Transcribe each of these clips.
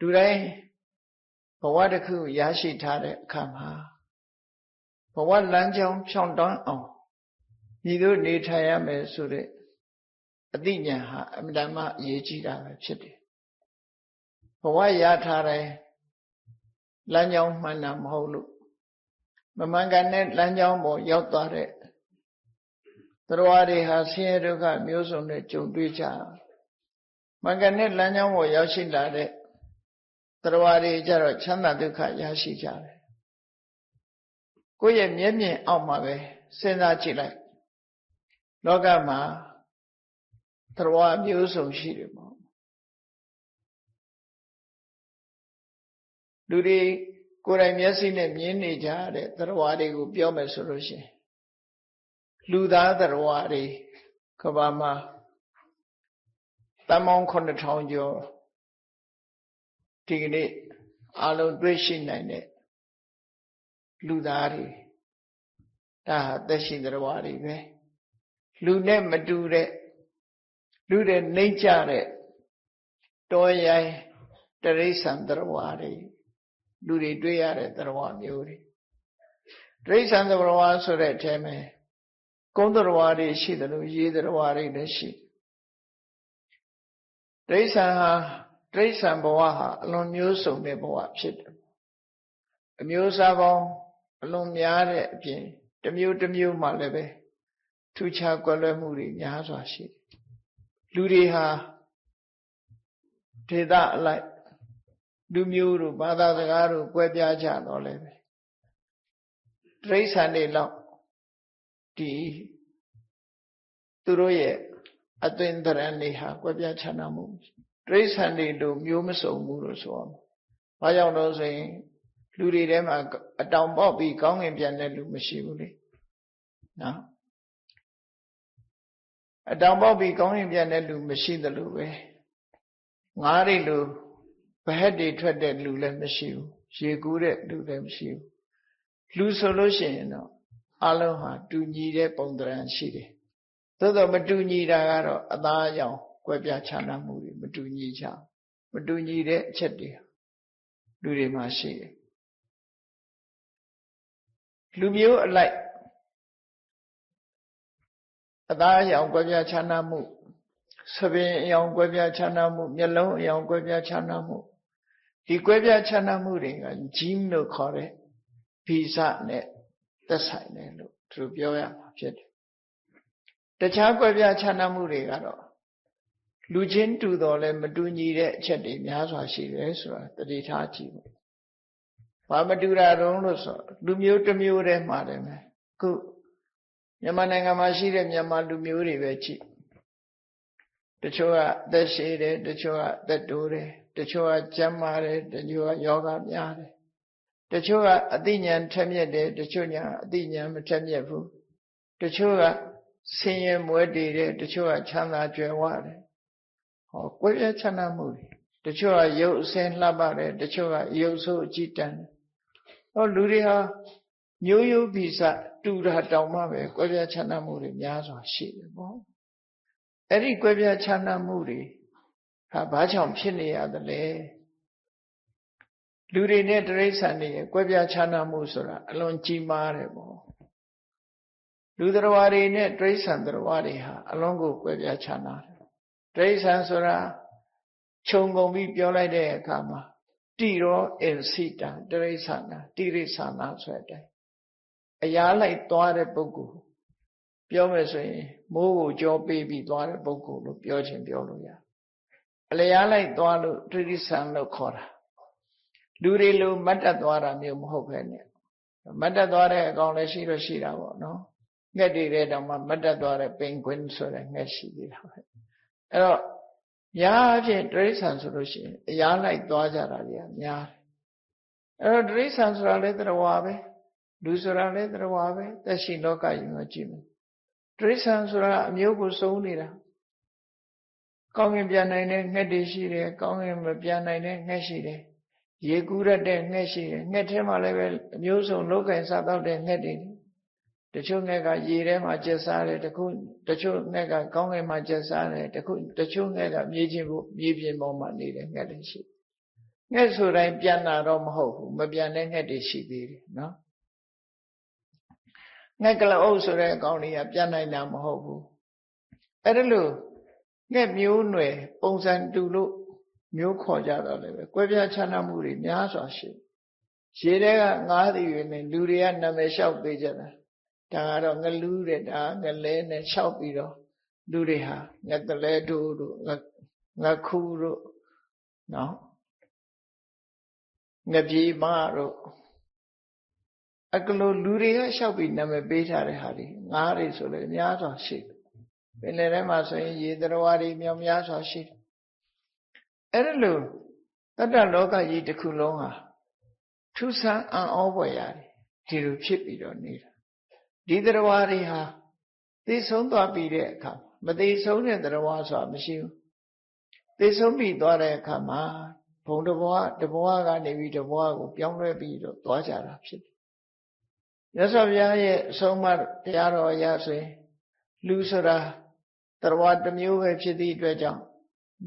လူတိုင်းဘဝတစ်ခုရရှိထားတဲ့အခါမှာဘဝလမ်းကြောင်းဖြောင့်တွန်းအောင်ညီတို့နေထိုင်ရမယ်ဆိုတဲ့အသိဉာဏ်ဟာအမှန်တမ်းအရေးကြီးတာပဲဖြစ်တယ်ဘဝရထားတဲ့လမ်းကြောင်းမှန်တာမဟုတ်လို့မမှန်ကန်တဲ့လမ်းကြောင်းပေါ်ရောက်သွားတဲ့တရားတွေဟာဆင်းရဲဒုက္ခမျိုးစုံနဲ့ကြုံတွေ့ကြမှန်ကန်တဲ့လမ်းကြောင်းပေါ်ရောက်ရှိလာတဲ့တရားတွေကြတော့ချမ်းသာဒုက္ခရရှိကြတယ်ကိုယ့်ရဲ့မျက်မြင်အောက်မှာပဲစဉ်းစားကြည့်လိုက်လောကမှာတရားမျိုးစုံရှိတယ်ပေါ့လူတွေကိုယ်တိုင်မျက်စိနဲ့မြင်နေကြတဲ့တရားတွေကိုပြောမယ်ဆိုလို့ရှိရင်လူသားတရားတွေကဘာမှာတန်ပေါင်း9000ကျော်ဒီကနေ့အလုံးတွေ့ရှိနိုင်တဲ့လူသားတွေဒါဟာသက်ရှိတရားတွေပဲလူနဲ့မတူတဲ့လူတွေနှိမ့်ကြတဲ့တောရိုင်းတိရစ္ဆာန်တရားတွေလူတွေတွေ့ရတဲ့တရားမျိုးတွေတိရစ္ဆာန်တရားဆိုတဲ့အထဲမှာကုန်းတရားတွေရှိတယ်လို့ရေတရားတွေလည်းရှိတိရစ္ဆာန်ဟာတိရစ္ဆာန်ဘဝဟာအလွန်မျိုးစုံတဲ့ဘဝဖြစ်တယ်အမျိုးအစားပေါင်းအလွန်များတဲ့အပြင်တစ်မျိုးတစ်မျိုးမှလည်းပဲထူးခြားကွဲလွဲမှုတွေများစွာရှိတယ်လူတွေဟာဒေသအလိုက်လူမျိုးတို့ဘာသာစကားတို့ကွဲပြားကြတော့လည်းပဲတိရစ္ဆာန်တွေလောက်ဒီသူတို့ရဲ့အသွင်သဏ္ဍာန်တွေဟာကွဲပြားခြားနားမှုတိရစ္ဆာန်တွေတို့မျိုးမစုံဘူးလို့ဆိုရမယ်။ဘာကြောင့်လို့ဆိုရင်လူတွေထဲမှာအတောင်ပေါက်ပြီးကောင်းကင်ပြန်တဲ့လူမရှိဘူးလေ။နော်အတောင်ပေါက်ပြီးကောင်းကင်ပြန်တဲ့လူမရှိသလိုပဲငါးတွေလိုဘဟက်တွေထွက်တဲ့လူလည်းမရှိဘူး။ရေကူးတဲ့လူလည်းမရှိဘူး။လူဆိုလို့ရှိရင်တော့အလုံးဟာတူညီတဲ့ပုံသဏ္ဍာန်ရှိတယ်။သို့တော့မတူညီတာကတော့အသားအရောင်ကွဲပြားခြားနားမှုတွေမတူညီကြမတူညီတဲ့အချက်တွေလူတွေမှာရှိတယ်လူမျိုးအလိုက်အသားအရောင်ကွဲပြားခြားနားမှုသပင်အရောင်ကွဲပြားခြားနားမှုမျက်လုံးအရောင်ကွဲပြားခြားနားမှုဒီကွဲပြားခြားနားမှုတွေကဂျင်းလို့ခေါ်တဲ့ဗီဇနဲ့သက်ဆိုင်တယ်လို့သူပြောရမှာဖြစ်တယ်တခြားကွဲပြားခြားနားမှုတွေကတော့လူချင်းတူတော်လည်းမတူညီတဲ့အချက်တွေများစွာရှိတယ်ဆိုတာသတိထားကြည့်ဖို့ဘာမတူတာတုံးလို့ဆိုလူမျိုးတစ်မျိုးတည်းမှာတယ်မယ်ခုမြန်မာနိုင်ငံမှာရှိတဲ့မြန်မာလူမျိုးတွေပဲကြည့်တချို့ကအသက်ရှည်တယ်တချို့ကအသက်တိုးတယ်တချို့ကကျန်းမာတယ်တချို့ကယောဂများတယ်တချို့ကအသိဉာဏ်ထက်မြက်တယ်တချို့ညာအသိဉာဏ်မထက်မြက်ဘူးတချို့ကဆင်းရဲမွဲတေတယ်တချို့ကချမ်းသာကြွယ်ဝတယ်ဟောကွဲပြားခြားနားမှုတွေတချို့ကရုပ်အစင်းလှပတယ်တချို့ကရုပ်ဆိုးအကြည့်တန်တယ်ဟောလူတွေဟာမျိုးရိုးဗီဇတူတာတောင်မှပဲကွဲပြားခြားနားမှုတွေများစွာရှိတယ်ပေါ့အဲ့ဒီကွဲပြားခြားနားမှုတွေဟာဘာကြောင့်ဖြစ်နေရသလဲလူတွေနဲ့တိရစ္ဆာန်တွေရဲ့ကွဲပြားခြားနားမှုဆိုတာအလွန်ကြီးမားတယ်ပေါ့လူတော်တွေနဲ့တိရစ္ဆာန်တော်တွေဟာအလွန်ကိုကွဲပြားခြားနားတယ်တိရစ္ဆာန်ဆိုတာခြုံကုန်ပြီးပြောလိုက်တဲ့အခါမှာတိရောအင်စိတံတိရစ္ဆာန်တိရစ္ဆာန်ဆိုတဲ့အအရာလိုက်သွားတဲ့ပုဂ္ဂိုလ်ပြောမယ်ဆိုရင်မိုးကိုကြောပေးပြီးသွားတဲ့ပုဂ္ဂိုလ်လို့ပြောချင်ပြောလို့ရအလျားလိုက်သွားလို့တိရစ္ဆာန်လို့ခေါ်တာလူတွေလိုမတ်တက်သွားတာမျိုးမဟုတ်ပဲနဲ့မတ်တက်သွားတဲ့အကောင်လည်းရှိတော့ရှိတာပေါ့နော်ငှက်တွေတဲ့တောင်မှမတ်တက်သွားတဲ့ပင်ကွင်းဆိုတဲ့ငှက်ရှိသေးတာပဲအဲ့တော့ညာအဖြစ်တိရစ္ဆာန်ဆိုလို့ရှိရင်အရာလိုက်သွားကြတာကြီးများတယ်အဲ့တော့တိရစ္ဆာန်ဆိုတာလည်းတရားပဲလူဆိုတာလည်းတရားပဲသက်ရှိလောကကြီးမှာကြည့်မယ်တိရစ္ဆာန်ဆိုတာအမျိုးကိုစုံနေတာကောင်းကင်ပြန်နိုင်တဲ့ငှက်တွေရှိတယ်ကောင်းကင်မပြန်နိုင်တဲ့ငှက်ရှိတယ်ရေကူးရတဲ့ငှက်ရှိတယ်ငှက်ထဲမှာလည်းပဲအမျိုးစုံလောကင်စားတော့တဲ့ငှက်တွေတချို့ငှက်ကရေထဲမှာကျက်စားတယ်တချို့ငှက်ကကောင်းကင်မှာကျက်စားတယ်တချို့ငှက်ကမြေပြင်ပေါ်မှာနေတဲ့ငှက်တွေရှိ ငှက်ဆိုတိုင်းပြန်လာတော့မဟုတ်ဘူးမပြန်တဲ့ငှက်တွေရှိသေးတယ်နော်ငှက်ကလအုပ်ဆိုတဲ့အကောင်တွေကပြန်နိုင်တာမဟုတ်ဘူးအဲ့ဒါလို့ငှက်မျိုးနွယ်ပုံစံတူလို့မျိုးခေါ်ကြတော့လည်းပဲကွဲပြားခြားနားမှုတွေများစွာရှိရေထဲကငါးသည်တွေနဲ့လူတွေကနာမည်လျှောက်ပေးကြတာဒါကတော့ငလူးတဲ့ဒါငလဲနဲ့လျှောက်ပြီးတော့လူတွေဟာငတလဲတို့ငခူးတို့နော်ငပြေမတို့အကလိုလူတွေကလျှောက်ပြီးနာမည်ပေးထားတဲ့ဟာတွေငါးတွေဆိုလည်းများစွာရှိတယ်ပင်လယ်ထဲမှာဆိုရင်ရေသတ္တဝါတွေမြောင်များစွာရှိတယ်အဲ့ဒါလို့တတ္တလောကကြီးတစ်ခုလုံးဟာထူးဆန်းအံ့ဩဖွယ်ရတယ်ဒီလိုဖြစ်ပြီးတော့နေတာဒီသတ္တဝါတွေဟာသိဆုံးသွားပြီးတဲ့အခါမသိဆုံးတဲ့သတ္တဝါဆိုတာမရှိဘူးသိဆုံးပြီးသွားတဲ့အခါမှာဘုံတဘဝကနေပြီးတဘဝကိုပြောင်းလဲပြီးတော့သွားကြတာဖြစ်တယ်မြတ်စွာဘုရားရဲ့အဆုံးအမတရားတော်အရဆိုရင်လူဆိုတာသတ္တဝါတစ်မျိုးပဲဖြစ်သည့်အတွက်ကြောင့်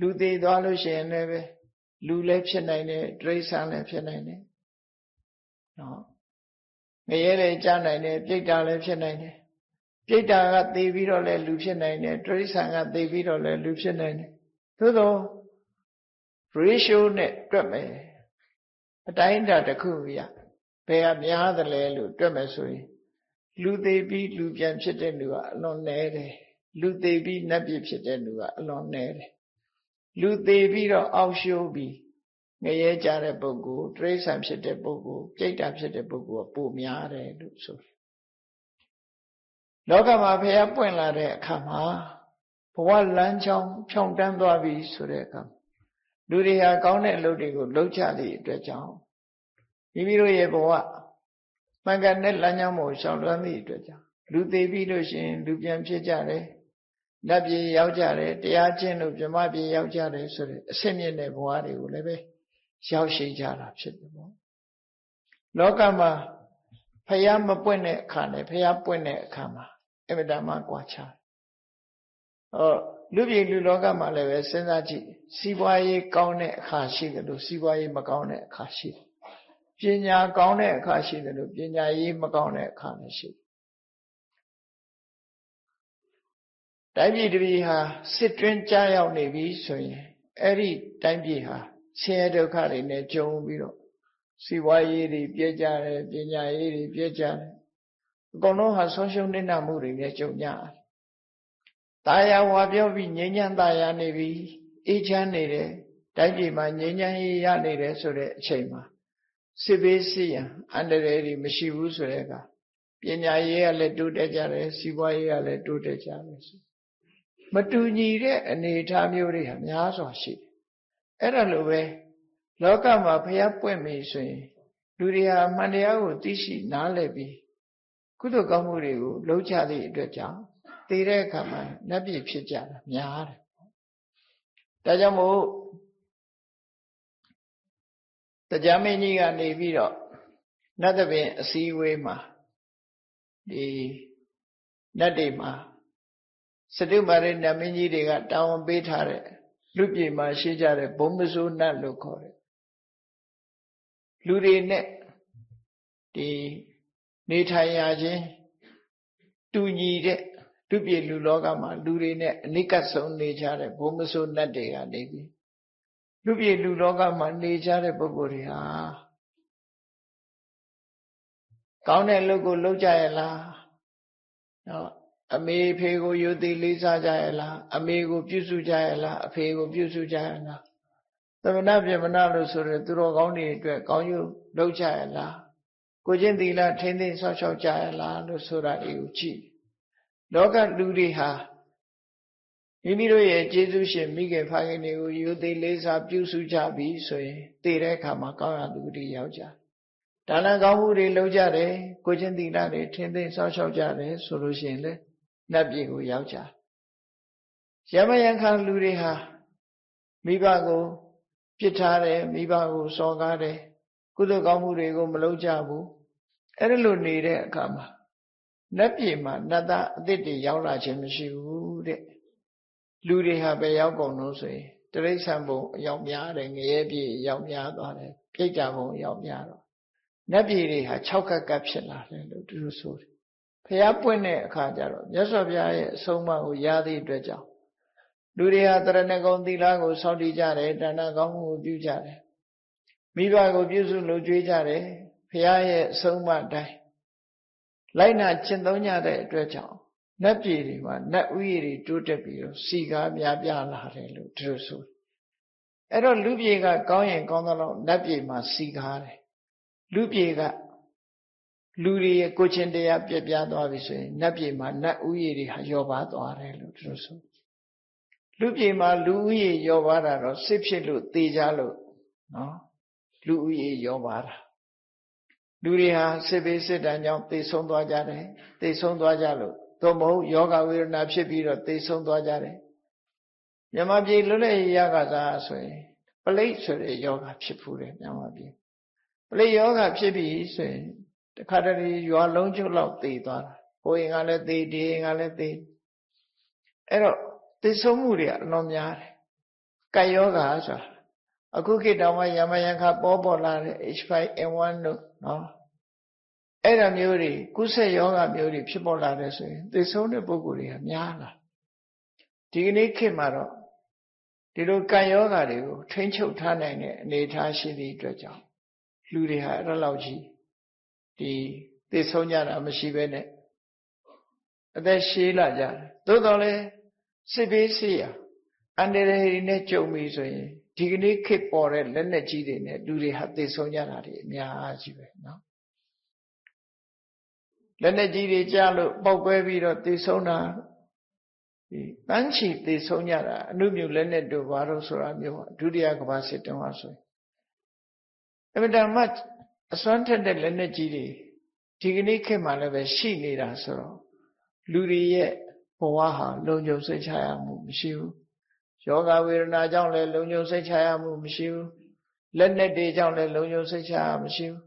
လူသေးသွားလို့ရှိရင်လည်းပဲလူလည်းဖြစ်နိုင်တယ်တိရစ္ဆာန်လည်းဖြစ်နိုင်တယ်နော်ငရဲလည်းကြားနိုင်တယ်ပြိတ္တာလည်းဖြစ်နိုင်တယ်ပြိတ္တာကသေပြီးတော့လည်းလူဖြစ်နိုင်တယ်တိရစ္ဆာန်ကသေပြီးတော့လည်းလူဖြစ်နိုင်တယ်သို့သော ratio နဲ့တွက်မယ်အတိုင်းအတာတစ်ခုရဘယ်ကများသလဲလို့တွက်မယ်ဆိုရင်လူသေးပြီးလူပြန်ဖြစ်တဲ့လူကအလွန်နည်းတယ်လူသေးပြီးနတ်ပြည်ဖြစ်တဲ့လူကအလွန်နည်းတယ်လူသေးပြီးတော့အောက်ရှိုးပြီးငရဲကြတဲ့ပုဂ္ဂိုလ်တိရစ္ဆာန်ဖြစ်တဲ့ပုဂ္ဂိုလ်ပြိတ္တာဖြစ်တဲ့ပုဂ္ဂိုလ်ကပိုများတယ်လို့ဆိုတယ်လောကမှာဘုရားပွင့်လာတဲ့အခါမှာဘဝလမ်းကြောင်းဖြောင့်တန်းသွားပြီဆိုတဲ့အခါလူတွေဟာကောင်းတဲ့အလုပ်တွေကိုလုပ်ကြသည့်အတွက်ကြောင့်မိမိတို့ရဲ့ဘဝမှန်ကန်တဲ့လမ်းကြောင်းကိုရှောင်လွှမ်းသည့်အတွက်ကြောင့်လူသေးပြီးလို့ရှိရင်လူပြန်ဖြစ်ကြတယ်နတ်ပြည်ရောက်ကြတယ်တရားကျင့်လို့ဗြဟ္မပြည်ရောက်ကြတယ်ဆိုတဲ့အဆင့်မြင့်တဲ့ဘဝတွေကိုလည်းပဲရောက်ရှိကြတာဖြစ်တယ်ပေါ့လောကမှာဖျားမပွင့်တဲ့အခါနဲ့ဖျားပွင့်တဲ့အခါမှာအမြဲတမ်းကွာခြားလူပြည်လူလောကမှာလည်းပဲစဉ်းစားကြည့်စီးပွားရေးကောင်းတဲ့အခါရှိတယ်လို့စီးပွားရေးမကောင်းတဲ့အခါရှိတယ်ပညာကောင်းတဲ့အခါရှိတယ်လို့ပညာရေးမကောင်းတဲ့အခါလည်းရှိတယ်တိုင်းပြည်တစ်ပြည်ဟာစစ်တွင်းကြားရောက်နေပြီဆိုရင်အဲ့ဒီတိုင်းပြည်ဟာဆင်းရဲဒုက္ခတွေနဲ့ကြုံပြီးတော့စီးပွားရေးတွေပြည့်ကြတယ်ပညာရေးတွေပြည့်ကြတယ်အကုန်လုံးဟာဆုံးရှုံးနစ်နာမှုတွေနဲ့ကြုံကြတယ်။တာယာဝါပြောပြီးငြိမ်းချမ်းသာယာနေပြီအေးချမ်းနေတယ်တိုင်းပြည်မှာငြိမ်းချမ်းရေးရနေတယ်ဆိုတဲ့အချိန်မှာစစ်ဘေးစစ်ရန်အန္တရာယ်တွေမရှိဘူးဆိုတဲ့အခါပညာရေးကလည်းတိုးတက်ကြတယ်စီးပွားရေးကလည်းတိုးတက်ကြတယ်ဆိုမတူညီတဲ့အနေအထားမျိုးတွေဟာများစွာရှိတယ်။အဲ့ဒါလိုပဲလောကမှာဘုရားပွင့်ပြီဆိုရင်လူတွေဟာမှန်တရားကိုသိရှိနားလည်ပြီးကုသိုလ်ကောင်းမှုတွေကိုလုပ်ကြသည့်အတွက်ကြောင့်သိတဲ့အခါမှာနတ်ပြည်ဖြစ်ကြတာများတယ်။ဒါကြောင့်မို့တရားမင်းကြီးကနေပြီးတော့နတ်သဘင်အစည်းအဝေးမှာဒီနတ်တွေမှာစတုမာရိနတ်မင်းကြီးတွေကတာဝန်ပေးထားတဲ့လူပြည်မှာရှိကြတဲ့ဘုံမစိုးနတ်လို့ခေါ်တယ်လူတွေနဲ့ဒီနေထိုင်ရခြင်းတူညီတဲ့လူပြည်လူလောကမှာလူတွေနဲ့အနိကဆုံးနေကြတဲ့ဘုံမစိုးနတ်တွေကနေပြီးလူပြည်လူလောကမှာနေကြတဲ့ပုဂ္ဂိုလ်တွေဟာကောင်းတဲ့လုပ်ကိုလုပ်ကြရဲ့လားနော်အမေဖေကိုယုသိလေးစားကြရဲ့လားအမေကိုပြုစုကြရဲ့လားအဖေကိုပြုစုကြရဲ့လားသမဏပြမဏလို့ဆိုတဲ့သူတော်ကောင်းတွေအတွက်ကောင်းကျိုးလုပ်ကြရဲ့လားကိုချင်းသီလထိမ့်သိမ်းဆောက်ရှောက်ကြရဲ့လားလို့ဆိုတာတွေကိုကြည့်လောကလူတွေဟာမိမိတို့ရဲ့ကျေးဇူးရှင်မိခင်ဖခင်တွေကိုယုသိလေးစားပြုစုကြပြီဆိုရင်တည်တဲ့အခါမှာကောင်းရာသူတွေရောက်ကြဒါနကောင်းမှုတွေလုပ်ကြတယ်ကိုချင်းသီလတွေထိမ့်သိမ်းဆောက်ရှောက်ကြတယ်ဆိုလို့ရှိရင်လေနတ်ပြည်ကိုရောက်ကြရမယံခံလူတွေဟာမိဘကိုပြစ်ထားတယ်မိဘကိုစော်ကားတယ်ကုသိုလ်ကောင်းမှုတွေကိုမလုပ်ကြဘူးအဲ့ဒါလိုနေတဲ့အခါမှာနတ်ပြည်မှာနတ်သားအသစ်တွေရောက်လာခြင်းမရှိဘူးတဲ့လူတွေဟာပဲရောက်ကုန်လို့ဆိုရင်တ တရိษံဘုံအရောက်များတယ်ငရဲပြည်ရောက်များသွားတယ်ပြိတ္တာဘုံရောက်များတော့နတ်ပြည်တွေဟာ6ကပ်ကပ်ဖြစ်လာတယ်လို့သူတို့ဆိုတယ်ဖျားပွင့်တဲ့အခါကျတော့မြတ်စွာဘုရားရဲ့အဆုံးအမကိုရသည့်အတွက်ကြောင့်လူတွေဟာတရဏဂုံသီလကိုစောင့်တည်ကြတယ်ဒါနကောင်းမှုကိုပြုကြတယ်မိဘကိုပြုစုလုပ်ကြွေးကြတယ်ဘုရားရဲ့အဆုံးအမတိုင်းလိုက်နာကျင့်သုံးကြတဲ့အတွက်ကြောင့်နတ်ပြည်တွေမှာနတ်ဥယျာဉ်တွေတိုးတက်ပြီးတော့စီကားများပြားလာတယ်လို့သူတို့ဆိုတယ်အဲ့တော့လူပြည်ကကောင်းရင်ကောင်းသလောက်နတ်ပြည်မှာစီကားတယ်လူပြည်ကလူတွေရဲ့ကိုချင်းတရားပြက်ပြားသွားပြီဆိုရင်နတ်ပြည်မှာနတ်ဥယျာဉ်တွေဟာလျော့ပါသွားတယ်လို့သူတို့ဆိုလူပြည်မှာလူဥယျာဉ်လျော့ပါတာတော့စစ်ဖြစ်လို့တေကြလို့နော်လူဥယျာဉ်လျော့ပါတာလူတွေဟာစစ်ဘေးစစ်တမ်းကြောင့်သေဆုံးသွားကြတယ်သေဆုံးသွားကြလို့သို့မဟုတ်ယောဂဝေဒနာဖြစ်ပြီးတော့သေဆုံးသွားကြတယ်မြန်မာပြည်လွတ်လပ်ရေးရကစားဆိုရင်ပလိတ်ဆိုတဲ့ယောဂဖြစ်ဖူးတယ်မြန်မာပြည်ပလိတ်ယောဂဖြစ်ပြီးဆိုရင်တခါတည်းရွာလုံးကျွတ်လောက်သေသွားတာဟိုရင်ကလည်းသေဒီရင်ကလည်းသေအဲ့တော့သေဆုံးမှုတွေအလွန်များတယ်ကပ်ယောဂဆိုတာအခုခေတ်တောင်မှယမယခပေါ်လာတဲ့ H5N1 တို့နော်အဲ့ဒါမျိုးတွေကုသယောဂမျိုးတွေဖြစ်ပေါ်လာတယ်ဆိုရင်သေဆုံးတဲ့ပုဂ္ဂိုလ်တွေကများလာဒီကနေ့ခေတ်မှာတော့ဒီလိုကံယောဂတွေကိုထိမ့်ချုပ်ထားနိုင်တဲ့အနေအထားရှိသည့်အတွက်ကြောင့်လူတွေဟာအဲ့လောက်ကြီးဒီသေဆုံးကြတာမရှိဘဲနဲ့အသက်ရှည်လာကြတယ်သို့တော်လည်းစစ်ဘေးစစ်ရာအန္တရာယ်တွေနဲ့ကြုံပြီဆိုရင်ဒီကနေ့ခေတ်ပေါ်တဲ့လက်နက်ကြီးတွေနဲ့လူတွေဟာသေဆုံးကြတာတွေအများကြီးပဲเนาะလက်နက်ကြီးတွေကြားလို့ပောက်ကွဲပြီးတော့သေဆုံးတာဒီတန်းချီသေဆုံးကြတာအနုမြူလက်နက်တို့ဘာလို့ဆိုတာမျိုးဒုတိယကမ္ဘာစစ်တုန်းကဆိုရင်အမှန်တမ်းအစွမ်းထက်တဲ့လက်နက်ကြီးတွေဒီကနေ့ခေတ်မှာလည်းပဲရှိနေတာဆိုတော့လူတွေရဲ့ဘဝဟာလုံခြုံစိတ်ချရမှုမရှိဘူးယောဂဝေဒနာကြောင့်လည်းလုံခြုံစိတ်ချရမှုမရှိဘူးလက်နက်တွေကြောင့်လည်းလုံခြုံစိတ်ချရမရှိဘူး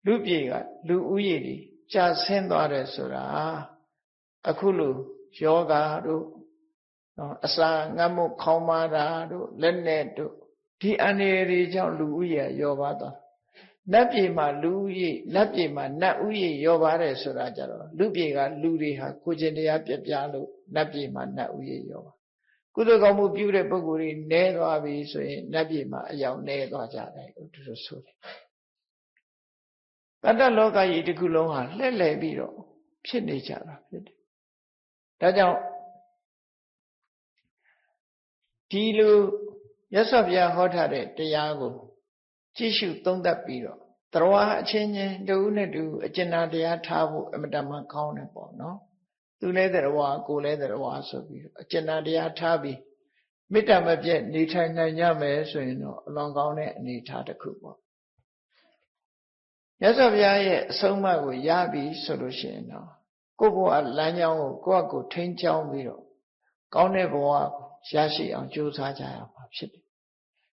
လူပြည်ကလူဥယျာဉ်တွေကြာဆင်းသွားတယ်ဆိုတာအခုလိုယောဂတို့အစာငတ်မှုခေါင်းမာတာတို့လက်နက်တို့ဒီအန္တရာယ်တွေကြောင့်လူဥယျာဉ်ရောပါသွားနတ်ပြည်မှာလူဥယျာဉ်နတ်ပြည်မှာနတ်ဥယျာဉ်ရောပါတယ်ဆိုတာကြတော့လူပြည်ကလူတွေဟာကိုယ်ကျင်တရားပြပြလို့နတ်ပြည်မှာနတ်ဥယျာဉ်ရောပါကုသိုလ်ကောင်းမှုပြုတဲ့ပုဂ္ဂိုလ်တွေနည်းသွားပြီဆိုရင်နတ်ပြည်မှာအယောင်နည်းသွားကြတယ်လို့သူတို့ဆိုတယ်တတ္တလောကကြီးတစ်ခုလုံးဟာလှည့်လည်ပြီးတော့ဖြစ်နေကြတာဖြစ်တယ်ဒါကြောင့်ဒီလိုမြတ်စွာဘုရားဟောထားတဲ့တရားကိုကြည့်ရှုသုံးသပ်ပြီးတော့သရဝါအချင်းချင်းတဦးနဲ့တူအကျဉ်းတရားထားဖို့အမတမကောင်းတယ်ပေါ့နော်သူလည်းသရဝါကိုလည်းသရဝါဆိုပြီးတော့အကျဉ်းတရားထားပြီးမေတ္တာမပြတ်နေထိုင်နိုင်ကြမယ်ဆိုရင်တော့အလွန်ကောင်းတဲ့အနေအထားတစ်ခုပေါ့မြတ်စွာဘုရားရဲ့အဆုံးအမကိုရပြီဆိုလို့ရှိရင်တော့ကိုယ့်ဘဝလမ်းကြောင်းကိုကိုယ့်အကိုထိန်းချောင်းပြီးတော့ကောင်းတဲ့ဘဝကိုရရှိအောင်ကြိုးစားကြရမှာဖြစ်တယ်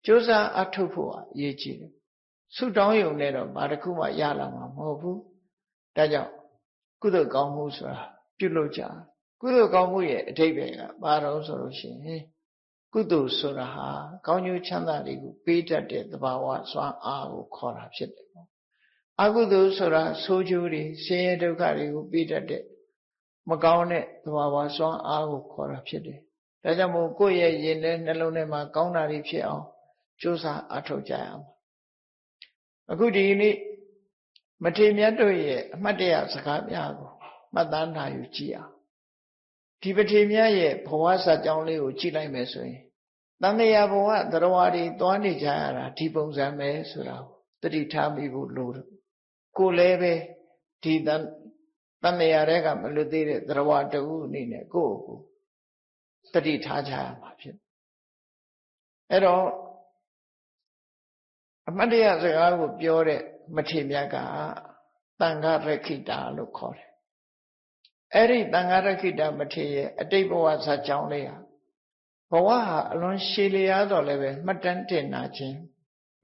ကြိုးစားအထုတ်ဖို့အရေးကြီးတယ်ဆုတောင်းရုံနဲ့တော့ဘာတစ်ခုမှရလာမှာမဟုတ်ဘူးဒါကြောင့်ကုသိုလ်ကောင်းမှုဆိုတာပြုလုပ်ကြကုသိုလ်ကောင်းမှုရဲ့အဓိပ္ပာယ်ကဘာလို့ဆိုလို့ရှိရင်ကုသိုလ်ဆိုတာဟာကောင်းကျိုးချမ်းသာတွေကိုပေးတတ်တဲ့သဘာဝစွမ်းအားကိုခေါ်တာဖြစ်တယ်ပေါ့အကုသိုလ်ဆိုတာဆိုးကျိုးတွေဆင်းရဲဒုက္ခတွေကိုပေးတတ်တဲ့မကောင်းတဲ့သဘာဝစွမ်းအားကိုခေါ်တာဖြစ်တယ်ဒါကြောင့်မို့ကိုယ့်ရဲ့ရင်ထဲနှလုံးထဲမှာကောင်းတာတွေဖြစ်အောင်ကြိုးစားအထောက်ကြရအောင်အခုဒီနေ့မထေရမြတ်တို့ရဲ့အမှတ်တရစကားများကိုမှတ်သားနိုင်ယူကြည့်အောင်ဒီမထေရမြတ်ရဲ့ဘဝဇာတ်ကြောင်းလေးကိုကြည့်လိုက်မယ်ဆိုရင်တန်မြာဘဝသရဝါတွေသွားနေကြရတာဒီပုံစံပဲဆိုတာကိုသတိထားမိဖို့လိုတယ်ကိုလည်းပဲဒီတန်မြာတွေကမလွတ်သေးတဲ့သရဝါတူအနေနဲ့ကိုယ့်ကိုသတိထားကြရမှာဖြစ်အဲ့တော့အမှတ်တရစကားကိုပြောတဲ့မထေရမြတ်ကတန်ခါရခိတာလို့ခေါ်တယ်အဲ့ဒီတန်ခါရခိတာမထေရရဲ့အတိတ်ဘဝဇာတ်ကြောင်းလေးဟာဘဝဟာအလွန်ရှည်လျားတော့လည်းပဲမှတ်တမ်းတင်နာခြင်း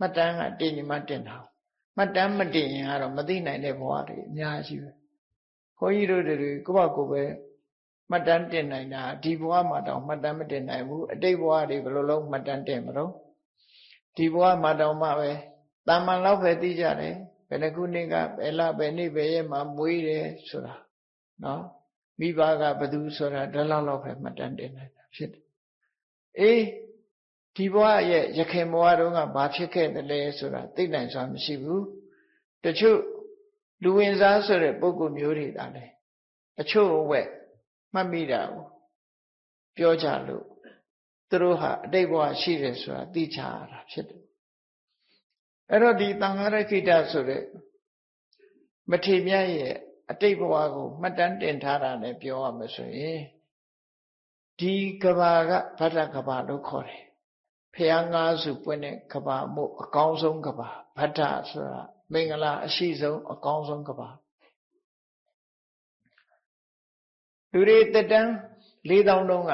မှတ်တမ်းကတင်ညီမှတင်တာမှတ်တမ်းမတင်ရင်ကတော့မသိနိုင်တဲ့ဘဝတွေအများကြီးပဲခွန်ကြီးတို့တွေကိုယ့်ဘကိုယ်ပဲ မှတ်တမ်းတင်နိုင်တာဒီဘဝမှာတော့မှတ်တမ်းမတင်နိုင်ဘူးအတိတ်ဘဝတွေဘယ်လိုလုံးမှတ်တမ်းတင်မလို့ဒီဘဝမှာတော့မှပဲတာမန်လောက်ပဲသိကြတယ်ဘယ်နှခုနှစ်ကဘယ်လဘယ်နေ့ဘယ်ရက်မှာမွေးတယ်ဆိုတာနော်မိဘကဘယ်သူဆိုတာဒါလောက်ပဲမှတ်တမ်းတင်နိုင်တာဖြစ်တယ်အေးဒီဘဝရဲ့ရခင်ဘဝတုန်းကဘာဖြစ်ခဲ့တယ်လဲဆိုတာသိနိုင်စွာမရှိဘူးတချို့လူဝင်စားဆိုတဲ့ပုဂ္ဂိုလ်မျိုးတွေဒါလေအချို့ဝက်မှတ်မိတာကိုပြောကြလို့သူတို့ဟာအတိတ်ဘဝရှိတယ်ဆိုတာသိချရတာဖြစ်တယ်အဲ့တော့ဒီသံဃာရခိတဆိုတဲ့မထေမြတ်ရဲ့အတိတ်ဘဝကိုမှတ်တမ်းတင်ထားတာနဲ့ပြောရမယ်ဆိုရင်ဒီကဘာကဗတ္တကဘာလို့ခေါ်တယ်ဖះငါးစုပွင့်တဲ့ကဘာမို့အကောင်းဆုံးကဘာဗတ္တဆိုတာမင်္ဂလာအရှိဆုံးအကောင်းဆုံးကဘာလူတွေတက်တန်း4000တုန်း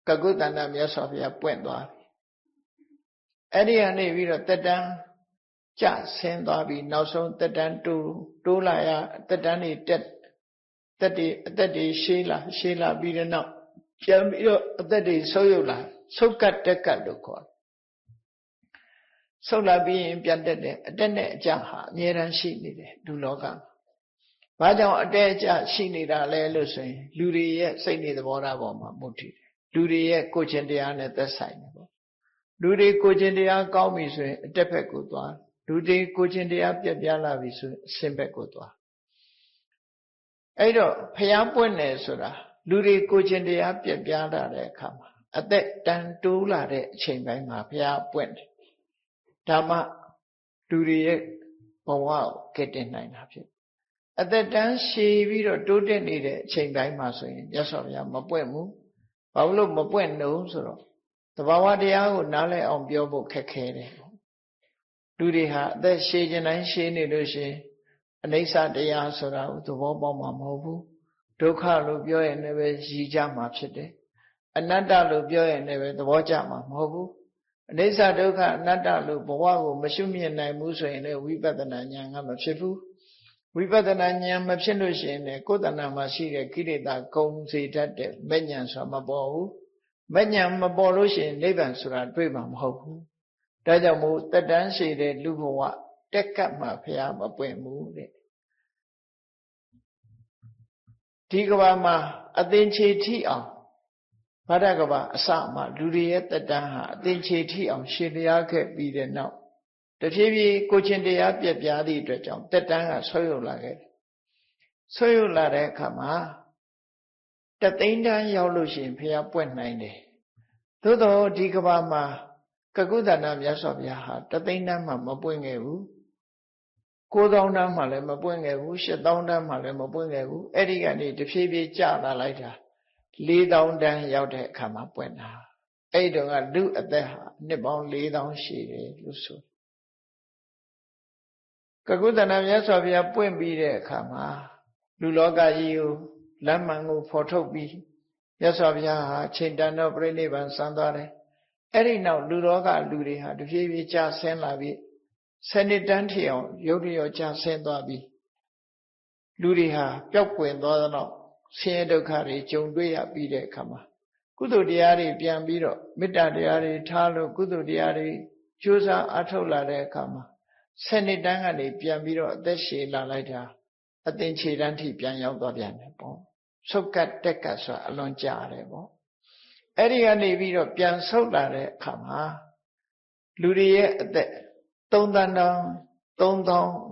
ကကုတန္တမြတ်စွာဘုရားပွင့်သွားပြီအဲ့ဒီကနေပြီးတော့တက်တန်းကျဆင်းသွားပြီနောက်ဆုံးတက်တန်းတိုးလာရတက်တန်းတွေတက်အသက်တွေရှည်လာပြီးတဲ့နောက်ပြန်ပြီးတော့အသက်တွေဆုပ်ယုတ်လာဆုပ်ကတ်တက်ကတ်လို့ခေါ်တယ်ဆုပ်လာပြီးရင်ပြန်တက်တယ်အတက်နဲ့အကျဟာအမြဲတမ်းရှိနေတယ်လူလောကမှာဘာကြောင့်အတက်အကျရှိနေတာလဲလို့ဆိုရင်လူတွေရဲ့စိတ်နေသဘောထားပေါ်မှာမူတည်တယ်လူတွေရဲ့ကိုယ်ချင်းတရားနဲ့သက်ဆိုင်တယ်ပေါ့လူတွေကိုယ်ချင်းတရားကောင်းပြီဆိုရင်အတက်ဘက်ကိုသွားလူတွေကိုယ်ချင်းတရားပြတ်ပြားလာပြီဆိုရင်အဆင်းဘက်ကိုသွားအဲ့တော့ဖျားပွင့်တယ်ဆိုတာလူတွေကိုယ်ချင်းတရားပြတ်ပြားလာတဲ့အခါမှာအသက်တန်တိုးလာတဲ့အချိန်ပိုင်းမှာဖျားပွင့်တယ်ဒါမှလူတွေရဲ့ဘဝကိုကယ်တင်နိုင်တာဖြစ်အသက်တန်းရှည်ပြီးတော့တိုးတက်နေတဲ့အချိန်တိုင်းမှာဆိုရင်မြတ်စွာဘုရားမပွင့်ဘူးဘာလို့မပွင့်လို့ဆိုတော့သဘာဝတရားကိုနားလည်အောင်ပြောဖို့ခက်ခဲတယ်လူတွေဟာအသက်ရှည်ခြင်းတိုင်းရှည်နေလို့ရှိရင်အနိစ္စတရားဆိုတာကိုသဘောပေါက်မှာမဟုတ်ဘူးဒုက္ခလို့ပြောရင်လည်းပဲရည်ကြမှာဖြစ်တယ်အနတ္တလို့ပြောရင်လည်းပဲသဘောကျမှာမဟုတ်ဘူးအနိစ္စဒုက္ခအနတ္တလို့ဘဝကိုမရှုမြင်နိုင်ဘူးဆိုရင်လည်းဝိပဿနာဉာဏ်ကမဖြစ်ဘူးဝိပဿနာဉာဏ်မဖြစ်လို့ရှိရင်လည်းကိုယ်တဏ္ဍာမှာရှိတဲ့ကိလေသာကုန်စေတတ်တဲ့မဲ့ဉာဏ်ဆိုတာမပေါ်ဘူးမဲ့ဉာဏ်မပေါ်လို့ရှိရင်နိဗ္ဗာန်ဆိုတာတွေ့မှာမဟုတ်ဘူးဒါကြောင့်မို့တက်တန်းရှိတဲ့လူဘဝတက်ကပ်မှဘုရားမပွင့်ဘူးတဲ့ဒီကဘာမှာအသင်္ချေထိအောင်ဗဒ္ဒကဘာအစမှလူတွေရဲ့တက်တန်းဟာအသင်္ချေထိအောင်ရှည်လျားခဲ့ပြီးတဲ့နောက်တဖြည်းဖြည်းကိုချင်းတရားပြက်ပြားသည့်အတွက်ကြောင့်တက်တန်းကဆွေးယုတ်လာခဲ့တယ်ဆွေးယုတ်လာတဲ့အခါမှာတသိန်းတန်းရောက်လို့ရှိရင်ဘုရားပွင့်နိုင်တယ်သို့တော့ဒီကဘာမှာကကုသန္တမြတ်စွာဘုရားဟာတသိန်းတန်းမှမပွင့်ခဲ့ဘူး9000တန်းမှလည်းမပွင့်ခဲ့ဘူး8000တန်းမှလည်းမပွင့်ခဲ့ဘူးအဲ့ဒီကနေတဖြည်းဖြည်းကျလာလိုက်တာ4000တန်းရောက်တဲ့အခါမှာပွင့်တာအဲ့တုန်းကလူအသက်ဟာနှစ်ပေါင်း4000ရှိတယ်လို့ဆိုကကုသန္တမြတ်စွာဘုရားပွင့်ပြီးတဲ့အခါမှာလူလောကကြီးကိုလမ်းမှန်ကိုဖော်ထုတ်ပြီးမြတ်စွာဘုရားဟာချိန်တန်တော့ပြိဋိဘံစံသွားတယ်အဲ့ဒီနောက်လူလောကလူတွေဟာတဖြည်းဖြည်းကျဆင်းလာပြီးစနစ်တန်းထီအောင်ရုပ်ရည်ကျဆင်းသွားပြီးလူတွေဟာပျောက်ကွယ်သွားတော့ဆင်းရဲဒုက္ခတွေကြုံတွေ့ရပြီးတဲ့အခါမှာကုသိုလ်တရားတွေပြန်ပြီးတော့မေတ္တာတရားတွေထားလို့ကုသိုလ်တရားတွေကြိုးစားအားထုတ်လာတဲ့အခါမှာစနစ်တန်းကနေပြန်ပြီးတော့အသက်ရှည်လာလိုက်တာအသင်္ချေတန်းထိပြန်ရောက်သွားပြန်တယ်ပေါ့ဆုတ်ကတ်တက်ကတ်ဆိုတာအလွန်ကြာတယ်ပေါ့အဲ့ဒီကနေပြီးတော့ပြန်ဆုတ်လာတဲ့အခါမှာလူတွေရဲ့အသက်3000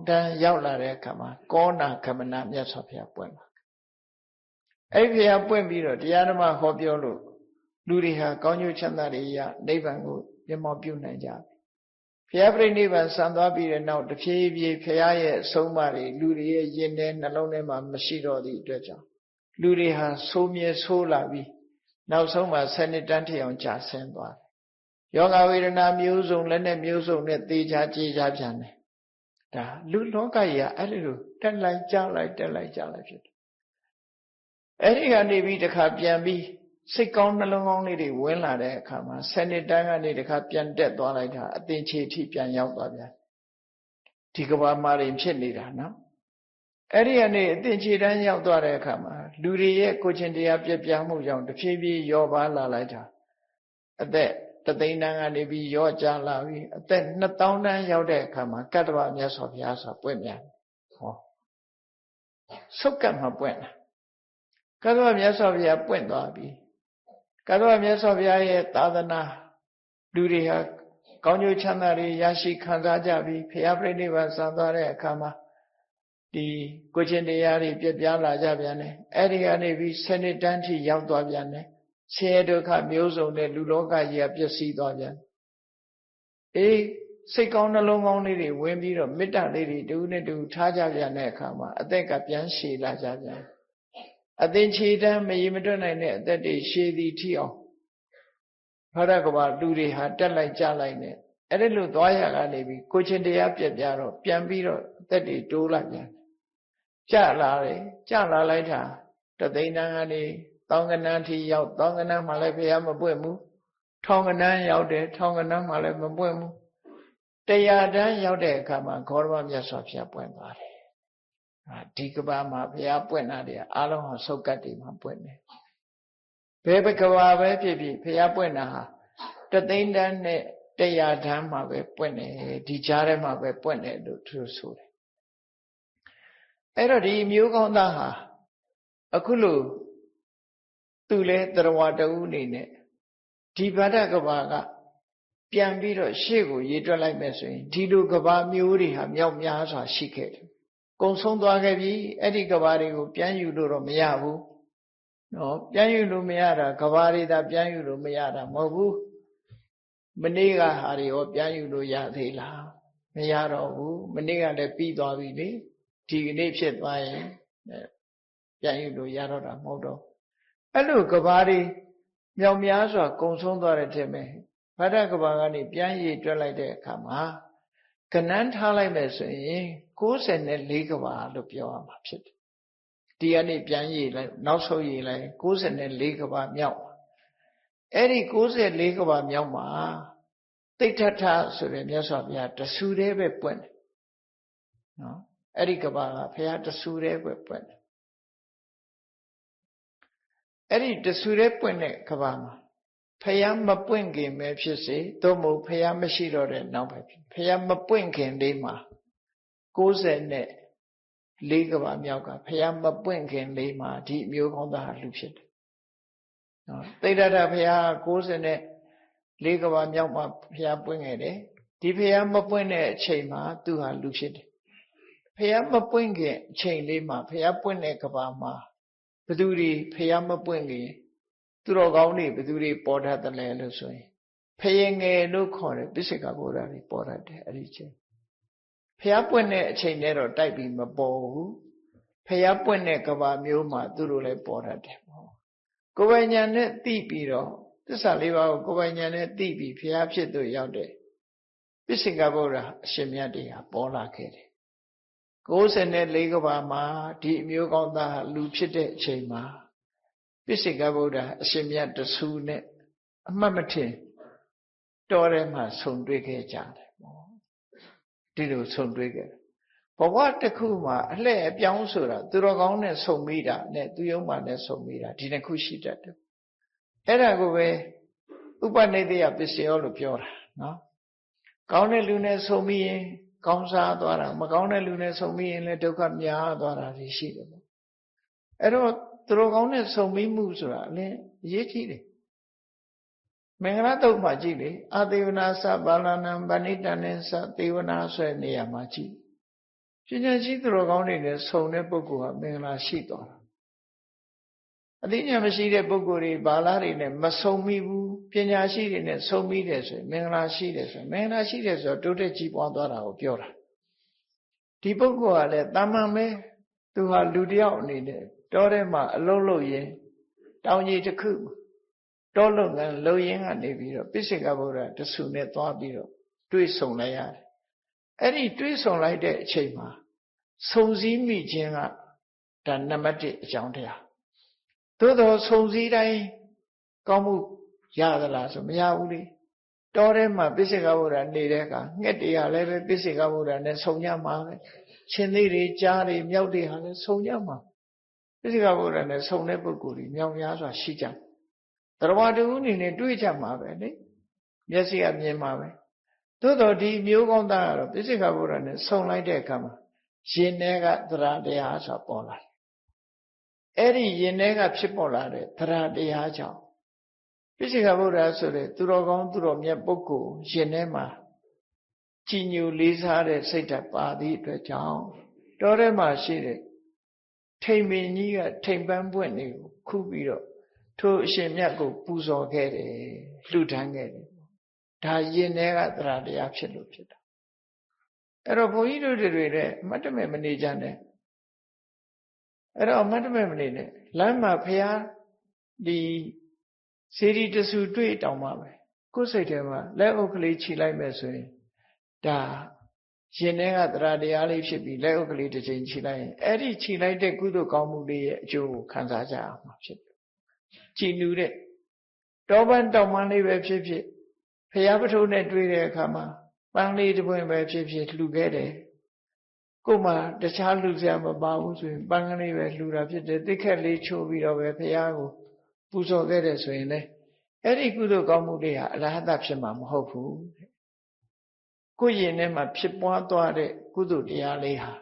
တန်းရောက်လာတဲ့အခါမှာကောနာကမနာမြတ်စွာဘုရားပွင့်လာအဲ့ဒီဘုရားပွင့်ပြီးတော့တရားဓမ္မဟောပြောလို့လူတွေဟာကောင်းကျိုးချမ်းသာတွေရနိဗ္ဗာန်ကိုမျက်မှောက်ပြုနိုင်ကြပြီဘုရားပြိဋိဘံစံသွားပြီးတဲ့နောက်တဖြည်းဖြည်းဘုရားရဲ့အဆုံးအမတွေလူတွေရဲ့ယင်ထဲနှလုံးထဲမှာမရှိတော့သည့်အတွက်ကြောင့်လူတွေဟာဆိုးမြဲဆိုးလာပြီးနောက်ဆုံးမှာစနစ်တန်းထီအောင်ကြာဆင်းသွားတယ်ယောဂဝေဒနာမျိုးစုံလက်နဲ့မျိုးစုံနဲ့သေချာကြေချာပြန်တယ်ဒါလူလောကကြီးကအဲ့ဒီလိုတက်လိုက်ကြလိုက်တက်လိုက်ကြလိုက်ဖြစ်တယ်အဲ့ဒီကနေပြီးတခါပြန်ပြီးစိတ်ကောင်းနှလုံးကောင်းလေးတွေဝင်လာတဲ့အခါမှာစနစ်တန်းကနေတခါပြန်တက်သွားလိုက်တာအသင်္ချေထိပြန်ရောက်သွားပြန်ဒီကဘာမှာတွေဖြစ်နေတာနော် အဲ့ဒီကနေအသင်္ချေတန်းရောက်သွားတဲ့အခါမှာလူတွေရဲ့ကိုယ်ချင်းတရားပြည့်ပြားမှုကြောင့်တဖြည်းဖြည်းရောပါလာလိုက်တာအသက်တသိန်းတန်းကနေပြီးရောကြလာပြီးအသက်2000တန်းရောက်တဲ့အခါမှာကတ္တဗမြတ်စွာဘုရားဆိုပွင့်ပြန်ဟောဆုတ်ကတ်မှာပွင့်တာကတ္တဗမြတ်စွာဘုရားပွင့်သွားပြီကတ္တဗမြတ်စွာဘုရားရဲ့သာသနာလူတွေဟာကောင်းကျိုးချမ်းသာတွေရရှိခံစားကြပြီဘုရားပြိဋိဘံစံသွားတဲ့အခါမှာဒီကိုယ်ချင်းတရားတွေပြည့်ပြားလာကြပြန်တယ်အဲ့ဒီကနေပြီး7နှစ်တန်းထိရောက်သွားပြန်တယ်ဆင်းရဲဒုက္ခမျိုးစုံနဲ့လူလောကကြီးကပျက်စီးသွားပြန်အေးစိတ်ကောင်းနှလုံးကောင်းလေးတွေဝင်ပြီးတော့မေတ္တာလေးတွေတူနဲ့တူထားကြပြန်တဲ့အခါမှာအသက်ကပြန်ရှည်လာကြပြန်အသင်ခြေတန်းမရေမတွက်နိုင်တဲ့အသက်တွေရှည်သည်ထိအောင်ဘရကဘာလူတွေဟာတက်လိုက်ကြလိုက်နဲ့အဲ့ဒီလိုသွားရကနေပြီးကိုချင်းတရားပြက်ပြတော့ပြန်ပြီးတော့အသက်တွေတိုးလိုက်ပြန်ကြလာတယ်ကြလာလိုက်တာတသိန်းတန်းကနေသောင်းကနန်းထိရောက်သောင်းကနန်းမှလည်းဘုရားမပွင့်ဘူးထောင်ကနန်းရောက်တယ်ထောင်ကနန်းမှလည်းမပွင့်ဘူး100တန်းရောက်တဲ့အခါမှာဂေါရမမြတ်စွာဘုရားပွင့်သွားတယ်ဒီကဘာမှာဘုရားပွင့်တာတွေအားလုံးဟာဆုတ်ကတ်တွေမှာပွင့်တယ်ဘယ်ကဘာပဲဖြစ်ဖြစ်ဘုရားပွင့်တာဟာတသိန်းတန်းနဲ့100တန်းမှာပဲပွင့်တယ်ဒီကြားထဲမှာပဲပွင့်တယ်လို့သူဆိုတယ်အဲ့တော့ဒီမျိုးကောင်းသားဟာအခုလို့သူလဲတရားတူအနေနဲ့ဒီဗဒ္ဒကဘာကပြန်ပြီးတော့ရှေ့ကိုရေတွက်လိုက်မယ်ဆိုရင်ဒီလိုကဘာမျိုးတွေဟာမြောက်များစွာရှိခဲ့တယ်ကုံဆုံးသွားခဲ့ပြီအဲ့ဒီကဘာတွေကိုပြန်ယူလို့တော့မရဘူးနော်ပြန်ယူလို့မရတာကဘာတွေသာပြန်ယူလို့မရတာမဟုတ်ဘူးမနေ့ကဟာတွေရောပြန်ယူလို့ရသေးလားမရတော့ဘူးမနေ့ကလည်းပြီးသွားပြီလေဒီကနေ့ဖြစ်သွားရင်ပြန်ယူလို့ရတော့တာမဟုတ်တော့အဲ့လိုကဘာတွေမြောက်များစွာကုံဆုံးသွားတဲ့ထက်မဲ့ဗဒ္ဒကဘာကနေပြန်ရည်တွက်လိုက်တဲ့အခါမှာကဏန်းထားလိုက်မယ်ဆိုရင်94ကဘာလို့ပြောရမှာဖြစ်တယ်ဒီကနေ့ပြန်ရည်လိုက်နောက်ဆုံးရည်လိုက်94ကဘာမြောက်အဲ့ဒီ94ကဘာမြောက်မှာတိဋ္ဌထဆိုတဲ့မြတ်စွာဘုရားတဆူတည်းပဲပွင့်တယ်နော်အဲ့ဒီကဘာကဘုရားတဆူတည်းပဲပွင့်တယ်အဲ့ဒီတဆူတည်းပွင့်တဲ့ကဘာမှာဖះမပွင့်ခင်ပဲဖြစ်စေသို့မဟုတ်ဖះမရှိတော့တဲ့နောက်ပဲဖြစ်ဖះမပွင့်ခင်လေးမှာ94ကဘာမြောက်ကဖះမပွင့်ခင်လေးမှာဒီအမျိုးကောင်းသားလူဖြစ်တယ်နော်တိဋ္ဌထဖះ94ကဘာမြောက်မှာဖះပွင့်ခဲ့တယ်ဒီဖះမပွင့်တဲ့အချိန်မှာသူဟာလူဖြစ်တယ်ဖះမပွင့်ခင်အချိန်လေးမှာဖះပွင့်တဲ့ကဘာမှာဘသူတွေဖះမပွင့်ခင်သူတော်ကောင်းတွေဘယ်သူတွေပေါ်တတ်တယ်လဲလို့ဆိုရင်ဖယငယ်လို့ခေါ်တယ်ပိစိကဗုဒ္ဓတွေပေါ်တတ်တယ်အဲ့ဒီချိန်ဖျားပွင့်တဲ့အချိန်နဲ့တော့တိုက်ပြီးမပေါ်ဘူးဖျားပွင့်တဲ့ကဘာမျိုးမှာသူတို့လည်းပေါ်တတ်တယ်ပေါ့ကိုယ်ပိုင်ညာနဲ့သိပြီးတော့သစ္စာလေးပါးကိုကိုယ်ပိုင်ညာနဲ့သိပြီးဖျားဖြစ်သူရောက်တဲ့ပိစိကဗုဒ္ဓအရှင်မြတ်တွေဟာပေါ်လာခဲ့တယ်94ကဘာမှာဒီအမျိုးကောင်းသားဟာလူဖြစ်တဲ့အချိန်မှာပိစိကဗုဒ္ဓအရှင်မြတ်တဆူနဲ့အမှတ်မထင်တော်ထဲမှာဆုံတွေ့ခဲ့ကြတယ်ပေါ့ဒီလိုဆုံတွေ့ခဲ့ဘဝတစ်ခုမှာအလှည့်အပြောင်းဆိုတာသူတော်ကောင်းနဲ့ဆုံမိတာနဲ့သူယုံမှနဲ့ဆုံမိတာဒီနှစ်ခုရှိတတ်တယ်အဲ့ဒါကိုပဲဥပနိဒေယပစ္စယောလို့ပြောတာနော်ကောင်းတဲ့လူနဲ့ဆုံမိရင်ကောင်းစားသွားတာမကောင်းတဲ့လူနဲ့ဆုံမိရင်လည်းဒုက္ခများသွားတာရှိတယ်ပေါ့အဲ့တော့သူတော်ကောင်းနဲ့ဆုံမိမှုဆိုတာအလင်းအရေးကြီးတယ်မင်္ဂလာတုတ်မှာကြည့်လေအာသေဝနာသဘာလနံဗဏိတံနဲ့သသေဝနာဆိုတဲ့နေရာမှာကြည့်ပညာရှိသူတော်ကောင်းတွေနဲ့ဆုံတဲ့ပုဂ္ဂိုလ်ဟာမင်္ဂလာရှိသွားတာအသိဉာဏ်မရှိတဲ့ပုဂ္ဂိုလ်တွေဘာလာတွေနဲ့မဆုံမိဘူးပညာရှိတွေနဲ့ဆုံမိတယ်ဆိုရင်မင်္ဂလာရှိတယ်ဆိုရင်မင်္ဂလာရှိတယ်ဆိုတော့တိုးတက်ကြီးပွားသွားတာကိုပြောတာဒီပုဂ္ဂိုလ်ကလည်းတာမန်ပဲသူဟာလူတစ်ယောက်အနေနဲ့တောထဲမှာအလုံးလုံးရင်တောင်ကြီးတစ်ခုတောလုပ်ငန်းလုံရင်းကနေပြီးတော့ပိစိကဗုဒ္ဓတဆူနဲ့သွားပြီးတော့တွေ့ဆုံလိုက်ရတယ်အဲ့ဒီတွေ့ဆုံလိုက်တဲ့အချိန်မှာဆုံစည်းမိခြင်းကဒါနံပါတ်1အကြောင်းတရားသို့တော်ဆုံစည်းတိုင်းကောင်းမှုရသလားဆိုမရဘူးလေတောထဲမှာပိစိကဗုဒ္ဓနေတဲ့အခါငှက်တွေကလည်းပဲပိစိကဗုဒ္ဓနဲ့ဆုံကြမှာပဲ ရှင်သေးတွေကြားတွေမြောက်တွေဟာလည်းဆုံကြမှာပိစိကဗုဒ္ဓနဲ့ဆုံတဲ့ပုဂ္ဂိုလ်တွေမြောက်များစွာရှိကြတယ်တရားတူအနေနဲ့တွေ့ကြမှာပဲလေမျက်စိကမြင်မှာပဲသို့တော်ဒီမျိုးကောင်းသားကတော့ပိစိကဗုဒ္ဓနဲ့ဆုံလိုက်တဲ့အခါမှာရင်ထဲကသရတရားဆိုပေါ်လာတယ်အဲ့ဒီရင်ထဲကဖြစ်ပေါ်လာတဲ့သရတရားကြောင့်ပိစိကဗုဒ္ဓဆိုတဲ့သူတော်ကောင်းသူတော်မြတ်ပုဂ္ဂိုလ်ရင်ထဲမှာကြည်ညိုလေးစားတဲ့စိတ်ဓာတ်ပါသည့်အတွက်ကြောင့်တောထဲမှာရှိတဲ့ထိမ်ပင်ကြီးကထိမ်ပန်းပွင့်တွေကိုခုပြီးတော့ထိုအရှင်မြတ်ကိုပူဇော်ခဲ့တယ်လှူဒန်းခဲ့တယ်ဒါရင်ထဲကသရတရားဖြစ်လို့ဖြစ်တာအဲ့တော့ဘုန်းကြီးတို့တွေလည်းအမတ်တမဲ့မနေကြနဲ့အဲ့တော့အမတ်တမဲ့မနေနဲ့လမ်းမှာဖះဒီစေတီတဆူတွေ့တောင်မှပဲကိုယ်စိတ်ထဲမှာလက်အုပ်ကလေးခြိလိုက်မယ်ဆိုရင်ဒါရင်ထဲကသရတရားလေးဖြစ်ပြီးလက်အုပ်ကလေးတစ်ချိန်ခြိလိုက်ရင်အဲ့ဒီခြိလိုက်တဲ့ကုသိုလ်ကောင်းမှုလေးရဲ့အကျိုးကိုခံစားကြအောင်ဖြစ်တယ်ကြည်နူးတဲ့တောပန်းတောင်ပန်းလေးပဲဖြစ်ဖြစ်ဖះပထုံးနဲ့တွေ့တဲ့အခါမှာပန်းလေးတစ်ပွင့်ပဲဖြစ်ဖြစ်လှူခဲ့တယ်ကို့မှာတခြားလှူစရာမပါဘူးဆိုရင်ပန်းကလေးပဲလှူတာဖြစ်တယ်တိခက်လေးချိုးပြီးတော့ပဲဖះကိုပူဇော်ခဲ့တယ်ဆိုရင်လေအဲ့ဒီကုသိုလ်ကောင်းမှုတွေဟာအရဟတဖြစ်မှာမဟုတ်ဘူးကိုယ့်ရင်ထဲမှာဖြစ်ပွားသွားတဲ့ကုသိုလ်တရားလေးဟာ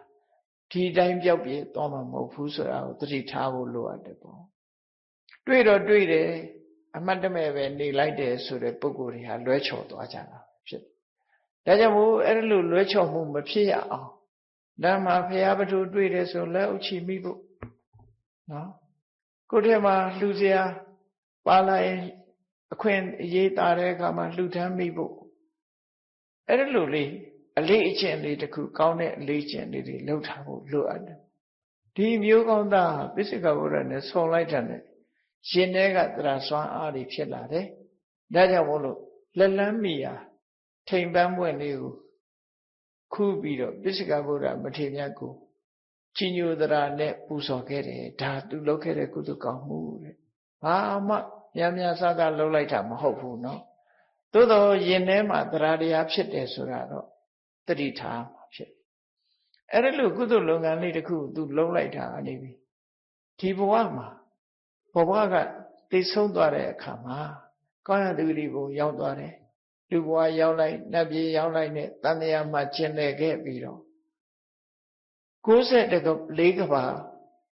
ဒီတိုင်းပြောက်ပြဲသွားမှာမဟုတ်ဘူးဆိုတာကိုသတိထားဖို့လိုအပ်တယ်ပေါ့တွေ့တော့တွေ့တယ်အမှတ်တမဲ့ပဲနေလိုက်တယ်ဆိုတဲ့ပုဂ္ဂိုလ်တွေဟာလွဲချော်သွားကြတာဖြစ်တယ်ဒါကြောင့်မို့အဲ့လိုလွဲချော်မှုမဖြစ်ရအောင်လမ်းမှာဖះပထုတွေ့တယ်ဆိုလက်အုပ်ချီမိဖို့နော်ကိုယ်ထဲမှာလှူစရာပါလာရင်အခွင့်အရေးတာတဲ့အခါမှာလှူဒန်းမိဖို့အဲ့ဒီလိုလေးအလေးအကျင့်လေးတစ်ခုကောင်းတဲ့အလေးအကျင့်လေးတွေလှုပ်ထားဖို့လိုအပ်တယ်ဒီမျိုးကောင်းသားပိစိကဗုဒ္ဓနဲ့ဆုံလိုက်တဲ့ရှင်ထဲကသရစွမ်းအားတွေဖြစ်လာတယ်ဒါကြောင့်မို့လို့လက်လန်းမီယာထိမ်ပန်းပွင့်လေးကိုခူးပြီးတော့ပိစိကဗုဒ္ဓမထေရမြတ်ကိုကြည်ညိုသရာနဲ့ပူဇော်ခဲ့တယ်ဒါသူလုပ်ခဲ့တဲ့ကုသိုလ်ကောင်းမှုတဲ့ဘာမှများများစားစားလုပ်လိုက်တာမဟုတ်ဘူးเนาะသို့တော့ယင်ထဲမှာသရတရားဖြစ်တယ်ဆိုတာတော့တတိထားမှာဖြစ်အဲ့ဒါလို့ကုသိုလ်လုပ်ငန်းလေးတစ်ခုသူလုံးလိုက်တာအနေပြီးဒီဘဝမှာဘဝကသိဆုံးသွားတဲ့အခါမှာကောင်းရသူတွေဘုံရောက်သွားတယ်လူဘဝရောက်လိုက်နတ်ပြည်ရောက်လိုက်နဲ့တန်မြာမှာကျင်လည်ခဲ့ပြီးတော့94ကဘာ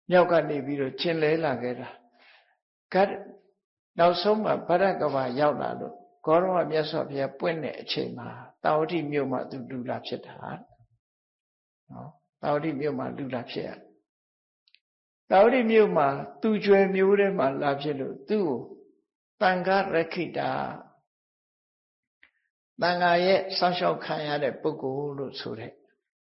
မြောက်ကနေပြီးတော့ကျင်လဲလာခဲ့တာနောက်ဆုံးမှာဗရဒကဘာရောက်လာလို့ဂေါရဝမြတ်စွာဘုရားပွင့်တဲ့အချိန်မှာတာဝတိမြို့မှာသူလူလာဖြစ်တာနော်တာဝတိမြို့မှာလူလာဖြစ်ရတာဝတိမြို့မှာသူကျွယ်မျိုးထဲမှာလာဖြစ်လို့သူ့ကိုတန်ခရခိတာတန်ခါရဲ့စောင့်ရှောက်ခံရတဲ့ပုဂ္ဂိုလ်လို့ဆိုတဲ့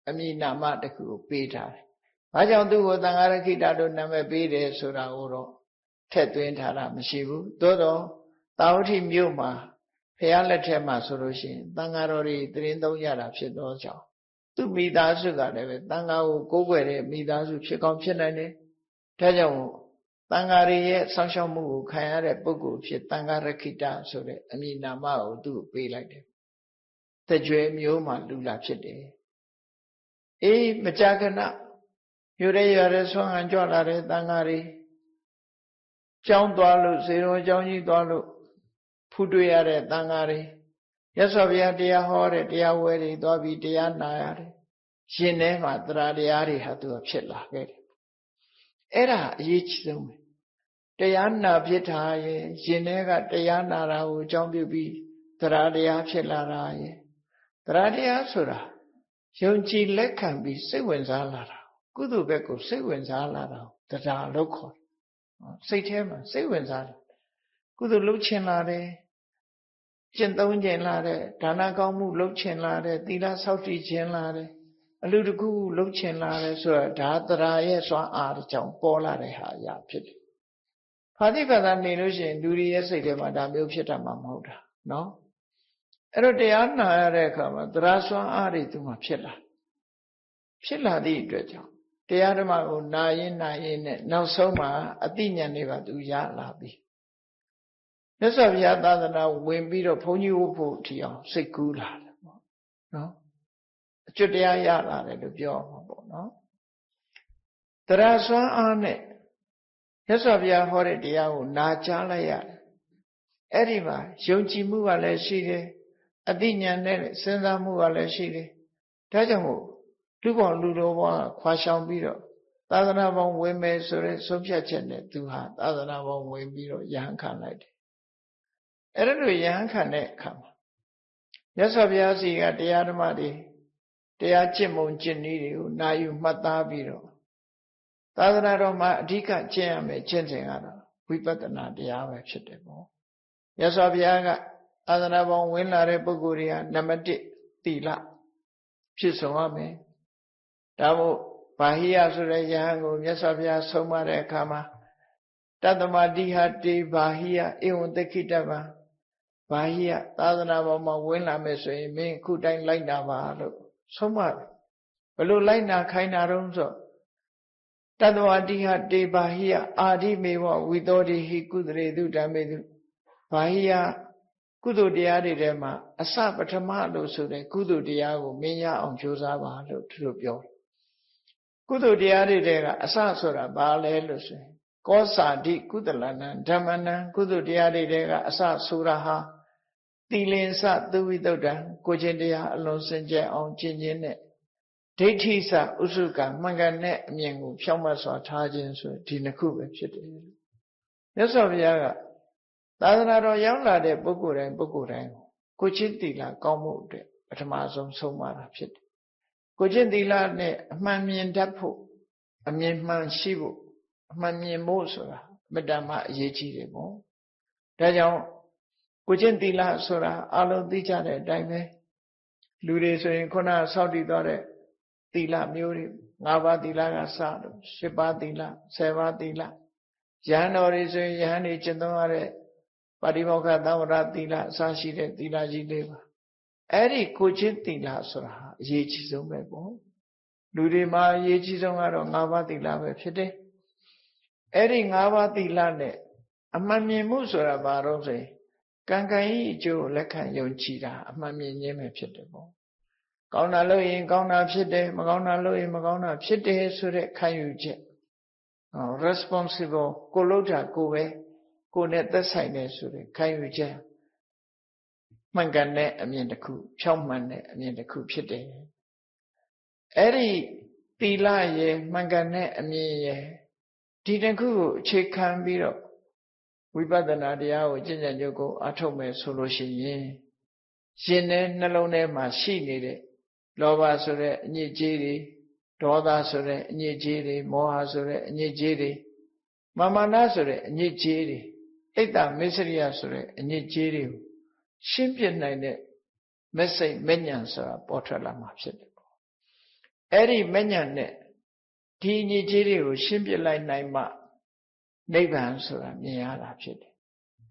အမည်နာမတစ်ခုကိုပေးထားတယ်။ဘာကြောင့်သူ့ကိုတန်ခါရခိတာလို့နာမည်ပေးတယ်ဆိုတာကိုတော့ထည့်သွင်းထားတာမရှိဘူး။သို့တော့တာဝတိမြို့မှာဖះလက်ထက်မှာဆိုလို့ရှိရင်တန်ခါတော်တွေတရင်သုံးရတာဖြစ်သောကြောင့်သူ့မိသားစုကလည်းပဲတန်ခါကိုကိုးကွယ်တဲ့မိသားစုဖြစ်ကောင်းဖြစ်နိုင်တယ်။ဒါကြောင့်တန်ခါရီရဲ့ဆောင်းရှောက်မှုကိုခံရတဲ့ပုဂ္ဂိုလ်ဖြစ်တန်ခါရခိတဆိုတဲ့အမည်နာမကိုသူ့ကိုပေးလိုက်တယ်။တကြွယ်မျိုးမှာလူလာဖြစ်တယ်။အေးမကြာခဏမြို့ရဲရွာရဲဆွမ်းဟန်ကြွလာတဲ့တန်ခါရီကျောင်းသွားလို့ဇေရောကျောင်းကြီးသွားလို့ဖူးတွေ့ရတဲ့တန်ခါရီရသော်ဗျာတရားဟောတဲ့တရားဝဲတွေသွားပြီးတရားနာရတယ်။ရှင်ထဲမှာတရားတရားတွေဟာသူကဖြစ်လာခဲ့တယ်အဲ့ဒါအရေးကြီးဆုံးပဲတရားနာဖြစ်တာရဲ့ရှင်ထဲကတရားနာတာကိုအကြောင်းပြုပြီးတရားတရားဖြစ်လာတာရဲ့တရားတရားဆိုတာယုံကြည်လက်ခံပြီးစိတ်ဝင်စားလာတာကုသိုလ်ဘက်ကိုစိတ်ဝင်စားလာတာတရားလို့ခေါ်တယ်စိတ်ထဲမှာစိတ်ဝင်စားတယ်ကုသိုလ်လုပ်ချင်လာတယ်ကျင့်သုံးခြင်းလာတယ်ဒါနကောင်းမှုလုပ်ချင်လာတယ်သီလဆောက်တည်ခြင်းလာတယ်အလူတကူလှုပ်ချင်လာတယ်ဆိုတာဒါတရားရဲ့စွမ်းအားကြောင့်ပေါ်လာတဲ့ဟာအရာဖြစ်တယ်။ဖာတိကသာနေလို့ရှိရင်လူတွေရဲ့စိတ်ထဲမှာဒါမျိုးဖြစ်တာမှမဟုတ်တာနော်။အဲ့တော့တရားနာရတဲ့အခါမှာတရားစွမ်းအားတွေသူမှဖြစ်လာသည့်အတွက်ကြောင့်တရားဓမ္မကိုနာရင်နဲ့နောက်ဆုံးမှာအသိဉာဏ်တွေကသူရလာပြီ။မြတ်စွာဘုရားသာသနာဝင်ပြီးတော့ဘုန်းကြီးဝတ်ဖို့ထီအောင်စိတ်ကူးလာတယ်ပေါ့နော်။ အကျွတ်တရားရလာတယ်လို့ပြောမှာပေါ့နော်တရားစွမ်းအားနဲ့မြတ်စွာဘုရားဟောတဲ့တရားကိုနာကြားလိုက်ရတယ်အဲ့ဒီမှာယုံကြည်မှုကလည်းရှိတယ်အသိဉာဏ်နဲ့စဉ်းစားမှုကလည်းရှိတယ်ဒါကြောင့်မို့လူပေါင်းလူတော်ဘဝခွာရှောင်ပြီးတော့သာသနာပေါင်းဝင်မယ်ဆိုတဲ့ဆုံးဖြတ်ချက်နဲ့သူဟာသာသနာပေါင်းဝင်ပြီးတော့ယဟန်ခံလိုက်တယ်အဲ့ဒါလိုယဟန်ခံတဲ့အခါမှာမြတ်စွာဘုရားစီကတရားဓမ္မတွေတရားကျင့်မုံကျင့်နည်းတွေကိုနာယူမှတ်သားပြီးတော့သာသနာတော်မှာအဓိကကျင့်ရမယ်ကျင့်စဉ်ကတော့ဝိပဿနာတရားပဲဖြစ်တယ်ပေါ့မြတ်စွာဘုရားကသာသနာပေါင်းဝင်လာတဲ့ပုဂ္ဂိုလ်တွေကနံပါတ်1သီလဖြစ်ဆုံးရမယ်ဒါမို့ဘာဟိယဆိုတဲ့ယဟန်ကိုမြတ်စွာဘုရားဆုံးမတဲ့အခါမှာတတ္တမတိဟတေဘာဟိယဧဝံတခိတဗံဘာဟိယသာသနာပေါ်မှာဝင်လာမယ်ဆိုရင်မင်းခုတိုင်းလိုက်နာပါလို့ဆုံးမတယ်ဘယ်လိုလိုက်နာခိုင်းတာတုံးဆိုတတ္တဝတိဟတေဘာဟိယအာဓိမေဝဝိသောတိဟိကုသရေတုဓမ္မေတုဘာဟိယကုသိုလ်တရားတွေထဲမှာအစပထမလို့ဆိုတဲ့ကုသိုလ်တရားကိုမင်းရအောင်ကြိုးစားပါလို့သူတို့ပြောတယ်ကုသိုလ်တရားတွေထဲကအစဆိုတာဘာလဲလို့ဆိုရင်ကောစာတိကုသလနံဓမ္မနံကုသိုလ်တရားတွေထဲကအစဆိုတာဟာသီလင်္စသုဝိတုဒ္ဓံကိုချင်းတရားအလုံးစင်ကြယ်အောင်ကျင့်ခြင်းနဲ့ဒိဋ္ဌိစဥစုကမှန်ကန်တဲ့အမြင်ကိုဖြောင့်မတ်စွာထားခြင်းဆိုဒီနှစ်ခုပဲဖြစ်တယ်မြတ်စွာဘုရားကသာသနာတော်ရောက်လာတဲ့ပုဂ္ဂိုလ်တိုင်းကိုချင်းသီလကောင်းမှုအတွက်ပထမဆုံးဆုံးမတာဖြစ်တယ်ကိုချင်းသီလနဲ့အမှန်မြင်တတ်ဖို့အမြင်မှန်ရှိဖို့အမှန်မြင်ဖို့ဆိုတာမေတ္တာမှအရေးကြီးတယ်ပေါ့ဒါကြောင့်ကိုချင်းသီလဆိုတာအလုံးသိကြတဲ့အတိုင်းပဲလူတွေဆိုရင်ခုနဆောက်တည်သွားတဲ့သီလမျိုးတွေ၅ပါးသီလကစတော့၈ပါးသီလ10ပါးသီလယဟန်တော်တွေဆိုရင်ယဟန်တွေကျင့်သုံးရတဲ့ပါတိမောက္ခသံဝရသီလအစရှိတဲ့သီလကြီးလေးပါအဲ့ဒီကိုချင်းသီလဆိုတာအရေးကြီးဆုံးပဲပေါ့လူတွေမှာအရေးကြီးဆုံးကတော့၅ပါးသီလပဲဖြစ်တယ်အဲ့ဒီ၅ပါးသီလနဲ့အမှန်မြင်မှုဆိုတာဘာလို့ဆိုရင်ကံကံဤအကျိုးလက်ခံယုံကြည်တာအမှန်မြင်ခြင်းပဲဖြစ်တယ်ပေါ့ကောင်းတာလုပ်ရင်ကောင်းတာဖြစ်တယ်မကောင်းတာလုပ်ရင်မကောင်းတာဖြစ်တယ်ဆိုတဲ့ခံယူချက်responsible ကိုလုပ်တာကိုပဲကိုနဲ့သက်ဆိုင်တယ်ဆိုတဲ့ခံယူချက်မှန်ကန်တဲ့အမြင်တစ်ခုဖြောင့်မှန်တဲ့အမြင်တစ်ခုဖြစ်တယ်အဲ့ဒီသီလရဲ့မှန်ကန်တဲ့အမြင်ရဲ့ဒီတစ်ခုကိုအခြေခံပြီးတော့ဝိပဿနာတရားကိုကျင့်ကြံကြုတ်ကိုအထုတ်မယ်ဆိုလို့ရှိရင်ရှင်တဲ့နှလုံးထဲမှာရှိနေတဲ့လောဘဆိုတဲ့အညစ်အကြေးတွေဒေါသဆိုတဲ့အညစ်အကြေးတွေမောဟဆိုတဲ့အညစ်အကြေးတွေမာနဆိုတဲ့အညစ်အကြေးတွေအိတ်တမစ္စရိယဆိုတဲ့အညစ်အကြေးတွေကိုရှင်းပြနိုင်တဲ့မက်စိတ်မဉ္ဇဉ်ဆိုတာပေါ်ထွက်လာမှာဖြစ်တယ်ပေါ့အဲ့ဒီမဉ္ဇဉ်နဲ့ဒီအညစ်အကြေးတွေကိုရှင်းပြလိုက်နိုင်မှနိဗ္ဗာန်ဆိုတာမြင်ရတာဖြစ်တယ်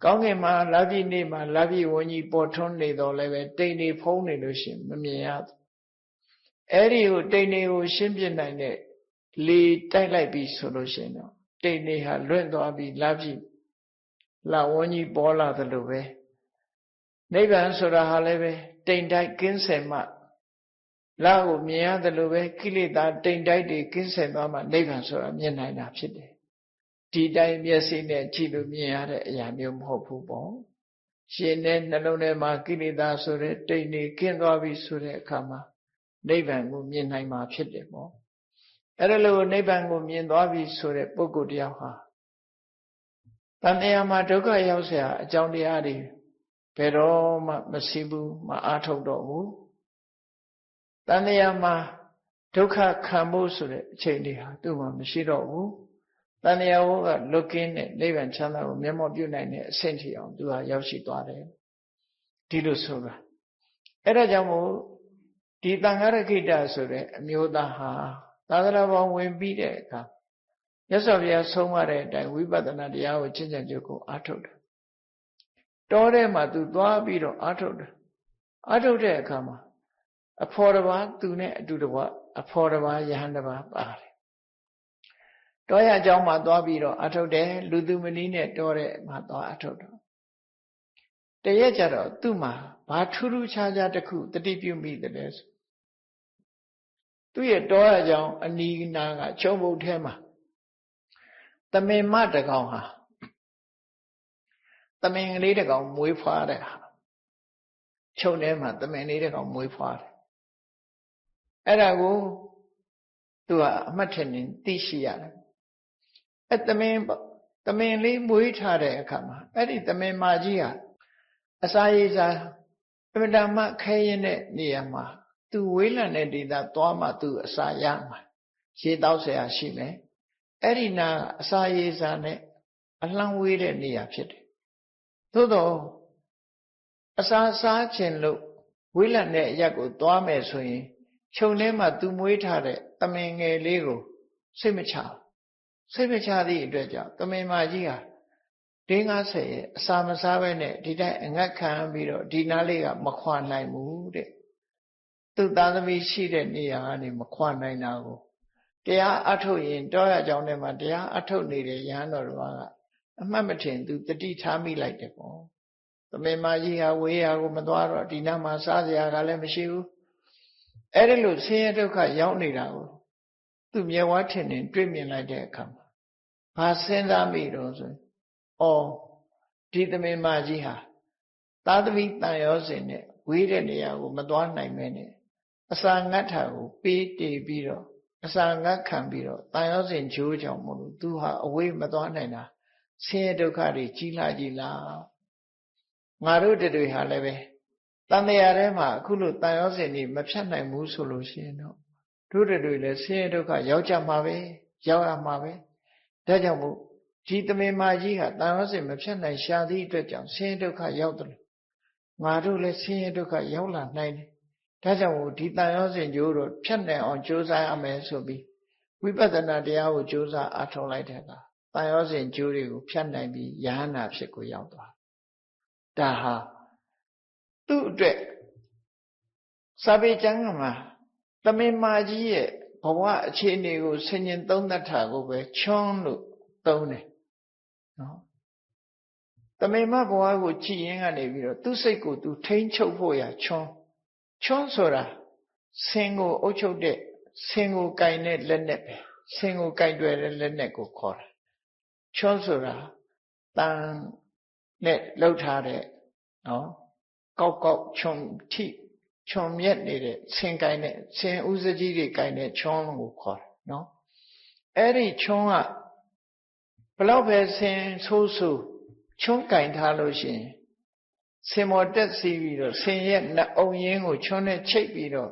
ကောင်းကင်မှာလပြည့်နေ့မှာလပြည့်ဝန်းကြီးပေါ်ထွန်းနေတော့လည်းပဲတိမ်နေဖုံးနေလို့ရှိရင်မမြင်ရဘူးအဲ့ဒီကိုတိမ်နေကိုရှင်းပြနိုင်တဲ့လေတိုက်လိုက်ပြီဆိုလို့ရှိရင်တော့တိမ်နေဟာလွင့်သွားပြီးလပြည့်လဝန်းကြီးပေါ်လာသလိုပဲနိဗ္ဗာန်ဆိုတာဟာလည်းပဲတိမ်တိုက်ကင်းစင်မှလကိုမြင်ရတယ်လို့ပဲကိလေသာတိမ်တိုက်တွေကင်းစင်သွားမှနိဗ္ဗာန်ဆိုတာမြင်နိုင်တာဖြစ်တယ်ဒီတိုင်းမျက်စိနဲ့ကြည့်လို့မြင်ရတဲ့အရာမျိုးမဟုတ်ဘူးပေါ့ရှင်တဲ့နှလုံးထဲမှာကိလေသာဆိုတဲ့တိမ်တွေကင်းသွားပြီဆိုတဲ့အခါမှာနိဗ္ဗာန်ကိုမြင်နိုင်မှာဖြစ်တယ်ပေါ့အဲ့ဒါလို့နိဗ္ဗာန်ကိုမြင်သွားပြီဆိုတဲ့ပုဂ္ဂိုလ်တယောက်ဟာတဏှာမှာဒုက္ခရောက်เสียအကြောင်းတရားတွေဘယ်တော့မှမရှိဘူးမအားထုတ်တော့ဘူးတဏှာမှာဒုက္ခခံဖို့ဆိုတဲ့အခြေအနေဟာသူ့မှာမရှိတော့ဘူးတဏှာဝကလွတ်ကင်းတဲ့နိဗ္ဗာန်ချမ်းသာကိုမျက်မှောက်ပြုနိုင်တဲ့အဆင့်ထိအောင်သူဟာရောက်ရှိသွားတယ်ဒီလိုဆိုတာအဲ့ဒါကြောင့်မို့ဒီသံဃာရခိတဆိုတဲ့အမျိုးသားဟာသာသနာ့ဘောင်ဝင်ပြီးတဲ့အခါမြတ်စွာဘုရားဆုံးမတဲ့အတိုင်းဝိပဿနာတရားကိုကျင့်ကြံကြုတ်ကိုအားထုတ်တယ်တောထဲမှာသူသွားပြီးတော့အားထုတ်တယ်အားထုတ်တဲ့အခါမှာအဖော်တစ်ပါးသူနဲ့အတူတကွအဖော်တစ်ပါးယဟန်တစ်ပါးပါတယ်တောရအကြောင်းမှာသွားပြီးတော့အားထုတ်တယ်လူသူမနီးနဲ့တောတဲ့မှာသွားအားထုတ်တော့တရက်ကြတော့သူ့မှာဘာထူးထူးခြားခြားတစ်ခုတတိပြုမိတယ်လဲ သူ့ရဲ့တောရကြောင်အနီးနားကချုံပုတ်ထဲမှာသမင်မတကောင်ဟာသမင်ကလေးတကောင်မွေးဖွားတဲ့ဟာချုံထဲမှာသမင်လေးတကောင်မွေးဖွားတယ်အဲ့ဒါကိုသူကအမှတ်ထင်နေသိရှိရတယ်အဲ့သမင်လေးမွေးထားတဲ့အခါမှာအဲ့ဒီသမင်မကြီးဟာအစာရည်စားအမှန်တမ်းခဲရင်တဲ့နေရာမှာသူဝေးလံတဲ့ဒေသသွားမှသူအစာရမှာရေတောက်เสียရှိမယ်အဲ့ဒီနာအစာရည်စားနဲ့အလှမ်းဝေးတဲ့နေရာဖြစ်တယ်သို့တော့အစာစားခြင်းလို့ဝေးလံတဲ့အရက်ကိုသွားမယ်ဆိုရင်ခြုံထဲမှာသူမွေးထားတဲ့သမင်ငယ်လေးကိုစိတ်မချသည့်အတွက်ကြောင့်သမင်မကြီးဟာ50ရဲ့အစာမစားဘဲနဲ့ဒီတိုင်းအငတ်ခံပြီးတော့ဒီနားလေးကမခွာနိုင်ဘူးတဲ့သူသားသမီးရှိတဲ့နေရာကနေမခွာနိုင်တာကိုတရားအထုတ်ရင်တောရကြောင်းထဲမှာတရားအထုတ်နေတဲ့ရဟန်းတော်ကအမှတ်မထင်သူတတိထားမိလိုက်တယ်ပေါ့သမင်မကြီးဟာဝေးရာကိုမသွားတော့ဒီနားမှာစားစရာကလည်းမရှိဘူးအဲ့ဒီလိုဆင်းရဲဒုက္ခရောက်နေတာကိုသူမျက်ဝါးထင်တွေ့မြင်လိုက်တဲ့အခါမှာဘာစဉ်းစားမိတော့ဆိုဒီသမင်မကြီးဟာသာသမီတန်ရောစင်နဲ့ဝေးတဲ့နေရာကိုမသွားနိုင်မဲနဲ့အစာငတ်တာကိုပေးတည်ပြီးတော့အစာငတ်ခံပြီးတော့တန်ရောစင်ဂျိုးကြောင့်မလို့သူဟာအဝေးမသွားနိုင်တာဆင်းရဲဒုက္ခတွေကြီးလားငါတို့တွေဟာလည်းပဲတန်တရားထဲမှာအခုလိုတန်ရောစင်ကြီးမဖြတ်နိုင်ဘူးဆိုလို့ရှိရင်တော့တို့တွေလည်းဆင်းရဲဒုက္ခရောက်ကြမှာပဲရောက်ရမှာပဲဒါကြောင့်မို့ဒီသမင်မကြီးဟာတန်ရောစင်မဖြတ်နိုင်ရှာသည့်အတွက်ကြောင့်ဆင်းရဲဒုက္ခရောက်တယ်ငါတို့လည်းဆင်းရဲဒုက္ခရောက်လာနိုင်တယ်ဒါကြောင့်မို့ဒီတန်ရောစင်ကျိုးတော့ဖြတ်နိုင်အောင်ကြိုးစားရမယ်ဆိုပြီးဝိပဿနာတရားကိုကြိုးစားအားထုတ်လိုက်တဲ့အခါတန်ရောစင်ကျိုးတွေကိုဖြတ်နိုင်ပြီးယဟန္တာဖြစ်ကိုရောက်သွားဒါဟာသူ့အတွက်စာပေကျမ်းမှာသမင်မကြီးရဲ့ဘဝအခြေအနေကိုဆင်ញင်သုံးသပ်တာကိုပဲချွန်းလို့သုံးတယ်နော်သမင်မဘဝကိုကြည်ရင်ကနေပြီးတော့သူ့စိတ်ကိုသူထိန်းချုပ်ဖို့ရချွန်းဆိုတာဆင်ကိုအုပ်ချုပ်တဲ့ဆင်ကိုကင်တဲ့လက်နဲ့ပဲဆင်ကိုကင်တွယ်တဲ့လက်နဲ့ကိုခေါ်တာချွန်းဆိုတာတန်နဲ့လှုပ်ထားတဲ့နော်ကောက်ခြုံထိခြုံမြက်နေတဲ့ဆင်ကင်တဲ့ဆင်ဥစကြီးတွေကင်တဲ့ချွန်းကိုခေါ်တာနော်အဲ့ဒီချွန်းကဘလောက်ပဲဆင်ဆိုးချွန်းကင်ထားလို့ရှိရင်ဆင်မော်တက်စီးပြီးတော့ဆင်ရဲ့နှအုံရင်းကိုချွန်းနဲ့ချိတ်ပြီးတော့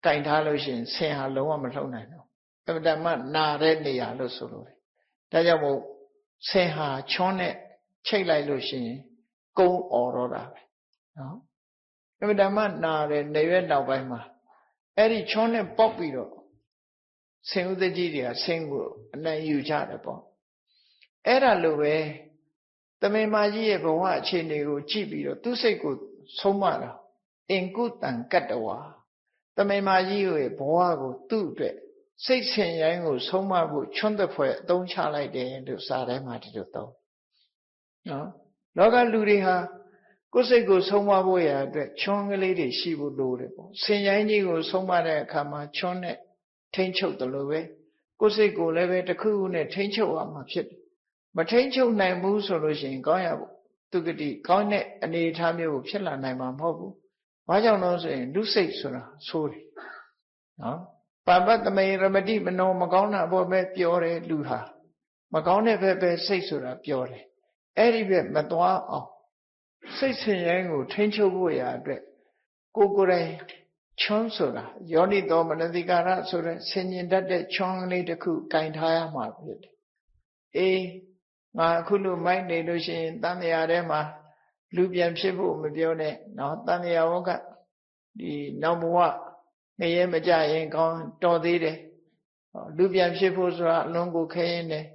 ကင်ထားလို့ရှိရင်ဆင်ဟာလုံးဝမလှုပ်နိုင်ဘူးအမှန်တမ်းနာတဲ့နေရာလို့ဆိုလို့ဒါကြောင့်မို့ဆင်ဟာချွန်းနဲ့ချိတ်လိုက်လို့ရှိရင်ကုန်းអော်တော့တာပဲနော်အမှန်တမ်းနာတဲ့နေရွက်နောက်ပိုင်းမှာအဲ့ဒီချွန်းနဲ့ပေါက်ပြီးတော့ဆင်ဥသကြီးတွေကဆင်ကိုအနိုင်ယူကြတယ်ပေါ့အဲ့ဒါလိုပဲသမင်မကြီးရဲ့ဘဝအခြေအနေကိုကြည့်ပြီးတော့သူ့စိတ်ကိုဆုံးမတာအင်ကုတံကတ္တဝါသမင်မကြီးရဲ့ဘဝကိုသူ့အတွက်စိတ်ဆင်ရိုင်းကိုဆုံးမဖို့ချွန်းတဲ့ဖွဲ့အသုံးချလိုက်တယ်လို့စာထဲမှာဒီလိုသုံးနော်လောကလူတွေဟာကိုယ်စိတ်ကိုဆုံးမဖို့ရအတွက်ချွန်းကလေးတွေရှိဖို့လိုတယ်ပေါ့ဆင်ရိုင်းကြီးကိုဆုံးမတဲ့အခါမှာချွန်းနဲ့ထိမ့်ချုပ်တယ်လို့ပဲကိုယ်စိတ်ကိုလည်းပဲတစ်ခုခုနဲ့ထိမ့်ချုပ်ရမှာဖြစ်တယ်မထိမ့်ချုပ်နိုင်ဘူးဆိုလို့ရှိရင်ကောင်းရဖို့သူကတိကောင်းတဲ့အနေအထားမျိုးကိုဖြစ်လာနိုင်မှာမဟုတ်ဘူးဘာကြောင့်လဲဆိုရင်လူစိတ်ဆိုတာဆိုးတယ်နော်ပါပတ္တမေရမတိမနောမကောင်းတာဘောပဲပြောတယ်လူဟာမကောင်းတဲ့ဘက်ပဲစိတ်ဆိုတာပြောတယ်အဲ့ဒီဘက်မသွားအောင်စိတ်ဆင်ရဲကိုထိန်းချုပ်ဖို့ရအတွက်ကိုယ်တိုင်ချွန်းဆိုတာယောနိသောမနတိကာရဆိုတဲ့ဆင်ញင်တတ်တဲ့ချွန်းလေးတစ်ခုကင်ထားရမှာဖြစ်တယ်အေးငါအခုလိုမိုက်နေလို့ရှိရင်တန်မြာထဲမှာလူပြန်ဖြစ်ဖို့မပြောနဲ့နော်တန်မြာဝကဒီနောက်ဘဝငရဲမကြရင်ကောင်းတော်သေးတယ်လူပြန်ဖြစ်ဖို့ဆိုတာအလွန်ကိုခဲရင်တယ်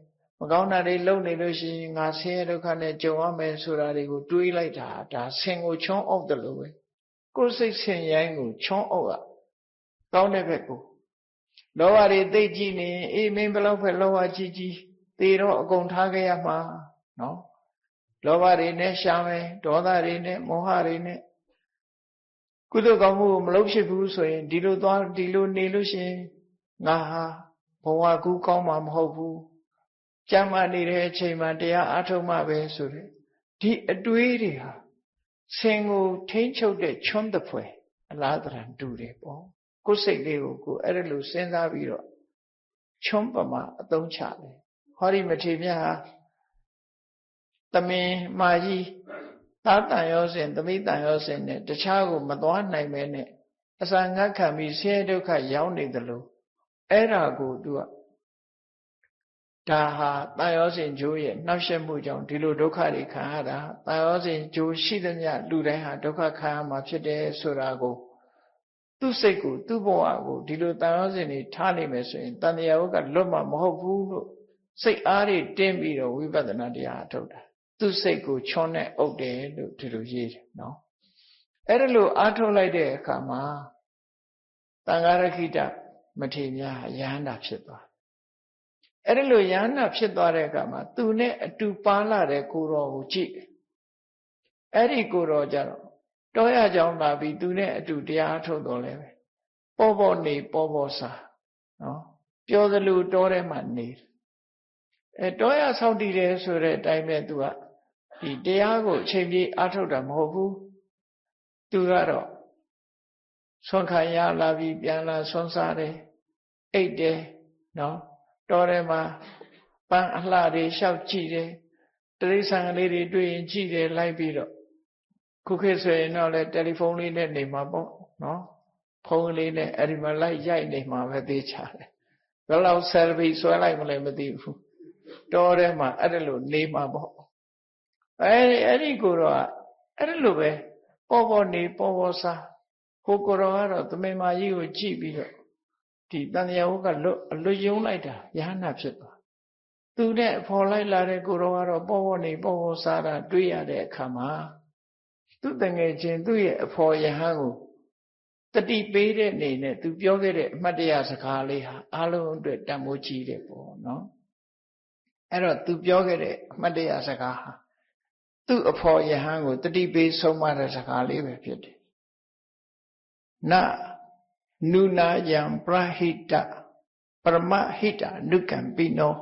မကောင်းတာတွေလုပ်နေလို့ရှိရင်ငါဆင်းရဲဒုက္ခနဲ့ကြုံရမယ်ဆိုတာတွေကိုတွေးလိုက်တာဒါဆင်ကိုချွန်းအုပ်တယ်လို့ပဲကိုယ်စိတ်ဆင်ရိုင်းကိုချွန်းအုပ်ရကောင်းတဲ့ဘက်ကိုလောဘတွေသိကြည့်နေအေးမင်းဘယ်လောက်ပဲလောဘကြီးသေတော့အကုန်ထားခဲ့ရမှာနော်လောဘတွေနဲ့ရှာမယ်ဒေါသတွေနဲ့မောဟတွေနဲ့ ကုသိုလ်ကောင်းမှုကိုမလုပ်ဖြစ်ဘူးဆိုရင်ဒီလိုနေလို့ရှိရင်ငါဟာဘဝကူးကောင်းမှာမဟုတ်ဘူးကျမ်းမာနေတဲ့အချိန်မှာတရားအားထုတ်မှပဲဆိုတဲ့ဒီအတွေးတွေဟာဆင်ကိုထိန်းချုပ်တဲ့ချွန်းတပွဲအလားတန်တူတယ်ပေါ့ကိုယ်စိတ်လေးကိုအဲ့ဒါလိုစဉ်းစားပြီးတော့ချွန်းပမာအသုံးချတယ်ဟောဒီမထေရမြတ်ဟာသမင်မာကြီးသာတန်ရောစဉ်သမိတန်ရောစဉ်နဲ့တခြားကိုမသွားနိုင်ပဲနဲ့အစာငတ်ခံပြီးဆင်းရဲဒုက္ခရောက်နေသလိုအဲ့ဒါကိုသူကဒါဟာတန်ရောစဉ်ဂျိုးရဲ့နှောက်ယှက်မှုကြောင့်ဒီလိုဒုက္ခတွေခံရတာတန်ရောစဉ်ဂျိုးရှိသမျှလူတိုင်းဟာဒုက္ခခံရမှာဖြစ်တယ်ဆိုတာကိုသူ့စိတ်ကိုသူ့ဘဝကိုဒီလိုတန်ရောစဉ်တွေထားနေမယ်ဆိုရင်တန်တရားဝကလွတ်မှာမဟုတ်ဘူးလို့စိတ်အားတွေတင်းပြီးတော့ဝိပဿနာတရားအထုတ်တာသူ့စိတ်ကိုချွန်းနဲ့အုပ်တယ်လို့ဒီလိုရေးတယ်နော်အဲ့ဒါလို့အားထုတ်လိုက်တဲ့အခါမှာသံဃာရခိတမထေရများယဟန္တာဖြစ်သွားအဲ့ဒါလို့ယဟန္တာဖြစ်သွားတဲ့အခါမှာသူနဲ့အတူပါလာတဲ့ကိုတော်ကိုကြည့်အဲ့ဒီကိုတော်ကြတော့တောရကြောင်းလာပြီးသူနဲ့အတူတရားအထုတ်တော်လဲပဲပေါ့နေပေါ့စားနော်ပြောသလိုတောထဲမှာနေတောရဆောက်တည်တယ်ဆိုတဲ့အတိုင်းပဲသူကဒီတရားကိုအချိန်ပြည့်အားထုတ်တာမဟုတ်ဘူးသူကတော့ဆွမ်းခံရလာပြီးပြန်လာဆွမ်းစားတယ်အိတ်တယ်နော်တောထဲမှာပန်းအလှတွေလျှောက်ကြည့်တယ်တိရစ္ဆာန်လေးတွေတွေ့ရင်ကြည့်တယ်လိုက်ပြီးတော့ခုခေတ်ဆိုရင်တော့လေတယ်လီဖုန်းလေးနဲ့နေမှာပေါ့နော်ဖုန်းလေးနဲ့အဲ့ဒီမှာလိုက်ရိုက်နေမှာပဲသိချတယ်ဘယ်လောက်ဆယ်ဗီဆွဲလိုက်မလဲမသိဘူးတောထဲမှာအဲ့ဒါလိုနေမှာပေါ့အဲ့ဒီကိုတော့အဲ့ဒါလိုပဲပေါ့နေပေါ့စားဟိုကိုတော်ကတော့သမင်မာကြီးကိုကြည့်ပြီးတော့ဒီတန်တရားဝကလွတ်ယုံလိုက်တာယဟနာဖြစ်သွားသူနဲ့ဖော်လိုက်လာတဲ့ကိုတော်ကတော့ပေါ့နေပေါ့စားတာတွေ့ရတဲ့အခါမှာသူတငယ်ချင်းသူ့ရဲ့အဖော်ယဟန်ကိုတတိပေးတဲ့အနေနဲ့သူပြောခဲ့တဲ့အမှတ်တရစကားလေးဟာအားလုံးအတွက်တန်ဖိုးကြီးတယ်ပေါ့နော်အဲ့တော့သူပြောခဲ့တဲ့အမှတ်တရစကားဟာသူ့အဖော်ယဟန်ကိုတတိပေးဆုံးမတဲ့စကားလေးပဲဖြစ်တယ်နနုနာယံပရဟိတပရမဟိတအနုကံပိနော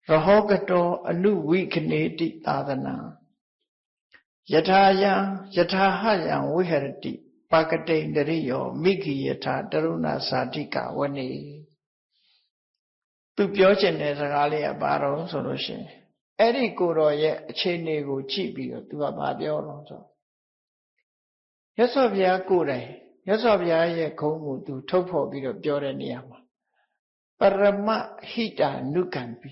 ရဟောကတောအနုဝိခနေတိသာသနာယထာယံယထာဟယံဝိဟရတိပါကတိန္တရိယောမိခိယထာတရုဏစာတိကဝနေသူပြောချင်တဲ့စကားလေးကဘာတော့ဆိုလို့ရှိရင်အဲ့ဒီကိုတော်ရဲ့အခြေအနေကိုကြည့်ပြီးတော့သူကဘာပြောတော့ဆိုမြတ်စွာဘုရားကိုယ်တိုင်မြတ်စွာဘုရားရဲ့ဂုဏ်ကိုသူထုတ်ဖော်ပြီးတော့ပြောတဲ့နေရာမှာပရမဟိတနုကံပိ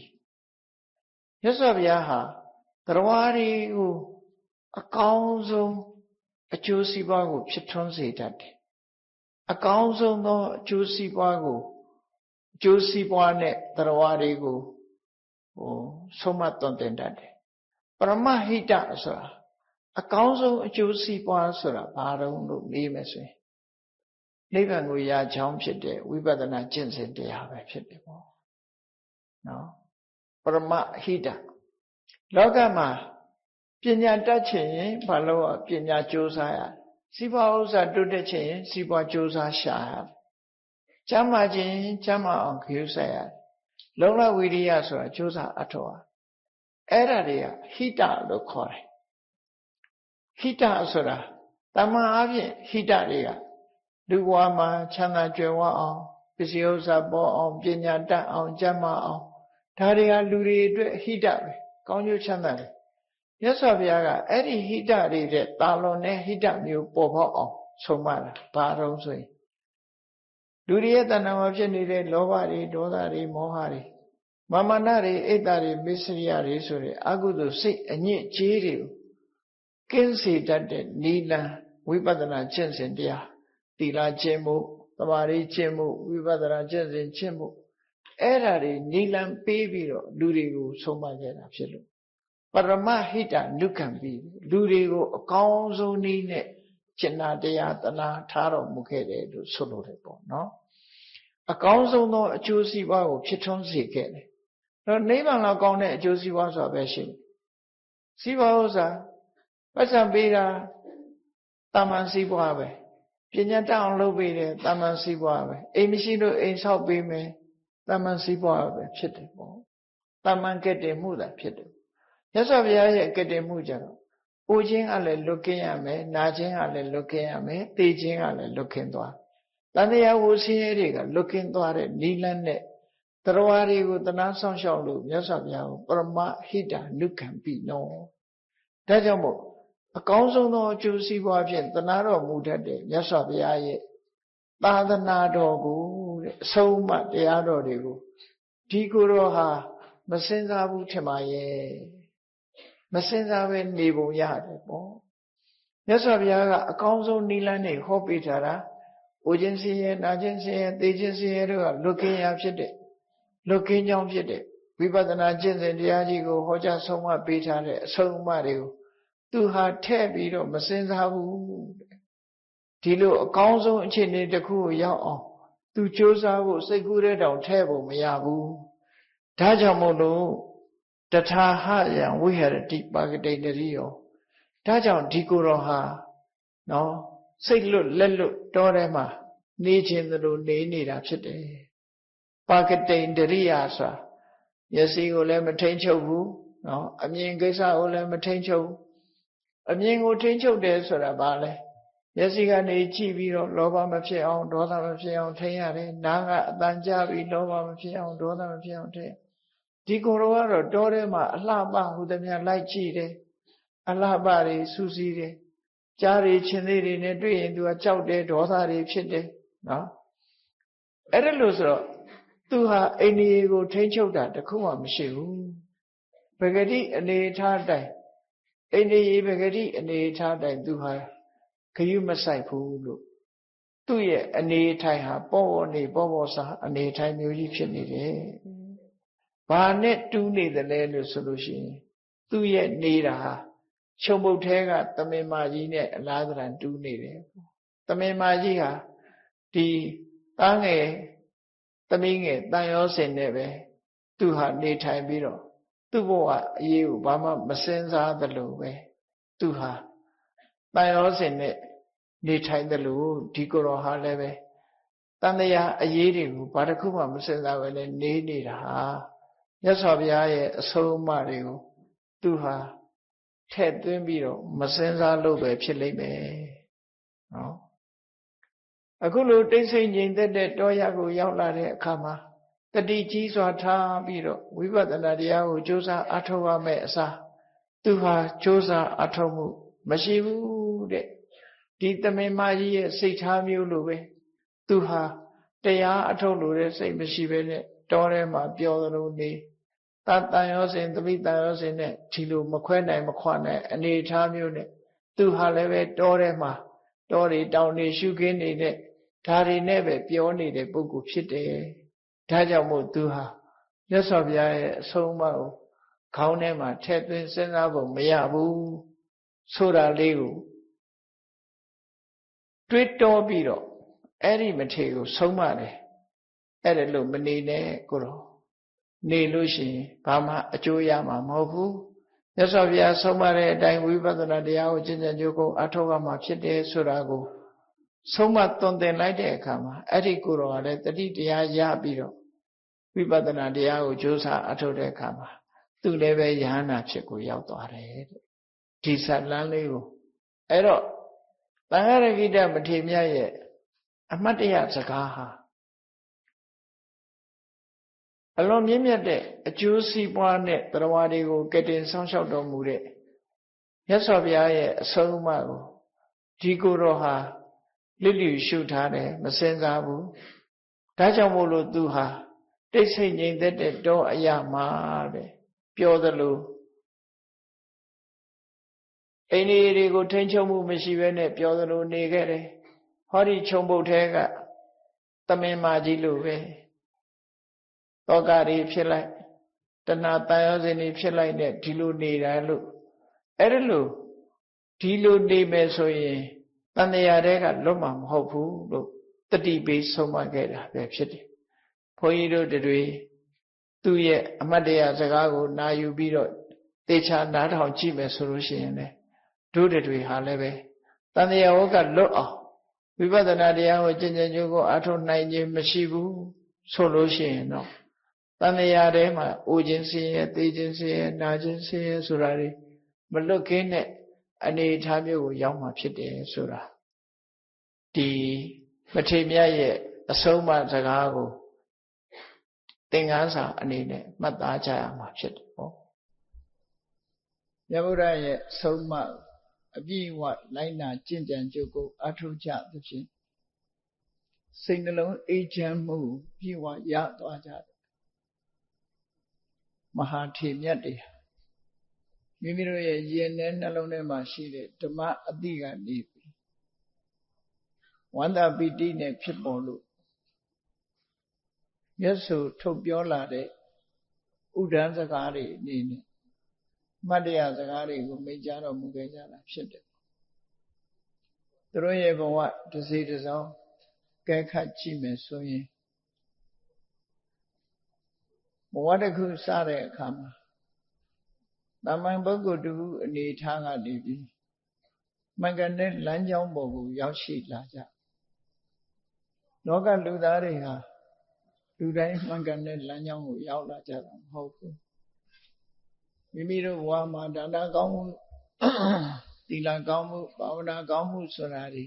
မြတ်စွာဘုရားဟာတရားတွေကိုအကောင်းဆုံးအကျိုးစီးပွားကိုဖြစ်ထွန်းစေတတ်တယ်အကောင်းဆုံးသောအကျိုးစီးပွားကိုအကျိုးစီးပွားနဲ့တရားတွေကိုဆုံးမသွန်သင်တတ်တယ်ပရမဟိတဆိုတာအကောင်းဆုံးအကျိုးစီးပွားဆိုတာဘာတုံးလို့မေးမယ်ဆိုရင်နိဗ္ဗာန်ကိုရချောင်းဖြစ်တဲ့ဝိပဿနာကျင့်စဉ်တရားပဲဖြစ်တယ်ပေါ့နော်ပရမဟိတလောကမှာပညာတတ်ချင်ရင်ဘာလို့ပညာကြိုးစားရစီးပွားဥစ္စာတိုးတက်ချင်ရင်စီးပွားကြိုးစားရှာရကျမ်းမာခြင်းကျမ်းမာအောင်ခရုစိုက်ရလုံလဝိရိယဆိုတာကြိုးစားအထောက်အဲ့ဒါတွေကဟိတလို့ခေါ်တယ်ဟိတဆိုတာတမန်အပြင်ဟိတတွေကလူဘဝမှာချမ်းသာကြွယ်ဝအောင်ပစ္စည်းဥစ္စာပေါ်အောင်ပညာတတ်အောင်ကျမ်းမာအောင်ဒါတွေကလူတွေအတွက်ဟိတပဲကောင်းကျိုးချမ်းသာတယ်မြတ်စွာဘုရားကအဲ့ဒီဟိတတွေတဲ့တာလွန်တဲ့ဟိတမျိုးပေါ်ပေါက်အောင်ဆုံးမတာဘာတော့ဆိုရင်လူတွေရဲ့တဏ္ဍာမှာဖြစ်နေတဲ့လောဘတွေဒေါသတွေမောဟတွေမာမနတွေအိတ်တာတွေမစ္စရိယတွေဆိုတဲ့အကုသိုလ်စိတ်အညစ်အကြေးတွေကိုကင်းစေတတ်တဲ့နိလန်ဝိပဿနာကျင့်စဉ်တရားသီလကျင့်မှုသမာဓိကျင့်မှုဝိပဿနာကျင့်စဉ်ကျင့်မှုအဲ့ဒါတွေနိလန်ပေးပြီးတော့လူတွေကိုဆုံးမခဲ့တာဖြစ်လို့ပရမဟိတနုကံပြီးလူတွေကိုအကောင်းဆုံးနည်းနဲ့ကျင့်တာတရားသနာထားတော်မူခဲ့တယ်လို့ဆိုလိုတယ်ပေါ့နော်အကောင်းဆုံးသောအကျိုးစီးပွားကိုဖြစ်ထွန်းစေခဲ့တယ်တော့နိဗ္ဗာန်လောက်ကောင်းတဲ့အကျိုးစီးပွားဆိုတာပဲရှိတယ်စီးပွားဥစ္စာပတ်စံပေးတာတာမန်စီးပွားပဲ ပညာတတ်အောင်လုပ်ပေးတယ်တမန်စီးပွားပဲအိမ်မရှိလို့အိမ်ဆောက်ပေးမယ်တမန်စီးပွားပဲဖြစ်တယ်ပေါ့တမန်ကတည်မှုသာဖြစ်တယ်မြတ်စွာဘုရားရဲ့ကတည်မှုကြတော့အိုခြင်းကလည်းလွတ်ကင်းရမယ်နာခြင်းကလည်းလွတ်ကင်းရမယ်သိခြင်းကလည်းလွတ်ကင်းသွားတန်တရားဝဆင်းရဲတွေကလွတ်ကင်းသွားတဲ့နိလန်းနဲ့တရားတွေကိုတနာဆောင်ရှောက်လို့မြတ်စွာဘုရားကိုပရမဟိတနုခံပြီနော်ဒါကြောင့်မို့အကောင်းဆုံးသောအကျိုးစီးပွားဖြင့်တနာတော်မူတတ်တဲ့မြတ်စွာဘုရားရဲ့သာသနာတော်ကိုတဲ့အဆုံးအမတရားတော်တွေကိုဒီကိုယ်တော်ဟာမစင်စားဘူးထင်ပါရဲ့မစင်စားပဲနေပုံရတယ်ပေါ့မြတ်စွာဘုရားကအကောင်းဆုံးနိလန်းတွေဟောပေးထားတာအိုခြင်းဆင်းရဲနာခြင်းဆင်းရဲသိခြင်းဆင်းရဲတို့ကလွတ်ကင်းရာဖြစ်တဲ့လွတ်ကင်းကြောင်းဖြစ်တဲ့ဝိပဿနာကျင့်စဉ်တရားကြီးကိုဟောကြားဆုံးမပေးထားတဲ့အဆုံးအမတွေကိုသူဟာထဲ့ပြီးတော့မစင်စားဘူးဒီလိုအကောင်းဆုံးအခြေအနေတစ်ခုကိုရောက်အောင်သူစ조사ဖို့စိတ်ကူးတဲ့တောင်ထဲ့ဖို့မရဘူးဒါကြောင့်မို့လို့တထာဟယံဝိဟရတိပါကတိတရိယောဒါကြောင့်ဒီကိုယ်တော်ဟာနော်စိတ်လွတ်လက်လွတ်တောထဲမှာနေခြင်းသလိုနေနေတာဖြစ်တယ်ပါကတိတရိယာဆိုတာမျက်စိကိုလည်းမထိန်ချုပ်ဘူးနော်အမြင်ကိစ္စကိုလည်းမထိန်ချုပ်အမြင်ကိုထိန်ချုပ်တယ်ဆိုတာဘာလဲမျက်စိကနေကြည့်ပြီးတော့လောဘမဖြစ်အောင်ဒေါသမဖြစ်အောင်ထိန်ရတယ်နားကအတန်ကြားပြီးလောဘမဖြစ်အောင်ဒေါသမဖြစ်အောင်ထိန်ဒီကိုယ်တော်ကတော့တောထဲမှာအလှပဟူသည်များလိုက်ကြည့်တယ်အလှပတွေစူးစီးတယ်ကြားတွေချင်းသေးတွေနဲ့တွေ့ရင်သူကကြောက်တယ်ဒေါသတွေဖြစ်တယ်နော်အဲ့ဒါလို့ဆိုတော့သူဟာအိန္ဒိယကိုထိန်းချုပ်တာတခုမှမရှိဘူးပဂတိအနေထားတိုင်းအိန္ဒိယပဂတိအနေထားတိုင်းသူဟာခရုမဆိုင်ဘူးလို့သူ့ရဲ့အနေထိုင်ဟာပေါ့ပေါ့နေပေါ့ပေါ့စားအနေထိုင်မျိုးကြီးဖြစ်နေတယ်ဘာနဲ့တူးနေတယ်လဲလို့ဆိုလို့ရှိရင်သူ့ရဲ့နေတာဟာခြုံပုတ်ထဲကသမင်မာကြီးနဲ့အလားတန်တူးနေတယ်သမင်မာကြီးဟာဒီသားငယ်သမီးငယ်တန်ရောစင်နဲ့ပဲသူဟာနေထိုင်ပြီးတော့သူ့ဘဝအရေးကိုဘာမှမစင်စားသလိုပဲသူဟာတန်ရောစင်နဲ့နေထိုင်သလိုဒီကိုယ်တော်ဟာလည်းပဲတန်တရားအရေးတွေကိုဘာတစ်ခုမှမစင်စားပဲနဲ့နေနေတာဟာမြတ်စွာဘုရားရဲ့အဆုံးအမတွေကိုသူဟာထည့်သွင်းပြီးတော့မစင်စားလို့ပဲဖြစ်လိမ့်မယ်နော်အခုလိုတိတ်ဆိတ်ငြိမ်သက်တဲ့တောရကိုရောက်လာတဲ့အခါမှာတတိကြီးစွာထားပြီးတော့ဝိပဿနာတရားကိုကြိုးစားအထောက်ရမယ်အစားသူဟာကြိုးစားအထောက်မှုမရှိဘူးတဲ့ဒီသမင်မကြီးရဲ့စိတ်ထားမျိုးလိုပဲသူဟာတရားအထောက်လို့တဲ့စိတ်မရှိဘဲနဲ့တောထဲမှာပျော်သလိုနေတန်ရောစင်သမိတန်ရောစင်နဲ့ဒီလိုမခွဲနိုင်မခွာနိုင်အနေထားမျိုးနဲ့သူဟာလည်းပဲတောထဲမှာတောတွေတောင်တွေရှုခင်းနေတဲ့ဒါတွေနဲ့ပဲပြောနေတဲ့ပုဂ္ဂိုလ်ဖြစ်တယ်ဒါကြောင့်မို့သူဟာမြတ်စွာဘုရားရဲ့အဆုံးအမကိုခေါင်းထဲမှာထည့်သွင်းစဉ်းစားဖို့မရဘူးဆိုတာလေးကိုတွေးတောပြီးတော့အဲ့ဒီမထေကိုဆုံးမတယ်အဲ့ဒါလို့မနေနဲ့ကိုတော့နေလို့ရှိရင်ဘာမှအကျိုးရမှာမဟုတ်ဘူးမြတ်စွာဘုရားဆုံးမတဲ့အတိုင်းဝိပဿနာတရားကိုကျင့်ကြံကြိုးကိုအထောက်အမှာဖြစ်တယ်ဆိုတာကိုဆုံးမသွန်သင်လိုက်တဲ့အခါမှာအဲ့ဒီကိုယ်တော်ကလည်းတတိတရားရပြီးတော့ဝိပဿနာတရားကိုကြိုးစားအထောက်တဲ့အခါမှာသူလည်းပဲယဟနာဖြစ်ကိုရောက်သွားတယ်တဲ့ဒီဇတ်လန်းလေးကိုအဲ့တော့သံဃာရဂိတမထေမြတ်ရဲ့အမတ်တရစကားဟာအလွန်မြင့်မြတ်တဲ့အကျိုးစီးပွားနဲ့တရားတွေကိုကတင်ဆောင်ရှောက်တော်မူတဲ့မြတ်စွာဘုရားရဲ့အဆုံးအမကိုဒီကိုယ်တော်ဟာလစ်လျူရှုထားတယ်မစင်စားဘူးဒါကြောင့်မို့လို့သူဟာတိတ်ဆိတ်ငြိမ်သက်တဲ့တောအရာမှာတဲ့ပြောသလိုအိန္ဒိယတွေကိုထိန်းချုပ်မှုမရှိဘဲနဲ့ပြောသလိုနေခဲ့တယ်ဟောဒီခြုံပုတ်ထဲကသမင်မာကြီးလိုပဲတောကတွေဖြစ်လိုက်တဏှာတန်ရောစင်တွေဖြစ်လိုက်နဲ့ဒီလိုနေတာလို့အဲ့ဒါလို့ဒီလိုနေမယ်ဆိုရင်တန်တရားတွေကလွတ်မှာမဟုတ်ဘူးလို့တတိပေးဆုံးမခဲ့တာပဲဖြစ်တယ်ဘုန်းကြီးတို့တွေသူ့ရဲ့အမတ်တရားစကားကိုနာယူပြီးတော့သေချာနားထောင်ကြည့်မယ်ဆိုလို့ရှိရင်လည်းတို့တွေဟာလည်းပဲတန်တရားဝကလွတ်အောင် ဝိပဿနာတရားကိုကျင့်ကြံကြိုးကိုအားထုတ်နိုင်ခြင်းမရှိဘူးဆိုလို့ရှိရင်တော့တဏှာထဲမှာအိုခြင်းဆင်းရဲသိခြင်းဆင်းရဲနာခြင်းဆင်းရဲဆိုတာတွေမလွတ်ကင်းတဲ့အနေအထားမျိုးကိုရောက်မှာဖြစ်တယ်ဆိုတာဒီမထေမြတ်ရဲ့အဆုံးအမစကားကိုသင်္ကန်းစာအနေနဲ့မှတ်သားကြရမှာဖြစ်တယ်ပေါ့မြတ်ဗုဒ္ဓရဲ့ဆုံးအမအပြည့်အဝလိုက်နာကျင့်ကြံကြိုးကိုအားထုတ်ကြသဖြင့်စိတ်နှလုံးအေးချမ်းမှုပြည့်ဝရသွားကြတယ်မဟာထေမြတ်တွေမိမိတို့ရဲ့ရင်ထဲနှလုံးထဲမှာရှိတဲ့ဓမ္မအတိကနေပြီးဝန္တာပီတိနဲ့ဖြစ်ပေါ်လို့မျက်စုထုတ်ပြောလာတဲ့ဥဒ္ဒန်းစကားတွေအနေနဲ့မတ္တရစကားတွေကိုမိန့်ကြားတော်မူခဲ့ကြတာဖြစ်တယ်သူတို့ရဲ့ဘဝတစ်စီတစ်စောင်းကဲခတ်ကြည့်မယ်ဆိုရင်ဘဝတစ်ခုစတဲ့အခါမှာတမန်ပုဂ္ဂိုလ်တူအနေထားကနေပြီးမင်္ဂနဲ့လမ်းကြောင်းပေါ်ကိုရောက်ရှိလာကြလောကလူသားတွေဟာလူတိုင်းမင်္ဂနဲ့လမ်းကြောင်းကိုရောက်လာကြတာမဟုတ်ဘူးမိမိတို့ဘဝမှာဒါနကောင်းမှုသီလကောင်းမှုဘာဝနာကောင်းမှုဆိုတာတွေ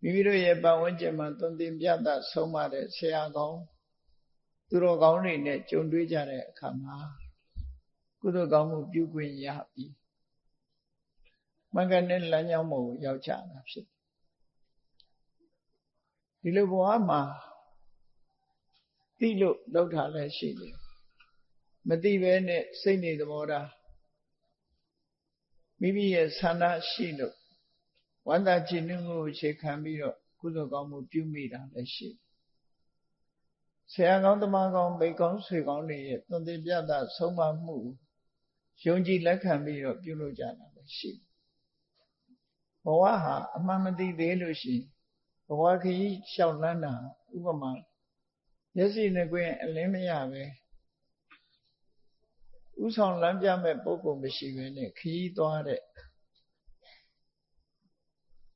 မိမိတို့ရဲ့ပတ်ဝန်းကျင်မှာသွန်သင်ပြသဆုံးမတဲ့ဆရာကောင်းသူတော်ကောင်းတွေနဲ့ကြုံတွေ့ကြတဲ့အခါမှာကုသိုလ်ကောင်းမှုပြုခွင့်ရပြီးမင်္ဂနဲ့လမ်းကြောင်းပေါ်ကိုရောက်ကြတာဖြစ်ဒီလိုဘဝမှာသိလို့လောက်တာလည်းရှိတယ်မသိဘဲနဲ့စိတ်နေသဘောထားမိမိရဲ့ဆန္ဒရှိလို့ဝန္တာจิตနှမှုအခြေခံပြီးတော့ကုသိုလ်ကောင်းမှုပြုမိတာလည်းရှိတယ်ဆရာကောင်းသမားကောင်းမိတ်ကောင်းဆွေကောင်းတွေရဲ့သွန်သင်ပြသဆုံးမမှုယုံကြည်လက်ခံပြီးတော့ပြုလုပ်ကြတာလည်းရှိတယ်ဘဝဟာအမှန်မသိသေးလို့ရှိရင်ဘဝခရီးလျှောက်လန်းတာဥပမာမျက်စိနဲ့ကိုယ်အလင်းမရပဲဥဆောင်လမ်းပြမဲ့ပုဂ္ဂိုလ်မရှိဘဲနဲ့ခရီးသွားတဲ့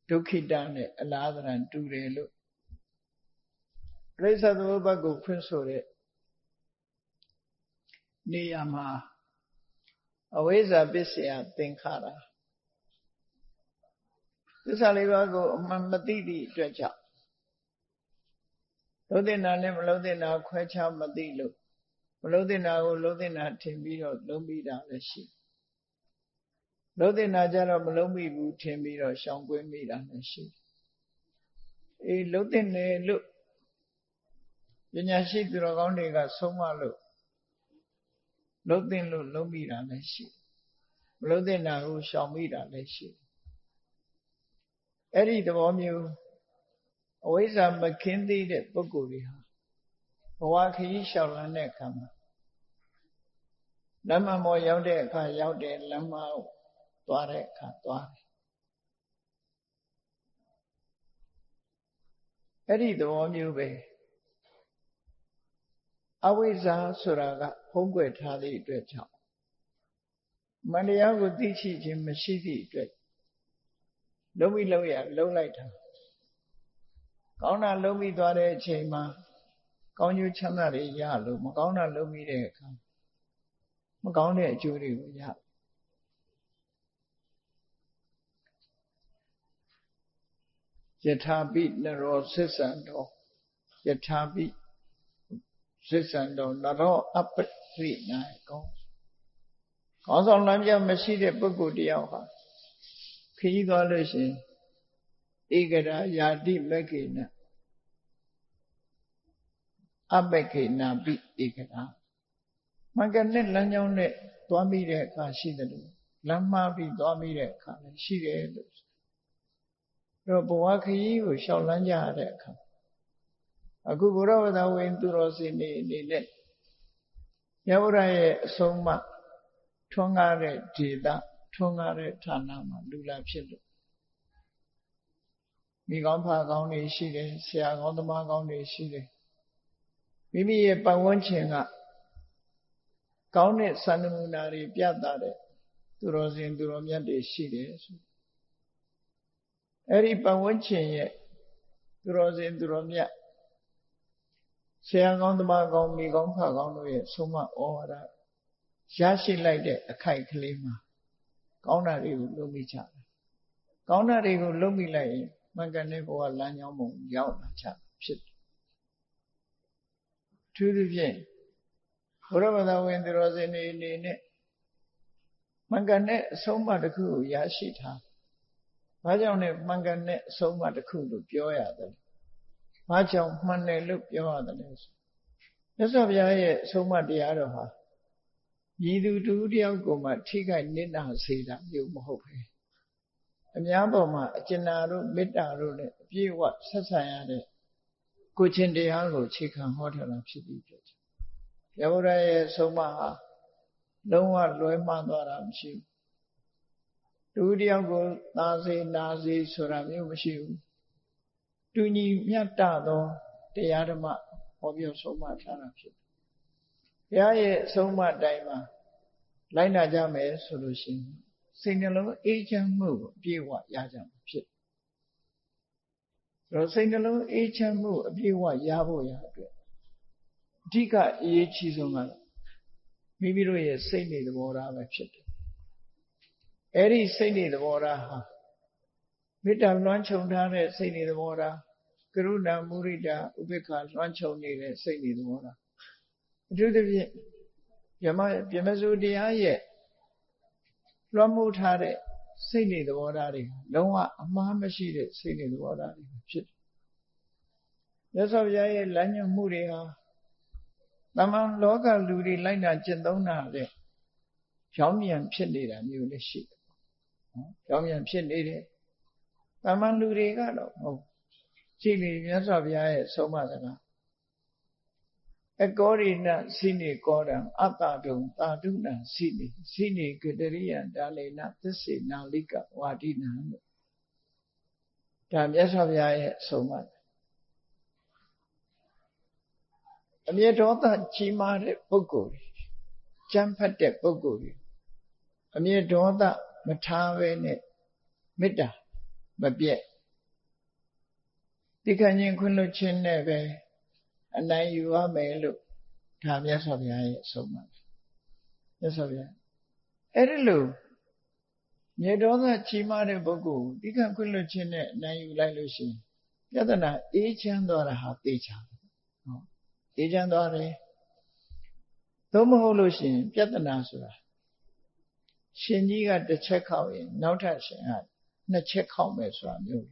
ဒုက္ခိတနဲ့အလားသဏ္ဍာန်တူတယ်လို့ပရိစ္ဆေသမုပ္ပါဒ်ကိုဖွင့်ဆိုတဲ့နေရာမှာအဝိဇ္ဇာပစ္စယသင်္ခါရသစ္စာလေးပါးကိုအမှန်မသိသည့်အတွက်ကြောင့်လုံးတင်တာနဲ့မလုံးတင်တာခွဲခြားမသိလို့မလုံးတင်တာကိုလုံးတင်တာထင်ပြီးတော့လုံးမိတာလည်းရှိလုံးတင်တာကြတော့မလုံးမိဘူးထင်ပြီးတော့ရှောင်ကွင်းမိတာလည်းရှိလုံးတင်တယ်လို့ပညာရှိသူတော်ကောင်းတွေကဆုံးမလို့လုံးတင်လို့လုံးမိတာလည်းရှိမလုံးတင်တာကိုရှောင်မိတာလည်းရှိအဲ့ဒီသဘောမျိုးအဝိဇ္ဇာမခင်းသေးတဲ့ပုဂ္ဂိုလ်တွေဟာဘဝခရီးလျှောက်လန်းတဲ့အခါမှာလမ်းမပေါ်ရောက်တဲ့အခါရောက်တယ်လမ်းမသွားတဲ့အခါသွားတယ်အဲ့ဒီသဘောမျိုးပဲအဝိဇ္ဇာဆိုတာကဖုံးကွယ်ထားသည့်အတွက်ကြောင့်မန္တရားကိုသိရှိခြင်းမရှိသည့်အတွက်လုံးမိလုံးရလုံးလိုက်တာကောင်းတာလုံးမိသွားတဲ့အချိန်မှာကောင်းကျိုးချမ်းသာတွေရလို့မကောင်းတာလုံးမိတဲ့အခါမကောင်းတဲ့အကျိုးတွေကိုရယထာပိနရောသစ္ဆန္တောယထာပိသစ္ဆန္တောနရောအပ္ပရိနာကောခေါင်းဆောင်လမ်းပြမရှိတဲ့ပုဂ္ဂိုလ်တယောက်ဟာခရီးသွားလို့ရှိရင်ဧကရာယာတိမက္ခေနအပက္ခေနာပိဧကရာမင်္ဂနဲ့လမ်းကြောင်းနဲ့သွားမိတဲ့အခါရှိတယ်လို့လမ်းမှားပြီးသွားမိတဲ့အခါလည်းရှိတယ်လို့တော့ဘဝခရီးကိုရှောက်လန်းကြရတဲ့အခါအခုဘုရားဝတ္တဝိသူတော်စင်နေအနေနဲ့မြတ်ဗုဒ္ဓရဲ့အဆုံးအမထွန်းကားတဲ့ဒေသထွန်းကားတဲ့ဌာနမှာလူလာဖြစ်လို့မိကောင်းဖကောင်းတွေရှိတယ်ဆရာကောင်းသမားကောင်းတွေရှိတယ်မိမိရဲ့ပတ်ဝန်းကျင်ကကောင်းတဲ့စံနမူနာတွေပြသတဲ့သူတော်စင်သူတော်မြတ်တွေရှိတယ်ဆို အဲ့ဒီပတ်ဝန်းကျင်ရဲ့သူတော်စင်သူတော်မြတ်ဆရာကောင်းသမားကောင်းမိကောင်းဖကောင်းတို့ရဲ့ဆုံးမဩဝါဒရရှိလိုက်တဲ့အခိုက်ကလေးမှာကောင်းတာတွေကိုလုပ်မိကြတယ်ကောင်းတာတွေကိုလုပ်မိလိုက်ရင်မှန်ကန်တဲ့ဘဝလမ်းကြောင်းပုံရောက်လာကြဖြစ်တယ်သူတို့ဖြင့်ဘုရားဘာသာဝင်သူတော်စင်တွေအနေနဲ့မှန်ကန်တဲ့အဆုံးအမတစ်ခုကိုရရှိထားဘာကြောင့်လဲမှန်ကန်တဲ့အဆုံးအမတစ်ခုလို့ပြောရတယ်ဘာကြောင့်မှန်တယ်လို့ပြောရတယ်လဲဆိုမြတ်စွာဘုရားရဲ့အဆုံးအမတရားတော်ဟာညီသူတူတယောက်ကိုမှထိခိုက်နစ်နာစေတာမျိုးမဟုတ်ဘူးအများပေါ်မှာအကျဉ်းနာတို့မေတ္တာတို့နဲ့အပြည့်အဝဆက်ဆံရတဲ့ကိုချင်းတရားကိုခြေခံဟောထားတာဖြစ်ပြီးဖြစ်တယ်။ဘုရားရဲ့အဆုံးအမဟာလုံးဝလွဲမှားသွားတာမရှိဘူး။တူတယောက်ကိုသာစေနာစေဆိုတာမျိုးမရှိဘူး။တူညီမြတ်တသောတရားဓမ္မဟောပြောဆုံးမထားတာဖြစ်တယ်။ဘုရားရဲ့အဆုံးအမတိုင်းမှာလိုက်နာကြမယ်ဆိုလို့ရှိရင်စိတ်နှလုံးအေးချမ်းမှုကိုအပြည့်အဝရကြမှာဖြစ်တယ်။ဒါစိတ်နှလုံးအေးချမ်းမှုအပြည့်အဝရဖို့ရအတွက်အဓိကအရေးကြီးဆုံးကတော့မိမိတို့ရဲ့စိတ်နေသဘောထားပဲဖြစ်တယ်။အဲ့ဒီစိတ်နေသဘောထားဟာမေတ္တာလွှမ်းခြုံထားတဲ့စိတ်နေသဘောထားကရုဏာမုဒိတာဥပေက္ခလွှမ်းခြုံနေတဲ့စိတ်နေသဘောထားအထူးသဖြင့်ဗြဟ္မစိုးတရားရဲ့လွှမ်းမိုးထားတဲ့စိတ်နေသဘောထားတွေလုံးဝအမှားမရှိတဲ့စိတ်နေသဘောထားတွေဖြစ်တယ်။မြတ်စွာဘုရားရဲ့လမ်းညွှန်မှုတွေဟာတမန်လောကလူတွေလိုက်နာကျင့်သုံးတာတဲ့ကြောင်းမြန်ဖြစ်နေတာမျိုးလည်းရှိတယ်။နော်ကြောင်းမြန်ဖြစ်နေတယ်။တမန်လူတွေကတော့ဟုတ်ရှိနေမြတ်စွာဘုရားရဲ့ဆုံးမစကားအကောရိဏစိနေကောရံအတ္တတုံသာဓုဏစိနေကတရိယံဒါလေနသစ္စေနာလိကဝါဒိနံလို့ဒါမြတ်စွာဘုရားရဲ့ဆုံးမအမြဲဒေါသကြီးမားတဲ့ပုဂ္ဂိုလ်တွေကြမ်းဖက်တဲ့ပုဂ္ဂိုလ်တွေအမြဲဒေါသမထားဘဲနဲ့မေတ္တာမပြတ်တိခဏ်ချင်းခွင့်လွှတ်ခြင်းနဲ့ပဲအနိုင်ယူရမယ်လို့ဒါမြတ်စွာဘုရားရဲ့အဆုံးအမမြတ်စွာဘုရားအဲ့ဒီလိုမြေဒေါသကြီးမားတဲ့ပုဂ္ဂိုလ်တိခဏ်ခွင့်လွှတ်ခြင်းနဲ့အနိုင်ယူလိုက်လို့ရှိရင်ပြဿနာအေးချမ်းသွားတာဟာသိချာတယ်ဟုတ်အေးချမ်းသွားတယ်သို့မဟုတ်လို့ရှိရင်ပြဿနာဆိုတာရှင်ကြီးကတစ်ချက်ခောက်ရင်နောက်ထပ်ရှင်ကနှစ်ချက်ခောက်မယ်ဆိုတာမျိုး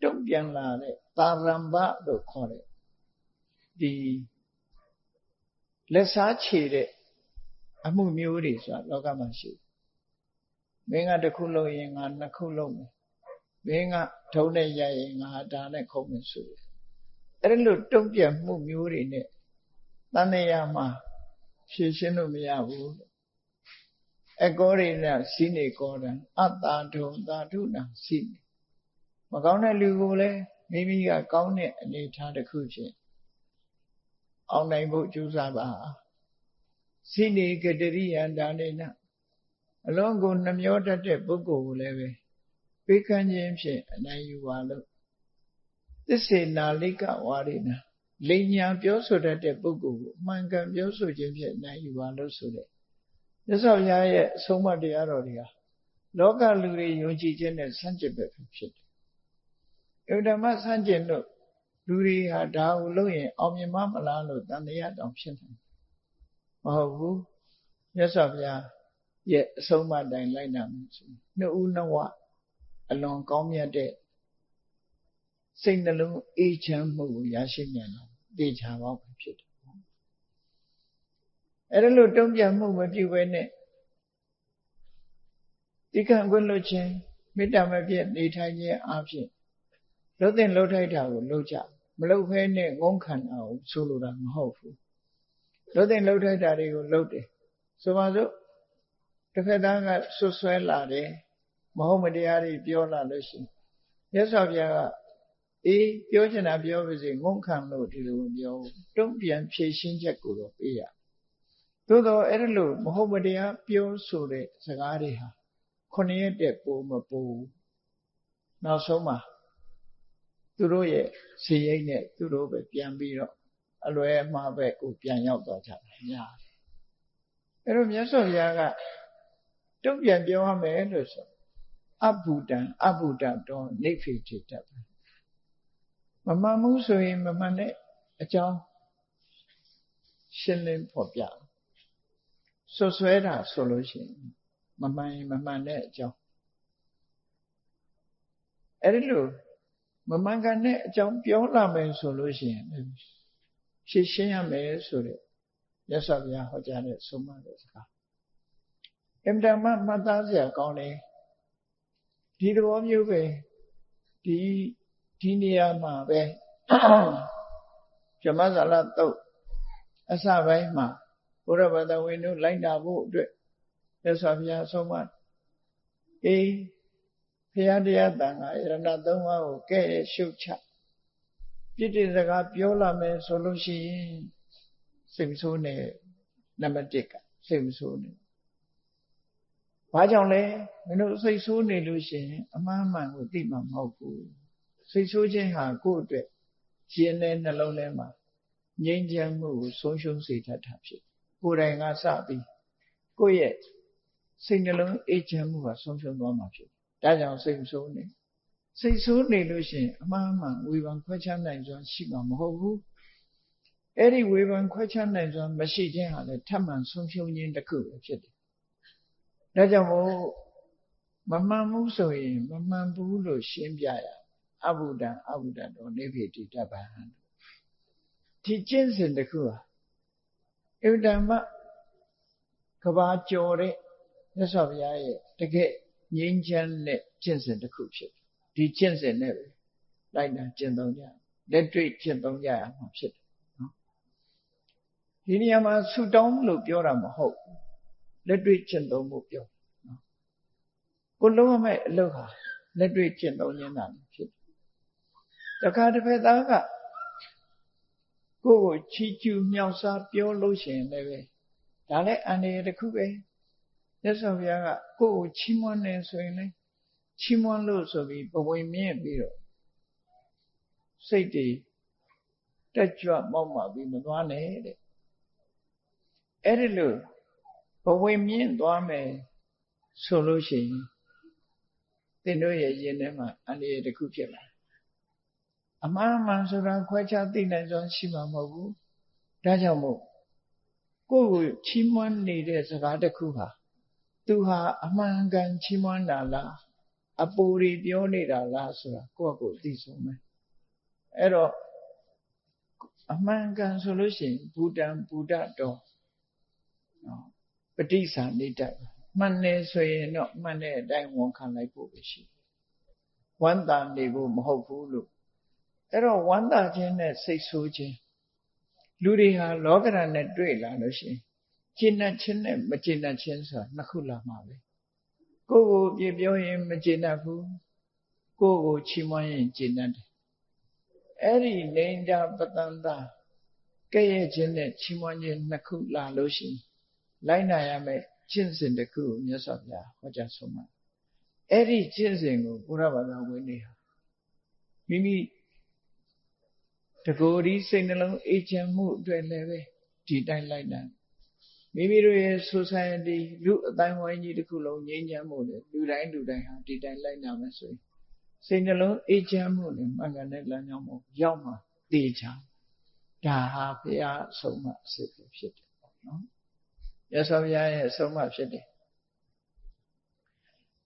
တုံ့ပြန်လာတဲ့သာရမ္ဗလို့ခေါ်တဲ့ဒီလက်စားချေတဲ့အမှုမျိုးတွေဆိုတာလောကမှာရှိတယ်။မင်းကတစ်ခုလုပ်ရင်ငါနှစ်ခုလုပ်မယ်။မင်းကထုံးနဲ့ရိုက်ရင်ငါဒါနဲ့ခုံမယ်ဆိုတယ်။အဲ့လိုတုံ့ပြန်မှုမျိုးတွေနဲ့တန်တရားမှာဖြည့်ရှင်းလို့မရဘူး။အကောရိဏစိနေကောရံအတ္တာဒုံသာဓုဏစိနေမကောင်းတဲ့လူကိုလည်းမိမိကကောင်းတဲ့အနေထားတစ်ခုဖြင့်အောင်နိုင်ဖို့ကြိုးစားပါစိနေကတရိယံဒါနေနအလုံးကိုနှမျောတတ်တဲ့ပုဂ္ဂိုလ်ကိုလည်းပဲပေးကမ်းခြင်းဖြင့်အနိုင်ယူပါလို့သစ္စေနာလိကဝါရိနာလိညာပြောဆိုတတ်တဲ့ပုဂ္ဂိုလ်ကိုအမှန်ကန်ပြောဆိုခြင်းဖြင့်အနိုင်ယူပါလို့ဆိုတဲ့မြတ်စွာဘုရားရဲ့အဆုံးအမတရားတော်တွေဟာလောကလူတွေယုံကြည်ခြင်းနဲ့ဆန့်ကျင်ဘက်ဖြစ်တယ်။အဲ့ဒါမှဆန့်ကျင်လို့လူတွေဟာဒါကိုလုပ်ရင်အောင်မြင်မလားလို့တန်တရားတောင်ဖြစ်နေမဟုတ်ဘူးမြတ်စွာဘုရားရဲ့အဆုံးအမတိုင်းလိုက်နာမယ်ဆိုနှစ်ဦးနှစ်ဝအလွန်ကောင်းမြတ်တဲ့စိတ်နှလုံးအေးချမ်းမှုကိုရရှိမြန်တာသိချာပါပဲဖြစ်တယ်အဲ့ဒါလို့တုံ့ပြန်မှုမပြုဘဲနဲ့တိခဏ်ခွင့်လွှတ်ခြင်းမေတ္တာမပြတ်နေထိုင်ခြင်းအပြင်လှုပ်တဲ့လှုပ်ထိုက်တာကိုလှုပ်ကြမလှုပ်ဖဲနဲ့ငုံခံတာကိုဆိုလိုတာမဟုတ်ဘူးလှုပ်တဲ့လှုပ်ထိုက်တာတွေကိုလှုပ်တယ်ဆိုပါစို့တစ်ဖက်သားကဆွဆွဲလာတယ်မဟုတ်မတရားတွေပြောလာလို့ရှိရင်မြတ်စွာဘုရားကအေးပြောချင်တာပြောပါစေငုံခံလို့ဒီလိုမပြောဘူးတုံ့ပြန်ဖြေရှင်းချက်ကိုတော့ပေးရသို့တော့အဲ့ဒါလို့မဟုတ်မတရားပြောဆိုတဲ့စကားတွေဟာ9ရက်တက်ပိုမပို နောက်ဆုံးမှာသူတို့ရဲ့ဇေယိတ်နဲ့သူတို့ပဲပြန်ပြီးတော့အလွဲမှားပဲကိုပြန်ရောက်သွားကြတာများတယ်အဲ့တော့မြတ်စွာဘုရားကတုံ့ပြန်ပြောရမယ်လို့ဆိုအဘုဒ္ဓံအဘုဒ္ဓတောနိဗ္ဗေတိတ္တမမှန်မှုဆိုရင်မမှန်တဲ့အကြောင်းရှင်းလင်းဖော်ပြဆွဆွဲတာဆိုလို့ရှိရင်မမှန်ရင်မမှန်တဲ့အကြောင်းအဲ့ဒီလိုမမှန်ကန်တဲ့အကြောင်းပြောလာမယ်ဆိုလို့ရှိရင်ရှင်းရှင်းရမယ်ဆိုတဲ့မြတ်စွာဘုရားဟောကြားတဲ့ဆုံးမတဲ့စကားအင်တမမှတ်သားစရာကောင်းတယ်ဒီသဘောမျိုးပဲဒီနေရာမှာပဲဇမဇာလတုတ်အစပိုင်းမှာဘုရားဘာသာဝင်တို့လိုက်နာဖို့အတွက်မြတ်စွာဘုရားဆုံးမအေးဘုရားတရားတန်ခါယရဏသုံးပါးကိုကဲ့ရဲ့ရှုတ်ချပြည့်တဲ့စကားပြောလာမယ်ဆိုလို့ရှိရင်စိတ်ဆိုးနေနံပါတ်1ကစိတ်ဆိုးနေဘာကြောင့်လဲမင်းတို့စိတ်ဆိုးနေလို့ရှိရင်အမှန်မှန်ကိုသိမှာမဟုတ်ဘူးစိတ်ဆိုးခြင်းဟာကိုယ့်အတွက်ကျင်းတဲ့နှလုံးထဲမှာငြိမ်းချမ်းမှုကိုဆုံးရှုံးစေတတ်တာဖြစ်ကိုယ်တိုင်ကစပြီးကိုယ့်ရဲ့စိတ်နှလုံးအေးချမ်းမှုကဆုံးရှုံးသွားမှာဖြစ်ဒါကြောင့်စိတ်ဆိုးနေလို့ရှိရင်အမှန်မှန်ဝေဖန်ခွဲခြားနိုင်စွာရှိမှာမဟုတ်ဘူးအဲ့ဒီဝေဖန်ခွဲခြားနိုင်စွာမရှိခြင်းဟာလည်းထပ်မံဆုံးရှုံးခြင်းတစ်ခုပဲဖြစ်တယ်ဒါကြောင့်မို့မမှန်ဘူးဆိုရင်မမှန်ဘူးလို့ရှင်းပြရအဘုဒ္ဓတောနိဗ္ဗေတိတ္တဗံဒီကျင့်စဉ်တစ်ခုဟာအဋ္ဌမကဘာကျော်တဲ့မြတ်စွာဘုရားရဲ့တကယ်ငြိမ်းချမ်းတဲ့ကျင့်စဉ်တစ်ခုဖြစ်ဒီကျင့်စဉ်နဲ့ပဲလိုက်နာကျင့်သုံးကြလက်တွေ့ကျင့်သုံးကြရမှာဖြစ်တယ်နော်ဒီနေရာမှာဆုတောင်းလို့ပြောတာမဟုတ်လက်တွေ့ကျင့်သုံးဖို့ပြောနော်ကိုလုံးဝမဲ့အလုပ်ဟာလက်တွေ့ကျင့်သုံးခြင်းသာဖြစ်တခါတစ်ဖက်သားကကိုယ့်ကိုချီးကျူးမြောက်စားပြောလို့ရှိရင်လည်းပဲဒါလည်းအန္တရာယ်တစ်ခုပဲမြတ်စွာဘုရားကကိုယ့်ကိုချီးမွမ်းနေဆိုရင်လည်းချီးမွမ်းလို့ဆိုပြီးပဝေမြင့်ပြီးတော့စိတ်တွေတက်ကြွမောက်မာပြီးမသွားနဲ့တဲ့အဲ့ဒီလိုပဝေမြင့်သွားမယ်ဆိုလို့ရှိရင်သင်တို့ရဲ့ယင်ထဲမှာအန္တရာယ်တစ်ခုဖြစ်လာအမှားမှန်ဆိုတာခွဲခြားသိနိုင်စွာရှိမှာမဟုတ်ဘူးဒါကြောင့်မို့ကိုယ့်ကိုချီးမွမ်းနေတဲ့စကားတစ်ခုဟာသူဟာအမှန်ကန်ချီးမွမ်းတာလားအပူတွေပြောနေတာလားဆိုတာကိုယ့်ကိုသိဆုံးမယ်အဲ့တော့အမှန်ကန်ဆိုလို့ရှိရင်ဘုဒ္ဓံဘုဒ္ဓတော်ပဋိသန္ဓိတ္တမှန်တယ်ဆိုရင်တော့မှန်တဲ့အတိုင်းဝန်ခံလိုက်ဖို့ပဲရှိတယ်ဝမ်းသာနေဖို့မဟုတ်ဘူးလို့အဲ့တော့ဝမ်းသာခြင်းနဲ့စိတ်ဆိုးခြင်းလူတွေဟာလောကဓာတ်နဲ့တွေ့လာလို့ရှိရင်ကျင့်တတ်ခြင်းနဲ့မကျင့်တတ်ခြင်းဆိုတာနှစ်ခုလာမှာပဲကိုယ့်ကိုပြပြောရင်မကျင့်တတ်ဘူးကိုယ့်ကိုချီးမွမ်းရင်ကျင့်တတ်တယ်အဲ့ဒီလိင်္ဒပတန္တကဲ့ရဲ့ခြင်းနဲ့ချီးမွမ်းခြင်းနှစ်ခုလာလို့ရှိရင်လိုက်နာရမယ့်ကျင့်စဉ်တစ်ခုကိုမြတ်စွာဘုရားဟောကြားဆုံးမအဲ့ဒီကျင့်စဉ်ကိုဘုရားဘာသာဝင်တွေဟာမိမိတကိုယ်ဒီစိတ်နှလုံးအေးချမ်းမှုအတွက်လည်းပဲဒီတိုင်းလိုက်နာမိမိတို့ရဲ့ society လူအတိုင်းဝိုင်းကြီးတစ်ခုလုံးငြိမ်းချမ်းမှုနဲ့လူတိုင်းဟာဒီတိုင်းလိုက်နာမယ်ဆိုရင်စိတ်နှလုံးအေးချမ်းမှုနဲ့မှန်ကန်တဲ့လမ်းကြောင်းပေါ်ရောက်မှာသိချာဒါဟာဘုရားအဆုံးအမအစစ်ဖြစ်တယ်ပေါ့နော်ရသော်ဘုရားရဲ့အဆုံးအမဖြစ်တယ်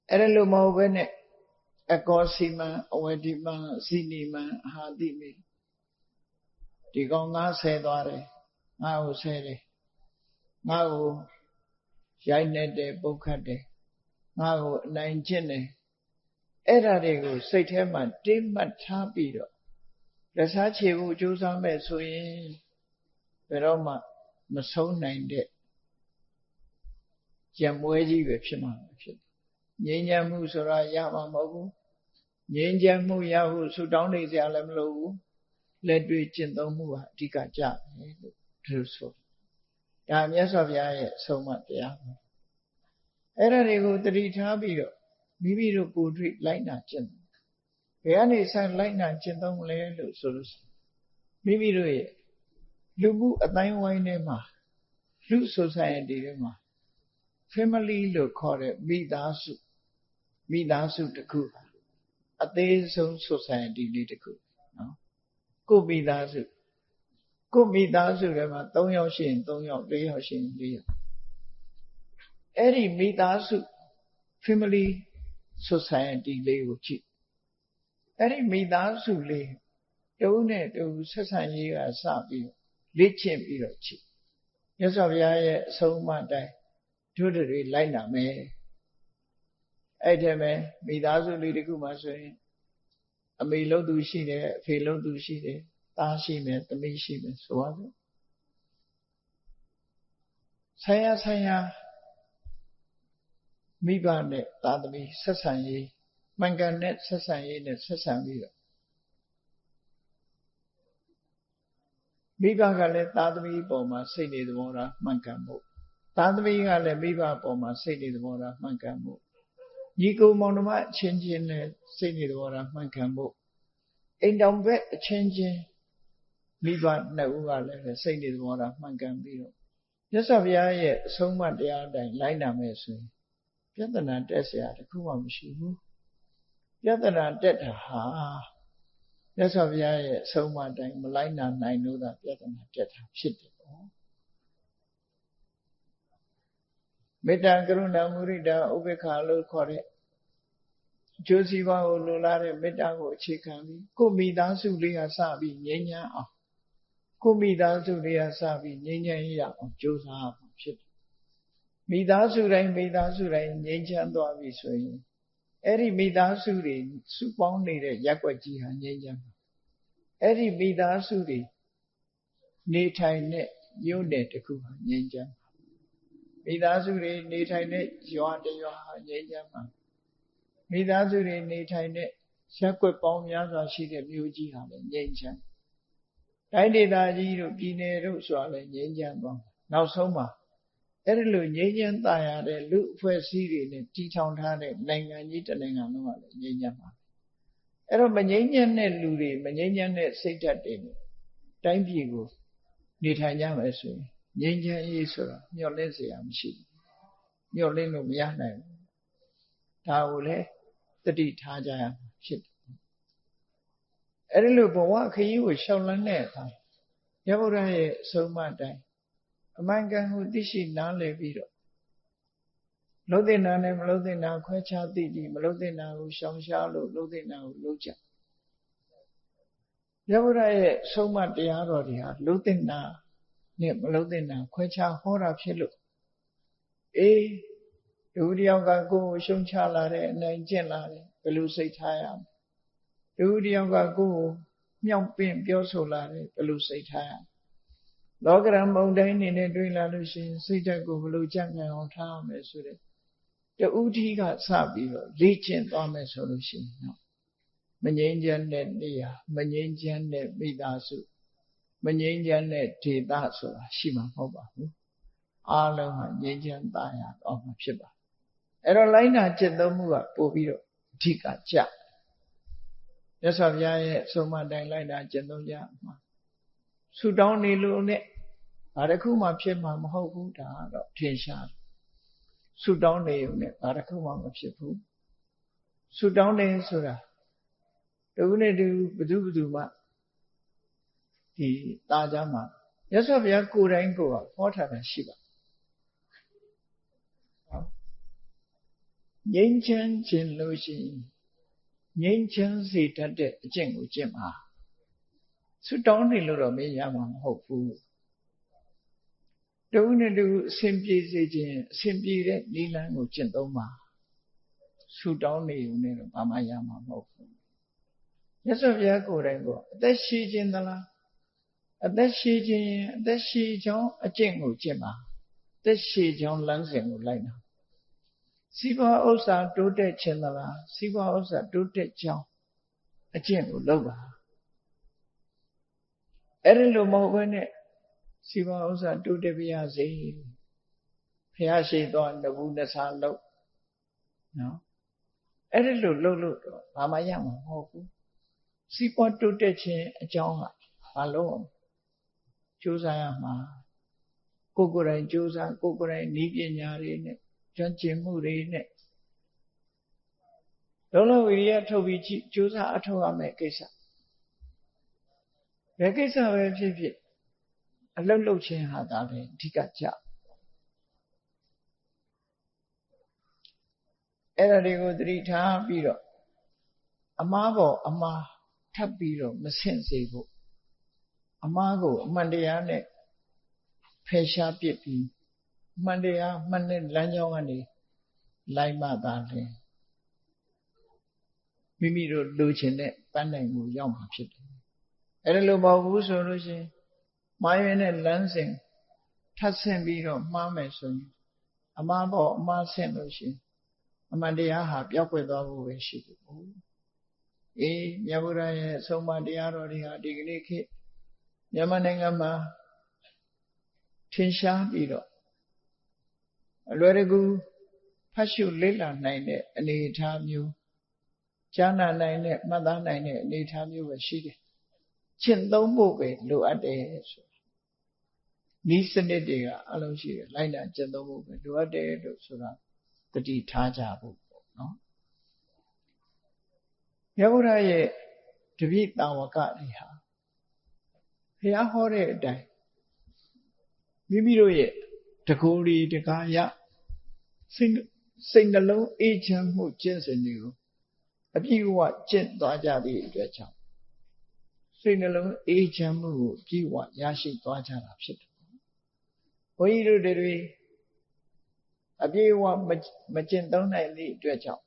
အဲ့ဒါလို့မဟုတ်ဘဲနဲ့အကောစီမံအဝတိမံဇိနိမံအဟာတိမေဒီကောင်ငါဆဲသွားတယ်ငါ့ကိုဆဲတယ်ငါ့ကိုရိုက်နေတယ်ပုတ်ခတ်တယ်ငါ့ကိုအနိုင်ကျင့်တယ်အဲ့ဒါတွေကိုစိတ်ထဲမှာတင်းမှတ်ထားပြီးတော့လက်စားချေဖို့ကြိုးစားမဲ့ဆိုရင်ဘယ်တော့မှမဆုံးနိုင်တဲ့ကြံမွဲကြီးပဲဖြစ်မှာဖြစ်ငြိမ်းချမ်းမှုဆိုတာရမှာမဟုတ်ဘူးငြိမ်းချမ်းမှုရဖို့ဆူတောင်းနေကြလည်းမလိုဘူးလက်တွေ့ကျင့်သုံးမှုဟာအဓိကကြတယ်လို့သူဆိုဒါမြတ်စွာဘုရားရဲ့အဆုံးအမတရားအဲ့ဒါတွေကိုတတိထားပြီးတော့မိမိတို့ကိုယ်တွေ့လိုက်နာကျင့် ဘယ်ကနေစလိုက်နာကျင့်သုံးမလဲလို့ဆိုလို့မိမိတို့ရဲ့လူမှုအတိုင်းဝိုင်းထဲမှာလူ society ထဲမှာ family လို့ခေါ်တဲ့မိသားစုတစ်ခုအသေးဆုံး society လေးတစ်ခုနော်ကိုမိသားစုထဲမှာ3ယောက်ရှိရင်3ယောက်4ယောက်ရှိရင်4ယောက်အဲ့ဒီမိသားစု family society လေးကိုကြည့်အဲ့ဒီမိသားစုလေးတဦးနဲ့တဦးဆက်ဆံရေးကစပြီးလေ့ကျင့်ပြီးတော့ကြည့်မြတ်စွာဘုရားရဲ့အဆုံးအမတိုင်းတို့တွေလိုက်နာမယ်အဲ့ဒီမဲ့မိသားစုလေးတစ်ခုမှာဆိုရင်အမေလို့သူရှိတယ်အဖေလို့သူရှိတယ်သားရှိမယ်သမီးရှိမယ်ဆိုပါစို့ဆိုင်ရာမိဘနဲ့သားသမီးဆက်ဆံရေးမှန်ကန်တဲ့ဆက်ဆံရေးနဲ့ဆက်ဆံပြီးတော့မိဘကလည်းသားသမီးပေါ်မှာစိတ်နေသဘောထားမှန်ကန်ဖို့သားသမီးကလည်းမိဘပေါ်မှာစိတ်နေသဘောထားမှန်ကန်ဖို့ညီကိုမောင်နှမအချင်းချင်းနဲ့စိတ်နေသဘောထားမှန်ကန်ဖို့အိမ်တော်ဘက်အချင်းချင်းမိဘနှစ်ဦးကလည်းစိတ်နေသဘောထားမှန်ကန်ပြီးတော့မြတ်စွာဘုရားရဲ့အဆုံးအမတရားအတိုင်းလိုက်နာမယ်ဆိုရင်ပြဿနာတက်เสียတခုမှမရှိဘူးပြဿနာတက်တာဟာမြတ်စွာဘုရားရဲ့အဆုံးအမတိုင်းမလိုက်နာနိုင်လို့သာပြဿနာတက်တာဖြစ်တယ်ပေါ့မေတ္တာကရုဏာမုဒိတာဥပေက္ခလို့ခေါ်တဲ့အကျိုးစီးပွားကိုလိုလားတဲ့မေတ္တာကိုအခြေခံပြီးကိုယ်မိသားစုလေးကစပြီးငြိမ်းချမ်းအောင်ကိုယ်မိသားစုလေးကစပြီးငြိမ်းချမ်းရအောင်ကြိုးစားအောင်ဖြစ်တယ်မိသားစုတိုင်းငြိမ်းချမ်းသွားပြီဆိုရင်အဲ့ဒီမိသားစုတွေစုပေါင်းနေတဲ့ရပ်ကွက်ကြီးဟာငြိမ်းချမ်းမှာအဲ့ဒီမိသားစုတွေနေထိုင်တဲ့မြို့နယ်တစ်ခုဟာငြိမ်းချမ်းမှာမိသားစုတွေနေထိုင်တဲ့ရွာတစ်ရွာဟာငြိမ်းချမ်းမှာမိသားစုတွေနေထိုင်တဲ့ရပ်ကွက်ပေါင်းများစွာရှိတဲ့မြို့ကြီးဟာလည်းငြိမ်းချမ်းတိုင်းဒေသကြီးတို့ပြည်နယ်တို့ဆိုတာလည်းငြိမ်းချမ်းသွားနောက်ဆုံးမှာအဲ့ဒီလိုငြိမ်းချမ်းသာရတဲ့လူအဖွဲ့အစည်းတွေနဲ့တည်ထောင်ထားတဲ့နိုင်ငံကြီးတစ်နိုင်ငံလုံးကလည်းငြိမ်းချမ်းပါအဲ့တော့မငြိမ်းချမ်းတဲ့လူတွေမငြိမ်းချမ်းတဲ့စိတ်ဓာတ်တွေနဲ့တိုင်းပြည်ကိုနေထိုင်ကြမယ်ဆိုရင်ငြိမ်းချမ်းရေးဆိုတာမျှော်လင့်စရာမရှိဘူးမျှော်လင့်လို့မရနိုင်ဘူးဒါကိုလည်းတတိထားကြရမှာဖြစ်တယ်အဲ့ဒီလိုဘဝခရီးကိုရှောင်လန်းတဲ့အခါမြတ်ဗုဒ္ဓရဲ့အဆုံးအမတိုင်းအမှန်ကန်ကိုသိရှိနားလည်ပြီးတော့လုံးသိနာနဲ့မလုံးသိနာခွဲခြားသိပြီးမလုံးသိနာကိုရှောင်ရှားလို့လုံးသိနာကိုလုံးကြမြတ်ဗုဒ္ဓရဲ့အဆုံးအမတရားတော်တွေဟာလုံးသိနာနဲ့မလုံးသိနာခွဲခြားဟောတာဖြစ်လို့လူတယောက်ကကိုယ်ကိုရှုံချလာတဲ့အနိုင်ကျင့်လာတယ်ဘယ်လိုစိတ်ထားရမလဲလူတယောက်ကကိုယ်ကိုမြောက်ပင့်ပြောဆိုလာတယ်ဘယ်လိုစိတ်ထားရမလဲလောကရန်မုန်တိုင်းနေနဲ့တွေ့လာလို့ရှိရင်စိတ်ဓာတ်ကိုဘယ်လိုကြံ့ခိုင်အောင်ထားရမလဲဆိုတဲ့တူးထီးကစပြီးတော့လေ့ကျင့်သွားမယ်ဆိုလို့ရှိရင်တော့မငြိမ်းချမ်းတဲ့နေရာမငြိမ်းချမ်းတဲ့မိသားစုမငြိမ်းချမ်းတဲ့ဒေသဆိုတာရှိမှာမဟုတ်ပါဘူးအားလုံးဟာငြိမ်းချမ်းသာယာတော့မှာဖြစ်ပါအဲ့တော့လိုက်နာจิตသုံးမှုကပို့ပြီးတော့အဓိကကြမြတ်စွာဘုရားရဲ့အဆုံးအမတိုင်းလိုက်နာจิตသုံးကြမှာဆူတောင်းနေလို့နဲ့ဘာတစ်ခုမှဖြစ်မှာမဟုတ်ဘူးဒါတော့ထင်ရှားတယ်ဆူတောင်းနေုံနဲ့ဘာတစ်ခုမှမဖြစ်ဘူးဆူတောင်းနေဆိုတာတူနဲ့တူဘယ်သူမှဒီတာကြမှာမြတ်စွာဘုရားကိုယ်တိုင်ကိုယ်ကဟောထားတာရှိပါငြိမ်းချမ်းခြင်းလို့ရှိရင်ငြိမ်းချမ်းစေတတ်တဲ့အကျင့်ကိုကျင့်ပါဆူတောင်းနေလို့တော့မရမှာမဟုတ်ဘူးတူနဲ့တူအစဉ်ပြေစေခြင်းအစဉ်ပြေတဲ့နိလန်းကိုကျင့်သုံးပါဆူတောင်းနေုံနဲ့တော့ဘာမှရမှာမဟုတ်ဘူးမြတ်စွာဘုရားကိုယ်တိုင်ကအသက်ရှိခြင်းသလားအသက်ရှိခြင်းအသက်ရှိကြောင်းအကျင့်ကိုကျင့်ပါအသက်ရှိကြောင်းလမ်းစဉ်ကိုလိုက်နာစီးပွားဥစ္စာတိုးတက်ခြင်းသလားစီးပွားဥစ္စာတိုးတက်ကြောင်းအကျင့်ကိုလုပ်ပါအဲ့ဒီလိုမဟုတ်ဘဲနဲ့စီးပွားဥစ္စာတိုးတက်ပြရစေဖះရှိသွားနဘူးနဆာလုပ်နော်အဲ့ဒီလိုလုပ်လို့တော့ဘာမှရမှာမဟုတ်ဘူး စီးပွားတိုးတက်ခြင်းအကြောင်းကဘာလို့ကြိုးစားရမှာကိုယ်တိုင်ကြိုးစားကိုယ်တိုင်နည်းပညာတွေနဲ့ကျွမ်းကျင်မှုတွေနဲ့လုံးလုံးဝိရိယထုတ်ပြီးကြိုးစားအထောက်ရမယ်ကိစ္စဘယ်ကိစ္စပဲဖြစ်ဖြစ်အလုပ်လုပ်ခြင်းဟာဒါပဲအဓိကကြအဲ့ဒါတွေကိုသတိထားပြီးတော့အမှားပေါ်အမှားထပ်ပြီးတော့မဆင့်စေဖို့အမှားကိုအမှန်တရားနဲ့ဖယ်ရှားပစ်ပြီးအမှန်တရားမှန်တဲ့လမ်းကြောင်းကနေလိုက်မှသာလေမိမိတို့လိုချင်တဲ့ပန်းနိုင်မှုရောက်မှာဖြစ်တယ်အဲ့ဒါလိုမဟုတ်ဘူးဆိုလို့ရှိရင်မှားရင်းတဲ့လမ်းစဉ်ထပ်ဆင့်ပြီးတော့မှားမယ်ဆိုရင်အမှားပေါ်အမှားဆင့်လို့ရှိရင်အမှန်တရားဟာပျောက်ကွယ်သွားဖို့ပဲရှိတယ်ပေါ့အေးမြတ်ဗုဒ္ဓရဲ့အဆုံးအမတရားတော်တွေဟာဒီကနေ့ခေတ်မြန်မာနိုင်ငံမှာထင်ရှားပြီးတော့အလွယ်တကူဖတ်ရှုလေ့လာနိုင်တဲ့အနေအထားမျိုးကြားနာနိုင်တဲ့မှတ်သားနိုင်တဲ့အနေအထားမျိုးပဲရှိတယ်ကျင့်သုံးဖို့ပဲလိုအပ်တယ်ဆိုဤစနစ်တွေကအလုံးရှိတယ်လိုက်နာကျင့်သုံးဖို့ပဲလိုအပ်တယ်လို့ဆိုတာတတိထားကြဖို့ပေါ့နော်မြတ်ဗုဒ္ဓရဲ့တပည့်တာဝကတွေဟာဘုရားဟောတဲ့အတိုင်းမိမိတို့ရဲ့တကူရီတကာယစိတ်နှလုံးအေးချမ်းမှုကျင့်စဉ်တွေကိုအပြည့်အဝကျင့်သွားကြသည့်အတွက်ကြောင့်စိတ်နှလုံးအေးချမ်းမှုကိုအပြည့်အဝရရှိသွားကြတာဖြစ်တယ်။ဘုန်းကြီးတို့တွေအပြည့်အဝမကျင့်သုံးနိုင်သည့်အတွက်ကြောင့်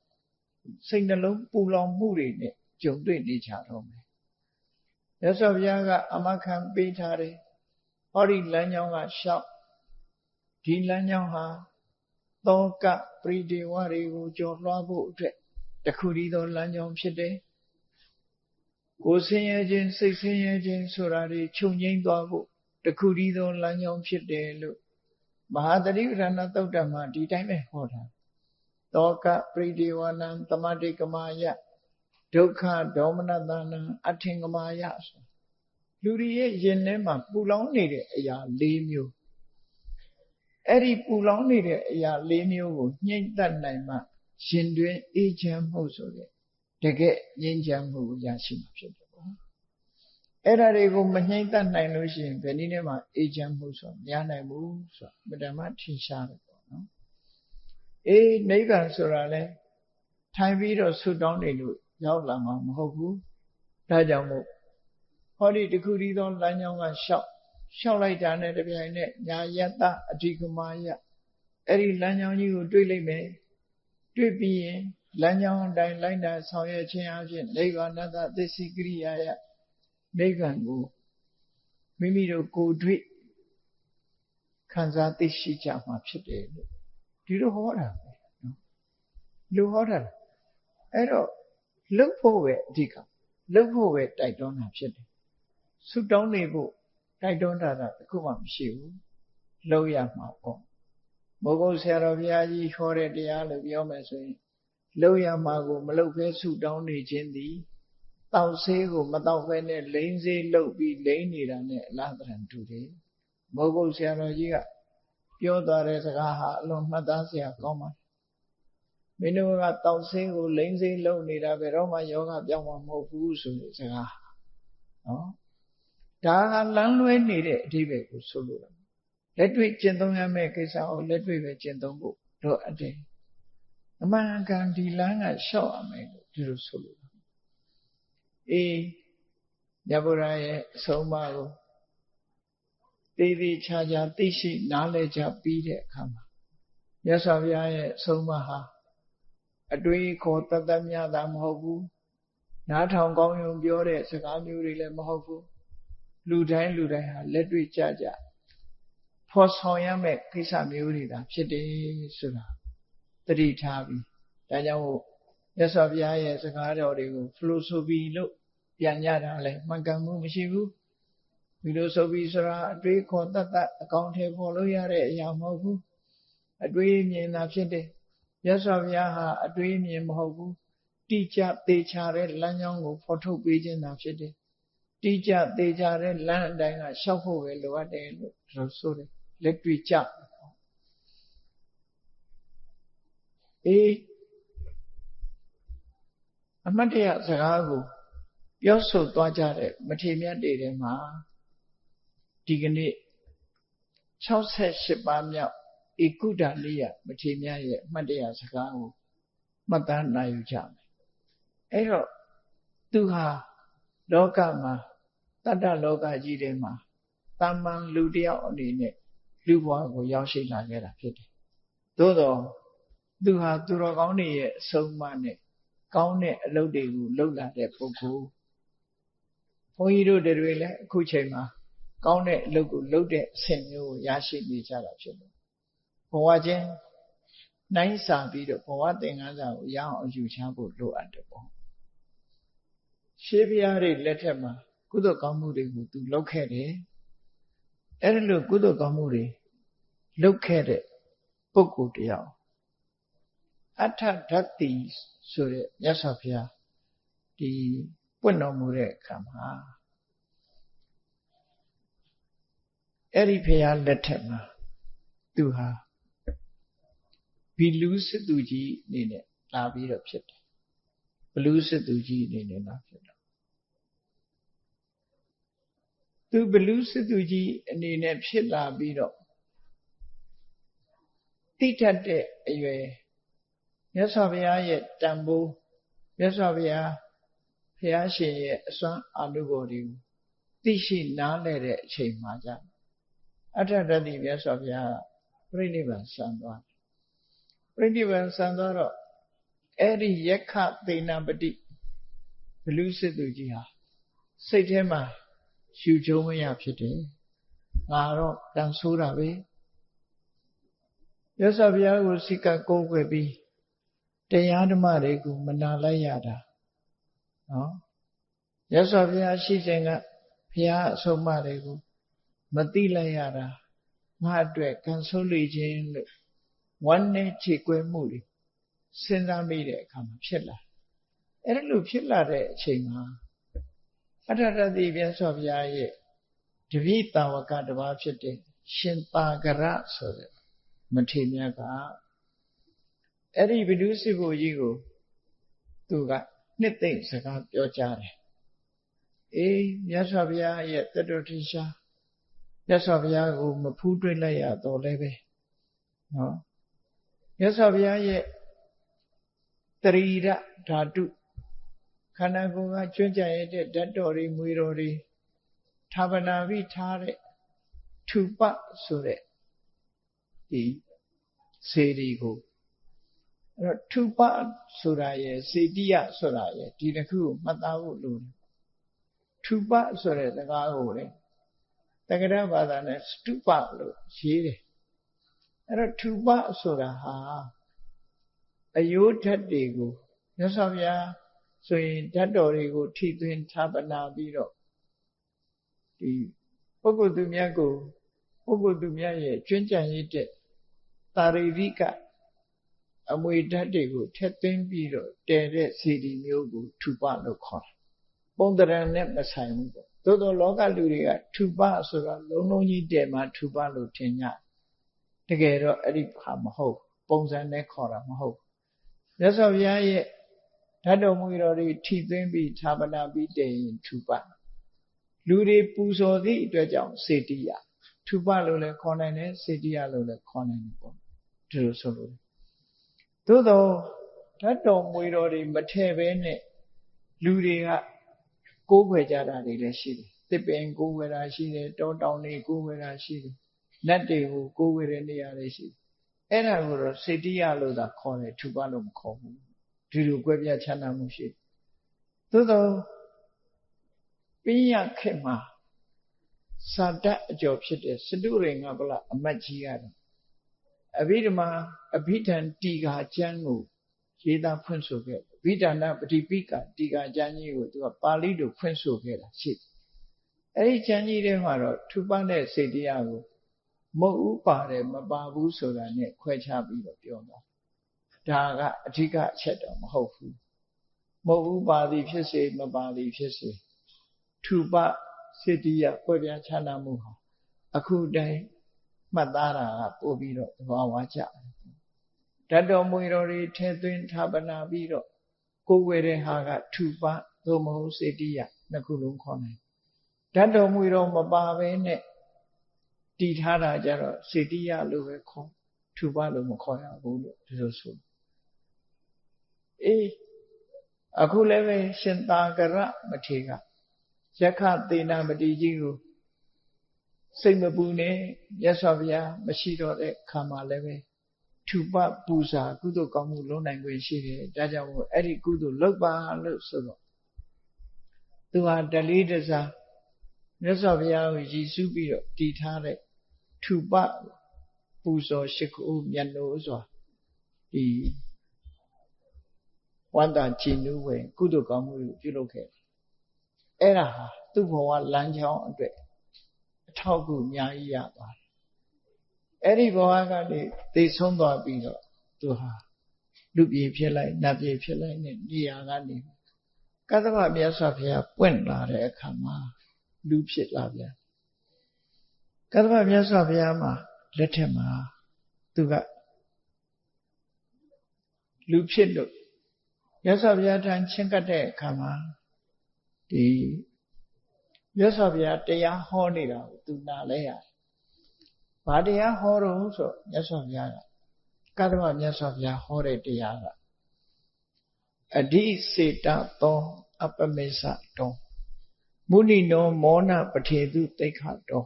စိတ်နှလုံးပူလောင်မှုတွေနဲ့ကြုံတွေ့နေကြတော့မယ်။မြတ်စွာဘုရားကအမခံပေးထားတယ်။ဟောဒီလမ်းကြောင်းကရှောက်ဒီလမ်းကြောင်းဟာသောကပရိဒေဝတွေကိုကျော်လွှားဖို့အတွက်တခုတည်းသောလမ်းကြောင်းဖြစ်တယ်။ကိုယ်ဆင်းရဲခြင်းစိတ်ဆင်းရဲခြင်းဆိုတာတွေချုပ်ငြိမ်းသွားဖို့တခုတည်းသောလမ်းကြောင်းဖြစ်တယ်လို့မဟာသတိပဋ္ဌာန်သုတ်တံမှာဒီတိုင်းပဲဟောတာသောကပရိဒေဝနံသမတိကမာယဒုက္ခဒေါမနတနံအထင်ကမာယဆိုလူတွေရဲ့ယင်ထဲမှာပူလောင်နေတဲ့အရာ၄မျိုးအဲ့ဒီပူလောင်နေတဲ့အရာ၄မျိုးကိုညှိမ့်တတ်နိုင်မှရှင်တွင်အေးချမ်းမှုဆိုတဲ့တကယ်ငြိမ်းချမ်းမှုကိုရရှိမှာဖြစ်တယ်ပေါ့အဲ့ဒါတွေကိုမညှိမ့်တတ်နိုင်လို့ရှိရင်ဘယ်နည်းနဲ့မှအေးချမ်းမှုဆိုမရနိုင်ဘူးဆိုတော့မတ္တမထင်ရှားတယ်ပေါ့နော်အေးနိဗ္ဗာန်ဆိုတာလဲထိုင်ပြီးတော့ဆုတောင်းနေလို့ရောက်လာမှာမဟုတ်ဘူးဒါကြောင့်မို့ဟောဒီတခုတည်းသောလမ်းကြောင်းကလျှောက်လိုက်တာနဲ့တပြိုင်နက်ညာယတအဓိကမာယအဲ့ဒီလမ်းကြောင်းကြီးကိုတွေ့လိုက်မယ်တွေ့ပြီးရင်လမ်းကြောင်းအတိုင်းလိုက်နာဆောင်ရွက်ခြင်းအပြင်နိဗ္ဗာန်တသစ္စိကရိယာယနိဗ္ဗာန်ကိုမိမိတို့ကိုယ်တွေ့ခံစားသိရှိကြမှာဖြစ်တယ်လို့ဒီလိုဟောတာပဲနော်လူဟောတာအဲ့တော့လှုပ်ဖို့ပဲအဓိကလှုပ်ဖို့ပဲတိုက်တွန်းတာဖြစ်တယ်ဆုတောင်းနေဖို့တိုက်တွန်းတာတခုမှမရှိဘူးလှုပ်ရမှာပေါ့မိုးကုတ်ဆရာတော်ဘုရားကြီးဟောတဲ့တရားလို့ပြောမယ်ဆိုရင်လှုပ်ရမှာကိုမလှုပ်ဖဲဆုတောင်းနေခြင်းသည်တောက်ဆေးကိုမတောက်ဖဲနဲ့လိန်ဆေးလှုပ်ပြီးလိန်နေတာနဲ့အလားတန်တူတယ်မိုးကုတ်ဆရာတော်ကြီးကပြောသွားတဲ့စကားဟာအလွန်မှတ်သားစရာကောင်းပါတယ်မင်းတို့ကတောက်ဆေးကိုလိန်ဆေးလှုပ်နေတာဘယ်တော့မှယောဂပြောင်းမှာမဟုတ်ဘူးဆိုတဲ့စကားနော်ဒါကလမ်းလွဲနေတဲ့အဓိပ္ပာယ်ကိုဆိုလိုတာလက်တွေ့ကျင့်သုံးရမယ့်ကိစ္စကိုလက်တွေ့ပဲကျင့်သုံးဖို့လိုအပ်တယ်အမှန်ကန်ဒီလမ်းကလျှောက်ရမယ်လို့ဒီလိုဆိုလိုတာအေးမြတ်ဗုဒ္ဓရဲ့အဆုံးအမကိုသေသေးချာချာသိရှိနားလည်ကြပြီးတဲ့အခါမှာမြတ်စွာဘုရားရဲ့အဆုံးအမဟာအတွေးခေါ်တတ်မြတာမဟုတ်ဘူးနားထောင်ကောင်းယုံပြောတဲ့စကားမျိုးတွေလည်းမဟုတ်ဘူးလူတိုင်းဟာလက်တွေ့ကြကြဖော်ဆောင်ရမယ့်ကိစ္စမျိုးတွေသာဖြစ်တယ်ဆိုတာသတိထားပြီးဒါကြောင့်မို့မြတ်စွာဘုရားရဲ့စကားတော်တွေကို philosophy လို့ပြန်ကြတာလဲမှန်ကန်မှုမရှိဘူးphilosophyဆိုတာအတွေးခေါ်တတ်အကောင့်ထဲပေါ်လို့ရတဲ့အရာမဟုတ်ဘူးအတွေးမြင်တာဖြစ်တယ်မြတ်စွာဘုရားဟာအတွေးမြင်မဟုတ်ဘူး တိကျသေးချာတဲ့လမ်းကြောင်းကိုဖော်ထုတ်ပေးခြင်းသာဖြစ်တယ်တိကျသေးချာတဲ့လမ်းအတိုင်းကရှောက်ဖို့ပဲလိုအပ်တယ်လို့ဆိုတယ်လက်တွေ့ကြအမှတ်တရစကားကိုပြောဆိုသွားကြတဲ့မထေမြတ်တွေထဲမှာဒီကနေ့68ပါးမြောက်ဧကုဒ္ဒနိယမထေမြတ်ရဲ့အမှတ်တရစကားကိုမှတ်သားနိုင်ယူကြမယ်အဲ့တော့သူဟာလောကမှာတတ္တလောကကြီးထဲမှာတာမန်လူတယောက်အနေနဲ့လူဘဝကိုရောက်ရှိလာခဲ့တာဖြစ်တယ်သို့တော့သူဟာသူတော်ကောင်းတွေရဲ့အဆုံးအမနဲ့ကောင်းတဲ့အလုပ်တွေကိုလုပ်လာတဲ့ပုဂ္ဂိုလ်ဘုန်းကြီးတို့တွေလည်းအခုချိန်မှာကောင်းတဲ့အလုပ်ကိုလုပ်တဲ့အဆင့်မျိုးကိုရရှိနေကြတာဖြစ်လို့ဘဝချင်းနိုင်စာပြီးတော့ဘဝသင်္ကန်းစာကိုရအောင်ယူချဖို့လိုအပ်တယ်ပေါ့ရှေးဘုရားတွေလက်ထက်မှာကုသိုလ်ကောင်းမှုတွေကိုသူလုပ်ခဲ့တယ်အဲ့ဒါလို့ကုသိုလ်ကောင်းမှုတွေလုပ်ခဲ့တဲ့ပုဂ္ဂိုလ်တယောက်အဋ္ဌဓတ္တိဆိုတဲ့မြတ်စွာဘုရားဒီပွင့်တော်မူတဲ့အခါမှာအဲ့ဒီဘုရားလက်ထက်မှာသူဟာဘီလူစစ်သူကြီးအနေနဲ့လာပြီးတော့ဖြစ်တယ်ဘလူစစ်သူကြီးအနေနဲ့လာဖြစ်တယ်သူဘလူစစ်သူကြီးအနေနဲ့ဖြစ်လာပြီးတော့တိထက်တဲ့အရွယ်မြတ်စွာဘုရားရဲ့တန်ဖိုးမြတ်စွာဘုရားဘုရားရှင်ရဲ့အစွမ်းအာနုဘော်တွေကိုသိရှိနားလည်တဲ့အချိန်မှာကြအဋ္ဌဓတ္တိမြတ်စွာဘုရားပြိဋိဘံဆံသွားပြိဋိဘံဆံသွားတော့အဲ့ဒီယက္ခသေနပတိဘလူစစ်သူကြီးဟာစိတ်ထဲမှာရှူကျုံးမရဖြစ်တယ်ငါတော့တန်ဆိုးတာပဲမြတ်စွာဘုရားကိုစိတ်ကကိုးကွယ်ပြီးတရားဓမ္မတွေကိုမနာလိုက်ရတာနော်မြတ်စွာဘုရားရှိစဉ်ကဘုရားအဆုံးအမတွေကိုမသိလိုက်ရတာငါအတွက်ကံဆိုးလေခြင်းလို့ဝမ်းနဲ့ခြေကွဲမှုတွေစဉ်းစားမိတဲ့အခါမှာဖြစ်လာအဲ့ဒါလိုဖြစ်လာတဲ့အချိန်မှာအဋ္ဌဓတ္တိမြတ်စွာဘုရားရဲ့တပည့်တာဝကတစ်ပါးဖြစ်တဲ့ရှင်သာဂရဆိုတဲ့မထေမြတ်ကအဲ့ဒီဘဒုစစ်ဘုကြီးကိုသူကနှစ်သိမ့်စကားပြောကြားတယ်မြတ်စွာဘုရားရဲ့တတ္တထိရှားမြတ်စွာဘုရားကိုမဖူးတွေ့လိုက်ရတော့လည်းပဲနော်မြတ်စွာဘုရားရဲ့တရိရဓာတုခန္ဓာကိုယ်ကကျွမ်းကျင်ရတဲ့ဓာတ်တော်တွေမွေတော်တွေဌာပနာပြီးထားတဲ့ထူပဆိုတဲ့ဒီစေတီကိုအဲ့တော့ထူပဆိုတာရဲ့စေတိယဆိုတာရဲ့ဒီတစ်ခုကိုမှတ်သားဖို့လိုတယ်ထူပဆိုတဲ့စကားကိုလေတက္ကရာဘာသာနဲ့စတုပလို့ရေးတယ်အဲ့တော့ထူပဆိုတာဟာအယိုးဓာတ်တွေကိုမြတ်စွာဘုရားဆိုရင်ဓာတ်တော်တွေကိုထိသွင်းဌာပနာပြီးတော့ဒီပုဂ္ဂိုလ်သူမြတ်ကိုပုဂ္ဂိုလ်သူမြတ်ရဲ့ကျွမ်းကျင်ရတဲ့သာရိရိကအမွေဓာတ်တွေကိုထက်သွင်းပြီးတော့တည်တဲ့စေတီမျိုးကိုထူပလို့ခေါ်တယ်ပုံတရံနဲ့မဆိုင်ဘူးပေါ့သို့သောလောကလူတွေကထူပဆိုတာလုံးလုံးကြီးတည်မှထူပလို့ထင်ကြတကယ်တော့အဲ့ဒီခါမဟုတ်ပုံစံနဲ့ခေါ်တာမဟုတ်မြတ်စွာဘုရားရဲ့ဓာတ်တော်မူတော်တွေထိသွင်းပြီးဌာပနာပြီးတည်ရင်ထူပလူတွေပူဇော်သည့်အတွက်ကြောင့်စေတိယထူပလို့လည်းခေါ်နိုင်တယ်စေတိယလို့လည်းခေါ်နိုင်တယ်ပေါ့ဒီလိုဆိုလို့သို့တော့ဓာတ်တော်မူတော်တွေမထည့်ဘဲနဲ့လူတွေကကိုးကွယ်ကြတာတွေလည်းရှိတယ်သစ်ပင်ကိုးကွယ်တာရှိတယ်တောတောင်တွေကိုးကွယ်တာရှိတယ်နတ်တွေကိုကိုးကွယ်တဲ့နေရာတွေရှိတယ်အဲ့ဒါကိုတော့စေတိယလို့သာခေါ်တယ်ထူပလို့မခေါ်ဘူးဒီလိုကွဲပြားခြားနားမှုရှိသို့တော့ပညခေတ်မှာစာတတ်အကျော်ဖြစ်တဲ့စတုရိင္ကပလအမတ်ကြီးကတော့အဘိဓမ္မာအဘိဓမ္တီဃာကျမ်းကိုရေးသားဖွင့်ဆိုခဲ့အဘိဓမ္မာပฏิပိကတီဃာကျမ်းကြီးကိုသူကပါဠိလိုဖွင့်ဆိုခဲ့တာရှိတယ်အဲ့ဒီကျမ်းကြီးထဲမှာတော့ထူပတဲ့စေတရားကိုမဟုတ်ဥပါတယ်မပါဘူးဆိုတာနဲ့ခွဲခြားပြီးတော့ပြောတာဒါကအဓိကအချက်တော့မဟုတ်ဘူး မဟုတ်ပါသည်ဖြစ်စေမပါသည်ဖြစ်စေထူပစေတ္တိယကွဲပြားခြားနာမှုဟာအခုတိုင်းမှတ်သားတာကပို့ပြီးတော့သဘာဝကျဓာတ်တော်မူတော်တွေထဲသွင်းဌာပနာပြီးတော့ကိုယ်ဝယ်တဲ့ဟာကထူပသို့မဟုတ်စေတ္တိယနှစ်ခုလုံးခေါ်နိုင်ဓာတ်တော်မူတော်မပါဘဲနဲ့တည်ထားတာကြတော့စေတ္တိယလို့ပဲခေါ်ထူပလို့မခေါ်ရဘူးလို့ဒီလိုဆိုအခုလည်းပဲရှင်သာကရမထေရယက္ခသေနာမတိကြီးကိုစိတ်မပူနဲ့မြတ်စွာဘုရားမရှိတော့တဲ့ခါမှာလည်းပဲထူပပူဇာကုသိုလ်ကောင်းမှုလုပ်နိုင်ခွင့်ရှိတယ်ဒါကြောင့်မို့အဲ့ဒီကုသိုလ်လုပ်ပါလို့ဆိုတော့သူဟာတလေးတစားမြတ်စွာဘုရားကိုရည်စူးပြီးတော့တည်ထားတဲ့ထူပပူဇော်ရှိခိုးမြတ်နိုးစွာဒီဝန္တာကြည်နူးဝယ်ကုသိုလ်ကောင်းမှုကိုပြုလုပ်ခဲ့အဲ့ဒါဟာသူ့ဘဝလမ်းကြောင်းအတွက်အထောက်အကူအများကြီးရသွားတယ်အဲ့ဒီဘဝကနေသိဆုံးသွားပြီးတော့သူဟာလူပြည်ဖြစ်လိုက်နတ်ပြည်ဖြစ်လိုက်နဲ့နေရာကနေကသဗ္ဗမြတ်စွာဘုရားပွင့်လာတဲ့အခါမှာလူဖြစ်လာပြန်ကသဗ္ဗမြတ်စွာဘုရားမှာလက်ထက်မှာသူကလူဖြစ်လို့မြတ်စွာဘုရားထံချင်းကပ်တဲ့အခါမှာဒီမြတ်စွာဘုရားတရားဟောနေတာကိုသူနားလဲရတယ်။ဘာတရားဟောတော့ဆိုမြတ်စွာဘုရားကသဗ္ဗမြတ်စွာဘုရားဟောတဲ့တရားကအဓိစေတသောအပမေသတောမုနိနောမောနပထေတုသိက္ခတော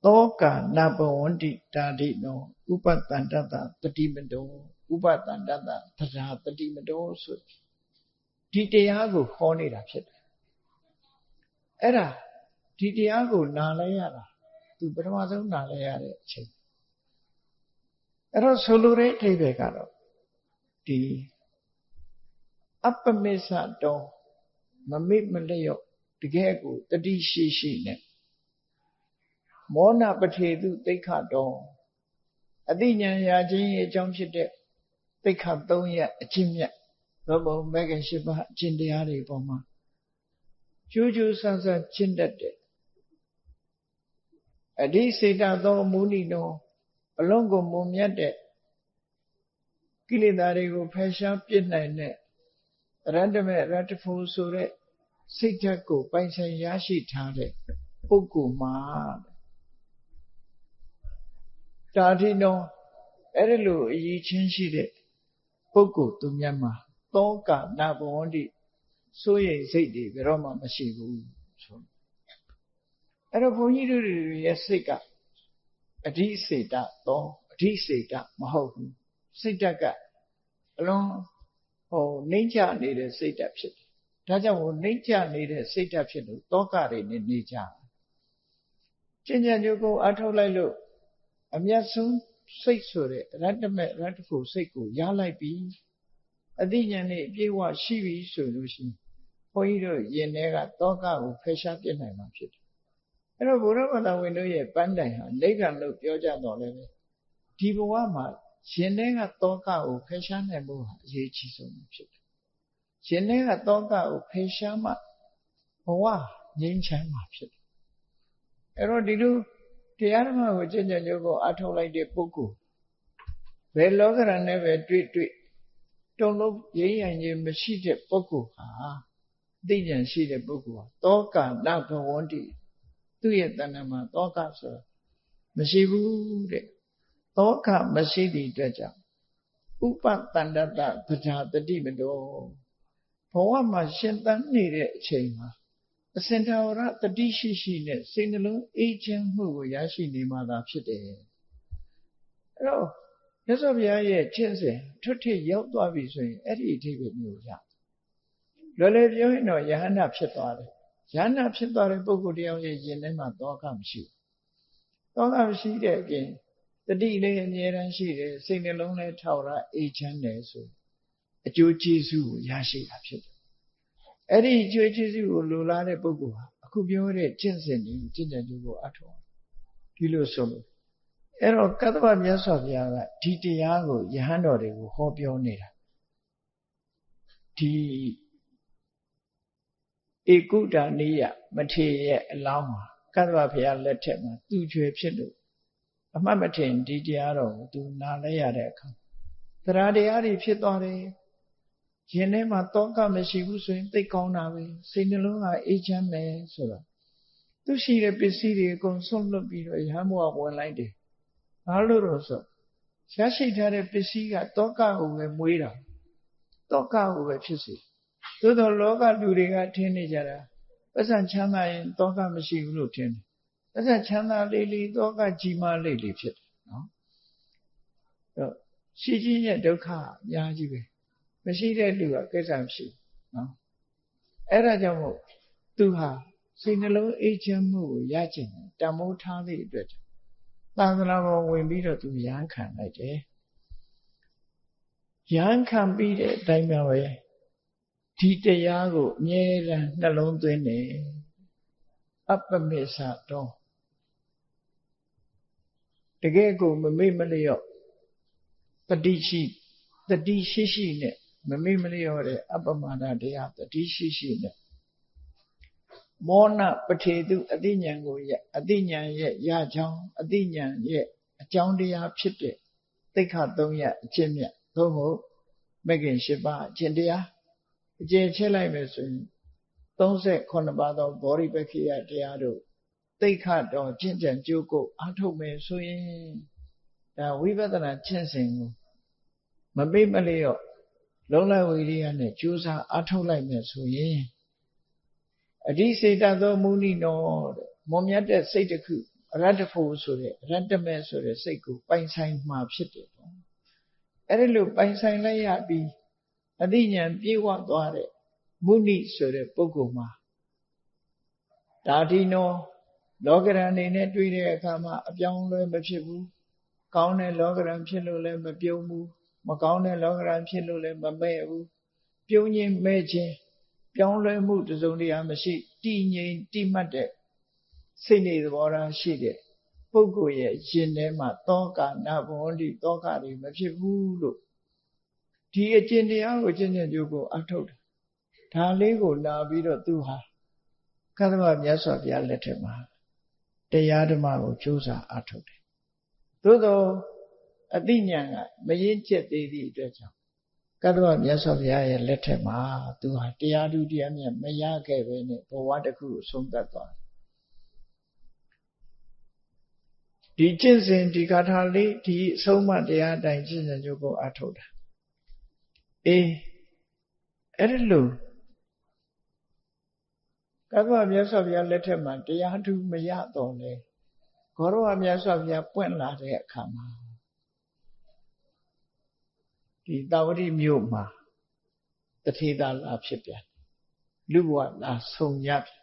သောကာနဘဝန္တိတာဒိနောဥပတန္တတတတိမတောဥပတန္တတသဒ္ဓတတိမတောဆိုဒီတရားကိုဟောနေတာဖြစ်တယ်အဲ့ဒါဒီတရားကိုနားလဲရတာသူပထမဆုံးနားလဲရတဲ့အချိန်အဲ့တော့ဆိုလိုတဲ့အဓိပ္ပာယ်ကတော့ဒီအပမေသတောမမေ့မလျော့တကယ်ကိုတတိရှိရှိနဲ့မောနပထေတုသိက္ခတောအတိညာရာခြင်းရဲ့အကြောင်းဖြစ်တဲ့သိက္ခ3ရပ်အချင်းမြတ်သောဘုံမဂ္ဂင်8ပါးအကျင့်တရားတွေပေါ်မှာကျိုးကျိုးဆန်းဆန်းကျင့်တတ်တဲ့အဓိစေတသောမုနိနောအလုံးကိုမုံမြတ်တဲ့ကိလေသာတွေကိုဖယ်ရှားပြစ်နိုင်တဲ့ရတ္တမေရတ္တဖို့ဆိုတဲ့စိတ်ဓာတ်ကိုပိုင်ဆိုင်ရရှိထားတဲ့ပုဂ္ဂိုလ်မှာတာဓိနောအဲ့ဒီလိုအရေးချင်းရှိတဲ့ပုဂ္ဂိုလ်သူမြတ်မှာသောကနာဘဝန္တိစိုးရိမ်စိတ်တွေဘယ်တော့မှမရှိဘူးဆိုအဲ့တော့ဘုန်းကြီးတို့ရဲ့စိတ်ကအဓိစေတသောအဓိစေတမဟုတ်ဘူးစိတ်ဓာတ်ကအလုံးနှိမ့်ချနေတဲ့စိတ်ဓာတ်ဖြစ်တယ်ဒါကြောင့်နှိမ့်ချနေတဲ့စိတ်ဓာတ်ဖြစ်လို့တောကတွေနဲ့နေကြကျင့်ကြံကြိုးကိုအထောက်လိုက်လို့အမျက်ဆုံးစိတ်ဆိုတဲ့ရတ္တမေရတ္တဖို့စိတ်ကိုရလိုက်ပြီးအသိဉာဏ်နဲ့အပြည့်အဝရှိပြီဆိုလို့ရှိရင်ဘုန်းကြီးတို့ယင်ထဲကတောကကိုဖယ်ရှားပြစ်နိုင်မှာဖြစ်တယ်အဲ့တော့ဘုရားဘာသာဝင်တို့ရဲ့ပန်းတိုင်ဟာနိဗ္ဗာန်လို့ပြောကြတော့လည်းဒီဘဝမှာယင်ထဲကတောကကိုဖယ်ရှားနိုင်ဖို့ဟာအရေးကြီးဆုံးဖြစ်တယ်ယင်ထဲကတောကကိုဖယ်ရှားမှဘဝငြိမ်းချမ်းမှာဖြစ်တယ်အဲ့တော့ဒီလိုတရားဓမ္မကိုကျင့်ကြံကြိုးကိုအထောက်လိုက်တဲ့ပုဂ္ဂိုလ်ဘယ်လောကရန်နဲ့ပဲတွေ့တုံလုံးရင်းရင်ခြင်းမရှိတဲ့ပုဂ္ဂိုလ်ဟာသိဉာဏ်ရှိတဲ့ပုဂ္ဂိုလ်ဟာတောကနာဘဝန္တိသူ့ရဲ့တဏ္ဍာမှာတောကဆိုမရှိဘူးတဲ့တောကမရှိသည့်အတွက်ကြောင့်ဥပတန္တတသဒ္ဓတတိမတောဘဝမှာရှင်သန်နေတဲ့အချိန်မှာအစင်ထာဝရတတိရှိရှိနဲ့စိတ်နှလုံးအေးချမ်းမှုကိုရရှိနေမှသာဖြစ်တယ်အဲ့တော့မြတ်စွာဘုရားရဲ့ကျင့်စဉ်ထွတ်ထိပ်ရောက်သွားပြီဆိုရင်အဲ့ဒီအထိပ္ပယ်မျိုးရလွယ်လွယ်ပြောရင်တော့ယဟန္တာဖြစ်သွားတယ်ယဟန္တာဖြစ်သွားတဲ့ပုဂ္ဂိုလ်တယောက်ရဲ့ယင်ထဲမှာတောကမရှိဘူးတောကမရှိတဲ့အပြင်တတိလည်းအမြဲတမ်းရှိတယ်စိတ်နှလုံးလည်းထာဝရအေးချမ်းတယ်ဆိုအကျိုးကျေးဇူးကိုရရှိတာဖြစ်တယ်အဲ့ဒီအကျိုးကျေးဇူးကိုလိုလားတဲ့ပုဂ္ဂိုလ်ဟာအခုပြောတဲ့ကျင့်စဉ်တွေကိုကျင့်ကြံကြိုးကိုအထောက်ဒီလိုဆိုလို့အဲ့တော့ကတ္တဗမြတ်စွာဘုရားကဒီတရားကိုယဟန်တော်တွေကိုဟောပြောနေတာဒီ ဧကုဒာနိယမထေရရဲ့အလောင်းမှာကတ္တဗဘုရားလက်ထက်မှာသူကျွေဖြစ်လို့အမှတ်မထင်ဒီတရားတော်ကိုသူနားလဲရတဲ့အခါတရားတရားတွေဖြစ်သွားတယ်ရင်ထဲမှာတောကမရှိဘူးဆိုရင်သိကောင်းတာပဲစိတ်နှလုံးကအေးချမ်းမယ်ဆိုတော့သူရှိတဲ့ပစ္စည်းတွေအကုန်ဆုံးလွတ်ပြီးတော့ရဟန်းဘဝဝင်လိုက်တယ်ဘာလို့လို့ဆိုရရှိထားတဲ့ပစ္စည်းကတောကကိုပဲမွေးတာတောကကိုပဲဖြစ်စေသို့တော်လောကလူတွေကထင်နေကြတာပတ်စံချမ်းသာရင်တောကမရှိဘူးလို့ထင်တယ်ပတ်စံချမ်းသာလေးလေးတောကကြီးမားလေးလေးဖြစ်တယ်နော်တော့ရှိခြင်းရဲ့ဒုက္ခအများကြီးပဲမရှိတဲ့လူကကိစ္စမရှိဘူးနော်အဲ့ဒါကြောင့်မို့သူဟာစိတ်နှလုံးအေးချမ်းမှုကိုရကျင်တန်ဖိုးထားသည့်အတွက်သာသနာပေါ်ဝင်ပြီးတော့သူရဟန်းခံလိုက်တယ်ရဟန်းခံပြီးတဲ့အတိုင်းပဲဒီတရားကိုအမြဲတမ်းနှလုံးသွင်းနေအပ္ပမေသတော်တကယ်ကိုမမေ့မလျော့တတိရှိနဲ့မမေ့မလျော့တဲ့အပ္ပမဒတရားတတိရှိနဲ့မောနပထေတုအတိညာဉ်ကိုအတိညာဉ်ရဲ့ရကြောင်းအတိညာဉ်ရဲ့အကြောင်းတရားဖြစ်တဲ့သိက္ခာ3ရပ်အကျင့်မြတ်သို့မဟုတ်မဂ္ဂင်8ပါးအကျင့်တရားအကျင့်ချက်လိုက်မယ်ဆိုရင်38ပါးသောဘောဓိပက္ခိယတရားတို့သိက္ခာတော်ကျင့်ကြံကြိုးကိုအားထုတ်မယ်ဆိုရင်ဒါဝိပဿနာကျင့်စဉ်ကိုမပိတ်မလျော့လုံးလိုက်ဝိရိယနဲ့ကြိုးစားအားထုတ်လိုက်မယ်ဆိုရင်အဓိစေတသောမုနိနောတဲ့မွန်မြတ်တဲ့စိတ်တစ်ခုအရတ္တဖို့ဆိုတဲ့အရတ္တမဲ့ဆိုတဲ့စိတ်ကိုပိုင်ဆိုင်မှာဖြစ်တယ်ပေါ့အဲ့ဒီလိုပိုင်ဆိုင်လိုက်ရပြီးအသိဉာဏ်ပြေဝသွားတဲ့မုနိဆိုတဲ့ပုဂ္ဂိုလ်မှာဒါဒီနောလောကရန်နေနဲ့တွေ့တဲ့အခါမှာအပြောင်းလဲမဖြစ်ဘူးကောင်းတဲ့လောကရန်ဖြစ်လို့လည်းမပြုံးဘူးမကောင်းတဲ့လောကရန်ဖြစ်လို့လည်းမမဲ့ဘူးပြုံးခြင်းမဲ့ခြင်းပြောင်းလဲမှုတစုံတရာမရှိတည်ငြိမ်တိမှတ်တဲ့စိတ်နေသဘောထားရှိတဲ့ပုဂ္ဂိုလ်ရဲ့ရင်ထဲမှာတောကနာဘောဓိတောကတွေမဖြစ်ဘူးလို့ဒီအကျင့်တရားကိုကျင့်ကြံကြိုးကိုအထုတ်တယ်ဒါလေးကိုလာပြီးတော့သူဟာကတ္တဗမြတ်စွာဘုရားလက်ထက်မှာတရားဓမ္မကိုကြိုးစားအထုတ်တယ်သို့သောအသိဉာဏ်ကမရင့်ကျက်သေးသည့်အတွက်ကြောင့်ကတ္တဗမြတ်စွာဘုရားရဲ့လက်ထက်မှာသူဟာတရားဓုတရားမြတ်မရခဲ့ပဲနဲ့ဘဝတစ်ခုကိုဆုံးသက်သွားတယ်ဒီကျင့်စဉ်ဒီဂါထာလေးဒီအဆုံးအမတရားအတိုင်းကျင့်ကြံကြိုးကိုအထုတ်တာအဲ့ဒီလိုကတ္တဗမြတ်စွာဘုရားလက်ထက်မှာတရားဓုမရတော့လေဂေါရဝမြတ်စွာဘုရားပွင့်လာတဲ့အခါမှာဒီတာဝတိမြို့မှာတထေသာလာဖြစ်ပြန်လူဘဝလာဆုံရပြန်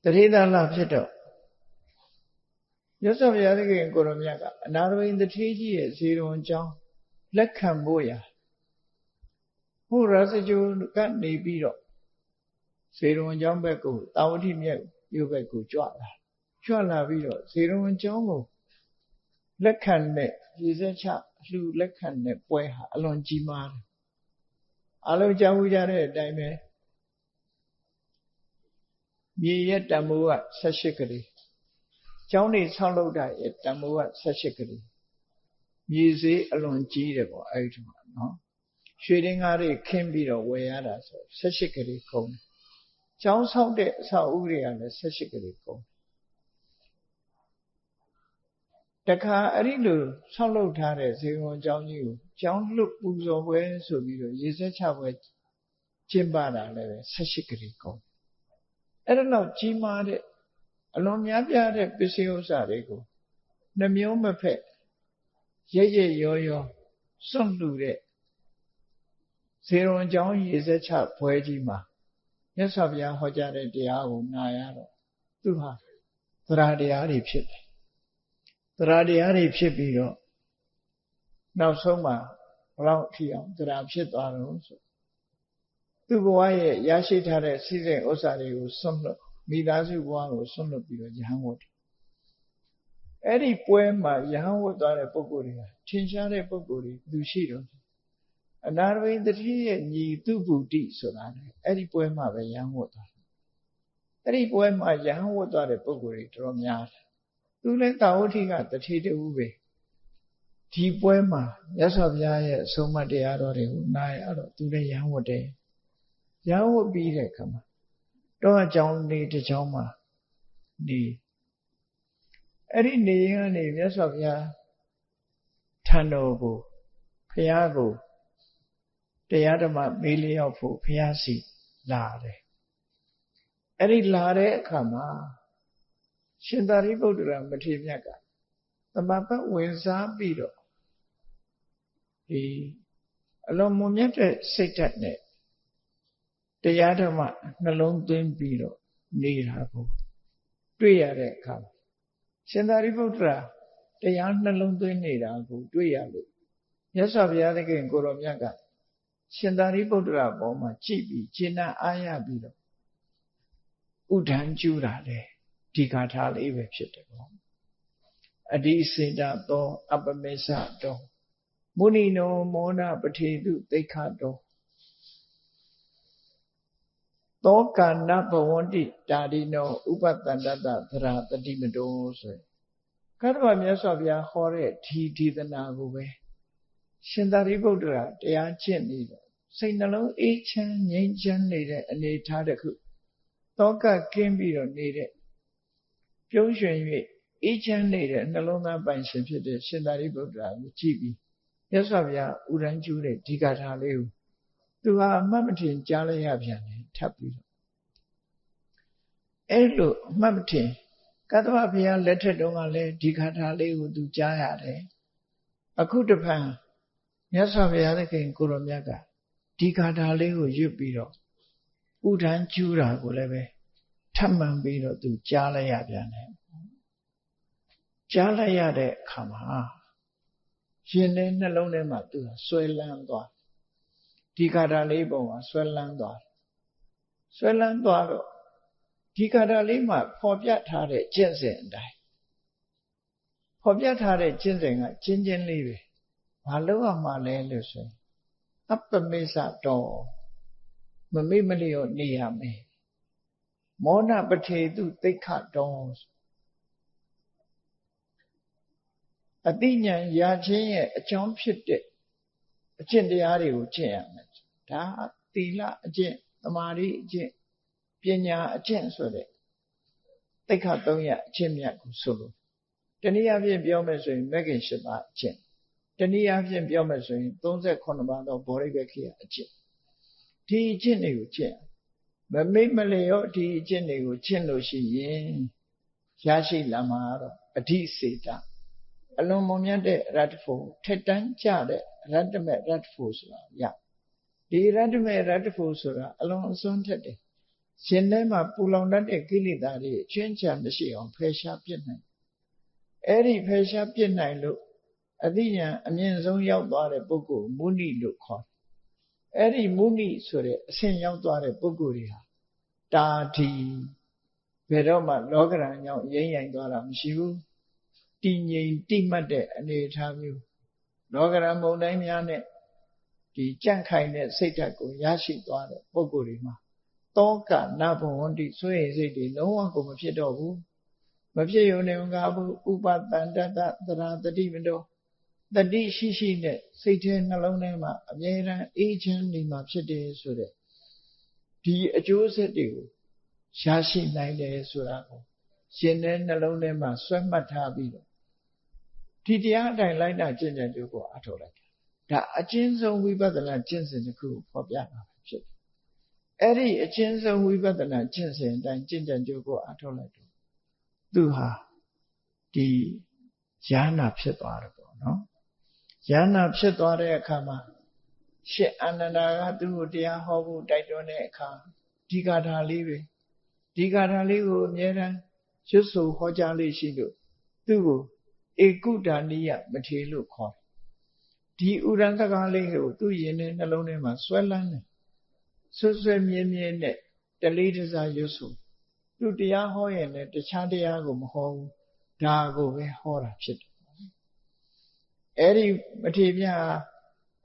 တထေသာလာဖြစ်တော့မြတ်စွာဘုရားသခင်ကိုရောမြတ်ကအနာရဝိန်တထေးကြီးရဲ့ဇေရဝံကျောင်းလက်ခံဖို့ရာဟိုရစကြိုကနေပြီးတော့ဇေရဝံကျောင်းဘက်ကိုတာဝတိမြတ်မြို့ဘက်ကိုကြွလာပြီးတော့ဇေရဝံကျောင်းကိုလက်ခံတဲ့ရေစက်ချလှူလက်ခံတဲ့ပွဲဟာအလွန်ကြီးမားတယ်အလုံးကြားမှုကြတဲ့အတိုင်းပဲမြေရဲ့တန်ဖိုးက18ကလေးကျောင်းနေဆောက်လုပ်တာရဲ့တန်ဖိုးက18ကလေးမြေဈေးအလွန်ကြီးတယ်ပေါ့အဲ့ဒီမှာနော်ရွှေတင်းကားတွေခင်းပြီးတော့ဝယ်ရတာဆို18ကလေးကုန်တယ်ကျောင်းဆောက်တဲ့အဆောက်အဦတွေကလည်း18ကလေးကုန်တခါအဲ့ဒီလိုဆောက်လုပ်ထားတဲ့ဇေယျကျောင်းကြီးကိုကျောင်းလွတ်ပူဇော်ပွဲဆိုပြီးတော့ရေစက်ချပွဲကျင်းပတာလည်း18ကလေးကုန်အဲ့ဒါတော့ကြီးမားတဲ့အလွန်များပြားတဲ့ပစ္စည်းဥစ္စာတွေကိုနှမျိုးမဖက်ရဲရောစွန့်လှူတဲ့ဇေယျကျောင်းရေစက်ချပွဲကြီးမှာမြတ်စွာဘုရားဟောကြားတဲ့တရားကိုနာရတော့သူဟာသရတရားတွေဖြစ်တယ်သရတရားတွေဖြစ်ပြီးတော့နောက်ဆုံးမှာဘလောက်ထီအောင်သရဖြစ်သွားတော့ဆိုသူ့ဘဝရဲ့ရရှိထားတဲ့စိစိမ်ဥစ္စာတွေကိုစွန့်လွတ်မိသားစုဘဝကိုစွန့်လွတ်ပြီးတော့ယဟန်ဝတ်တယ်အဲ့ဒီပွဲမှာယဟန်ဝတ်သွားတဲ့ပုဂ္ဂိုလ်တွေကထင်ရှားတဲ့ပုဂ္ဂိုလ်တွေသူရှိတော့အနာရဝိန်တတိရဲ့ညီသူဗုဒ္ဓိဆိုတာလေအဲ့ဒီပွဲမှာပဲယဟန်ဝတ်သွားတယ် အဲ့ဒီပွဲမှာယဟန်ဝတ်သွားတဲ့ပုဂ္ဂိုလ်တွေတော်တော်များတယ်သူလည်းတာဝတိကတထေတူပဲဒီပွဲမှာမြတ်စွာဘုရားရဲ့အဆုံးအမတရားတော်တွေကိုနားရတော့သူလည်းယဟန်ဝတ်တယ်ယဟန်ဝတ်ပြီးတဲ့အခါမှာတော့အကြောင်းလေးတစ်ကြောင်းမှာဒီအဲ့ဒီနေရင်ကနေမြတ်စွာဘုရားထံတော်ကိုဘုရားကိုတရားဓမ္မမေးလျောက်ဖို့ဘုရားစီလာတယ်အဲ့ဒီလာတဲ့အခါမှာရှင်သာရိပုတ္တရာမထေရမြတ်ကသမပတ်ဝင်စားပြီးတော့ဒီအလုံးမမြတ်တဲ့စိတ်ဓာတ်နဲ့တရားဓမ္မနှလုံးသွင်းပြီးတော့နေတာကိုတွေ့ရတဲ့အခါရှင်သာရိပုတ္တရာတရားနှလုံးသွင်းနေတာကိုတွေ့ရလို့မြတ်စွာဘုရားသခင်ကိုရောမြတ်ကရှင်သာရိပုတ္တရာပေါ်မှာကြည်ပြီးရှင်းနာအားရပြီးတော့ဥဒ္ဒံကျူတာလေဒီဂါထာလေးပဲဖြစ်တယ်ပေါ့အဓိစေတသောအပမေသတောမုနိနောမောနပထေတုသိက္ခတောသောကာနဘဝန္တိတာရိနောဥပတန္တတသရတတိမတောဆိုကတ္တဗမြတ်စွာဘုရားဟောတဲ့ဒီဒေသနာကိုပဲရှင်သာရိပုတ္တရာတရားကျင့်နေတော့စိတ်နှလုံးအေးချမ်းငြိမ်းချမ်းနေတဲ့အနေထားတစ်ခုသောကကင်းပြီးတော့နေတဲ့ပြုံးရွှင်၍အေးချမ်းနေတဲ့နှလုံးသားပိုင်ရှင်ဖြစ်တဲ့ရှင်သာရိပုတ္တရာကိုကြည့်ပြီးမြတ်စွာဘုရားဥဒ္ဒံကျူတဲ့ဒီဂါထာလေးကိုသူဟာအမှတ်မထင်ကြားလိုက်ရပြန်တယ်ထပ်ပြီးတော့အဲ့လိုအမှတ်မထင်ကတ္တဗဘုရားလက်ထက်တုန်းကလည်းဒီဂါထာလေးကိုသူကြားရတယ်အခုတဖန်မြတ်စွာဘုရားသခင်ကိုရောမြတ်ကဒီဂါထာလေးကိုရွတ်ပြီးတော့ဥဒ္ဒံကျူတာကိုလည်းပဲထပ်မံပြီးတော့သူကြားလိုက်ရပြန်တယ်ကြားလိုက်ရတဲ့အခါမှာရှင်တဲ့နှလုံးထဲမှာသူဆွဲလန်းသွားဒီဂါထာလေးပုံမှာဆွဲလန်းသွားတော့ဒီဂါထာလေးမှာဖော်ပြထားတဲ့ကျင့်စဉ်အတိုင်းဖော်ပြထားတဲ့ကျင့်စဉ်ကကျဉ်းကျဉ်းလေးပဲဘာလို့ရမှာလဲလို့ဆိုရင်အပမေသတော်မမေ့မလျော့နေရမယ်မောနပထေတုသိက္ခတော်အတိညာဏ်ရခြင်းရဲ့အကြောင်းဖြစ်တဲ့အကျင့်တရားတွေကိုကျင့်ရမယ်ဒါသီလအကျင့်သမာဓိအကျင့်ပညာအကျင့်ဆိုတဲ့သိက္ခာ300အကျင့်မြတ်ကိုဆိုလို့တနည်းအားဖြင့်ပြောမယ်ဆိုရင်မဂ္ဂင်8ပါးအကျင့်တနည်းအားဖြင့်ပြောမယ်ဆိုရင်38ပါးသောဘောဓိပက္ခိယအကျင့်ဒီအကျင့်တွေကိုကျင့်မမိတ်မလျော့ဒီအကျင့်တွေကိုကျင့်လို့ရှိရင်ရရှိလာမှာတော့အဓိစေတအလွန်မွန်မြတ်တဲ့ရတ္တဖို့ထက်တန်းကြတဲ့ရတ္တမေရတ္တဖို့ဆိုတာရဒီရတ္တမေရတ္တဖို့ဆိုတာအလွန်အစွန်းထက်တယ်ရှင်ထဲမှာပူလောင်တတ်တဲ့ကိလေသာတွေအချင်းချာမရှိအောင်ဖယ်ရှားပြစ်နိုင်အဲ့ဒီဖယ်ရှားပြစ်နိုင်လို့အသိဉာဏ်အမြင့်ဆုံးရောက်သွားတဲ့ပုဂ္ဂိုလ်မုနိလို့ခေါ်တယ်အဲ့ဒီမုနိဆိုတဲ့အဆင့်ရောက်သွားတဲ့ပုဂ္ဂိုလ်တွေဟာတာဒီဘယ်တော့မှလောကရန်ကြောင့်ရိမ့်ရိုင်သွားတာမရှိဘူးတည်ငြိမ်တိမှတ်တဲ့အနေအထားမျိုးလောကရန်မုန်တိုင်းများနဲ့ဒီကြန့်ခိုင်တဲ့စိတ်ဓာတ်ကိုရရှိသွားတဲ့ပုဂ္ဂိုလ်တွေမှာတောကနာဘဝန္တိဆိုရင်စိတ်တွေလုံးဝကိုမဖြစ်တော့ဘူးမဖြစ်ရုံနဲ့မကဘူးဥပတန္တတသရတတိမတောတတိရှိနဲ့စိတ်ထဲနှလုံးထဲမှာအမြဲတမ်းအေးချမ်းနေမှာဖြစ်တယ်ဆိုတဲ့ဒီအကျိုးဆက်တွေကိုရရှိနိုင်တယ်ဆိုတာကိုရှင်တဲ့နှလုံးထဲမှာဆွဲမှတ်ထားပြီးတော့ဒီတရားအတိုင်းလိုက်တာကျင့်ကြံကြိုးကိုအထောက်လိုက်ဒါအကျဉ်းဆုံးဝိပဿနာကျင့်စဉ်တစ်ခုကိုဖော်ပြတာဖြစ်တယ်အဲ့ဒီအကျဉ်းဆုံးဝိပဿနာကျင့်စဉ်အတိုင်းကျင့်ကြံကြိုးကိုအထောက်လိုက်တော့သူဟာဒီဉာဏဖြစ်သွားတယ်ပေါ့နော်ဉာဏဖြစ်သွားတဲ့အခါမှာရှင်အာနန္ဒာကသူ့ကိုတရားဟောဖို့တိုက်တွန်းတဲ့အခါဒီဂါထာလေးပဲဒီဂါထာလေးကိုအမြဲတမ်းရွတ်ဆိုဟောကြားလေးရှိလို့သူ့ကိုဧကုဒါနိယမထေလို့ခေါ်တယ်ဒီဥရံစကားလေးကိုသူ့ရင်ထဲနှလုံးထဲမှာဆွဲလန်းတယ်ဆွဲမြဲမြဲနဲ့တလေးတစားရွတ်ဆိုသူတရားဟောရင်လည်းတခြားတရားကိုမဟောဘူးဒါကိုပဲဟောတာဖြစ်တယ်အဲ့ဒီမထေရ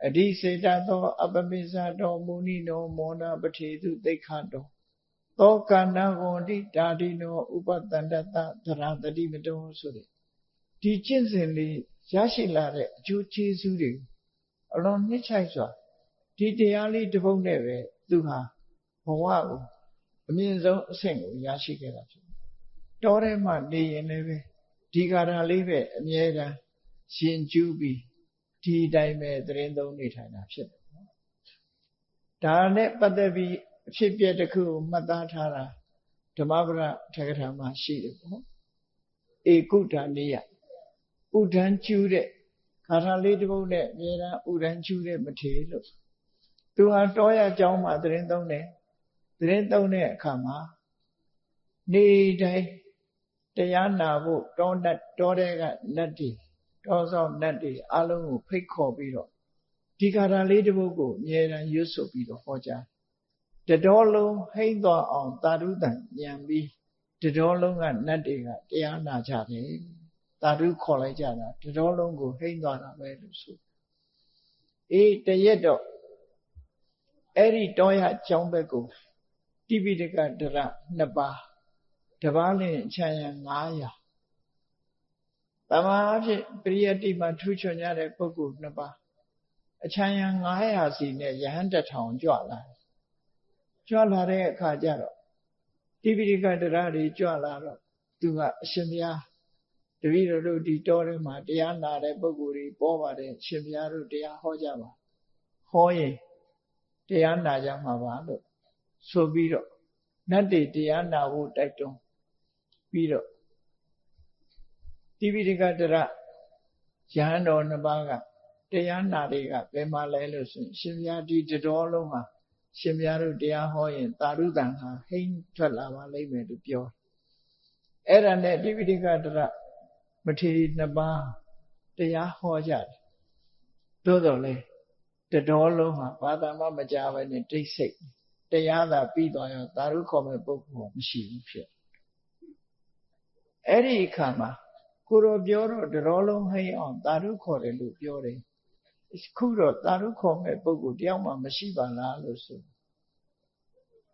အဓိစေတသောအပမေသတောမုနိနောမောနပထေတုသိက္ခတော သောကန္နာဝန္တိတာတိနောဥပတန္တတသရတတိမတောဆိုတဲ့ဒီကျင့်စဉ်လေးရရှိလာတဲ့အကျိုးကျေးဇူးတွေအလွန်နှစ်ချိုက်စွာဒီတရားလေးတစ်ပုဒ်နဲ့ပဲသူဟာဘဝကိုအမြင့်ဆုံးအဆင့်ကိုရရှိခဲ့တာဖြစ်တယ်။တောထဲမှာနေရင်လည်းပဲဒီကာထာလေးပဲအမြဲတမ်းရှင်ကျူးပြီးဒီအတိုင်းပဲသတင်းသုံးနေထိုင်တာဖြစ်တယ်နော်။ဒါနဲ့ပတ်သက်ပြီးအဖြစ်ပြက်တစ်ခုကိုမှတ်သားထားတာဓမ္မပဒထက္ကထာမှာရှိတယ်ပေါ့။ဧကုဋ္ဌာနိယဥဒန်းကျူးတဲ့ကာထာလေးတစ်ပုဒ်နဲ့အမြဲတမ်းဥဒန်းကျူးတဲ့မထေရလို့သူဟာတောရကျောင်းမှာသတင်းသုံးတယ်သတင်းသုံးတဲ့အခါမှာနေတိုင်းတရားနာဖို့တောတဲကနတ်တွေတောဆောင်နတ်တွေအလုံးကိုဖိတ်ခေါ်ပြီးတော့ဒီကာထာလေးတစ်ပုဒ်ကိုအမြဲတမ်းရွတ်ဆိုပြီးတော့ဟောကြားတတော်လုံးဟိမ့်သွားအောင်သာဓုတန်ညံပြီးတတော်လုံးကနတ်တွေကတရားနာကြတယ်သာဓုခေါ်လိုက်ကြတာတတော်လုံးကိုဟိမ့်သွားတာပဲလို့ဆိုတရက်တော့အဲ့ဒီတောရကျောင်းဘက်ကိုတိပိဋကဒရ2ပါးတပါးလင်အချမ်းရံ900တမာအဖြစ်ပရိယတ္တိမှာထူးချွန်ကြတဲ့ပုဂ္ဂိုလ်2ပါးအချမ်းရံ900စီနဲ့ယဟန်1000ကြွလာတယ်ကြွလာတဲ့အခါကျတော့တိပိဋကဒရတွေကြွလာတော့သူကအရှင်ဘုရားတပည့်တော်တို့ဒီတောထဲမှာတရားနာတဲ့ပုဂ္ဂိုလ်တွေပေါ်ပါတယ်အရှင်ဘုရားတို့တရားဟောကြပါဟောရင်တရားနာကြမှာပါလို့ဆိုပြီးတော့နတ်တွေတရားနာဖို့တိုက်တွန်းပြီးတော့တိပိဋကဒရယဟန်တော်2ပါးကတရားနာတွေကဘယ်မှာလဲလို့ဆိုရင်ရှင်ဘုရားဒီတတော်လုံးမှာရှင်ဘုရားတို့တရားဟောရင်သာဓုတန်ဟာဟိမ့်ထွက်လာပါလိမ့်မယ်လို့ပြောအဲ့ဒါနဲ့တိပိဋကဒရမထေရ2ပါးတရားဟောကြတယ်သို့တော်လည်းတတော်လုံးဟာဘာသာမှမကြားပဲနဲ့တိတ်ဆိတ်တရားသာပြီးသွားရောသာဓုခေါ်မဲ့ပုဂ္ဂိုလ်မရှိဘူးဖြစ်အဲ့ဒီအခါမှာကိုရောပြောတော့တတော်လုံးဟိမ့်အောင်သာဓုခေါ်တယ်လို့ပြောတယ်ခုတော့သာဓုခေါ်မဲ့ပုဂ္ဂိုလ်တယောက်မှမရှိပါလားလို့ဆို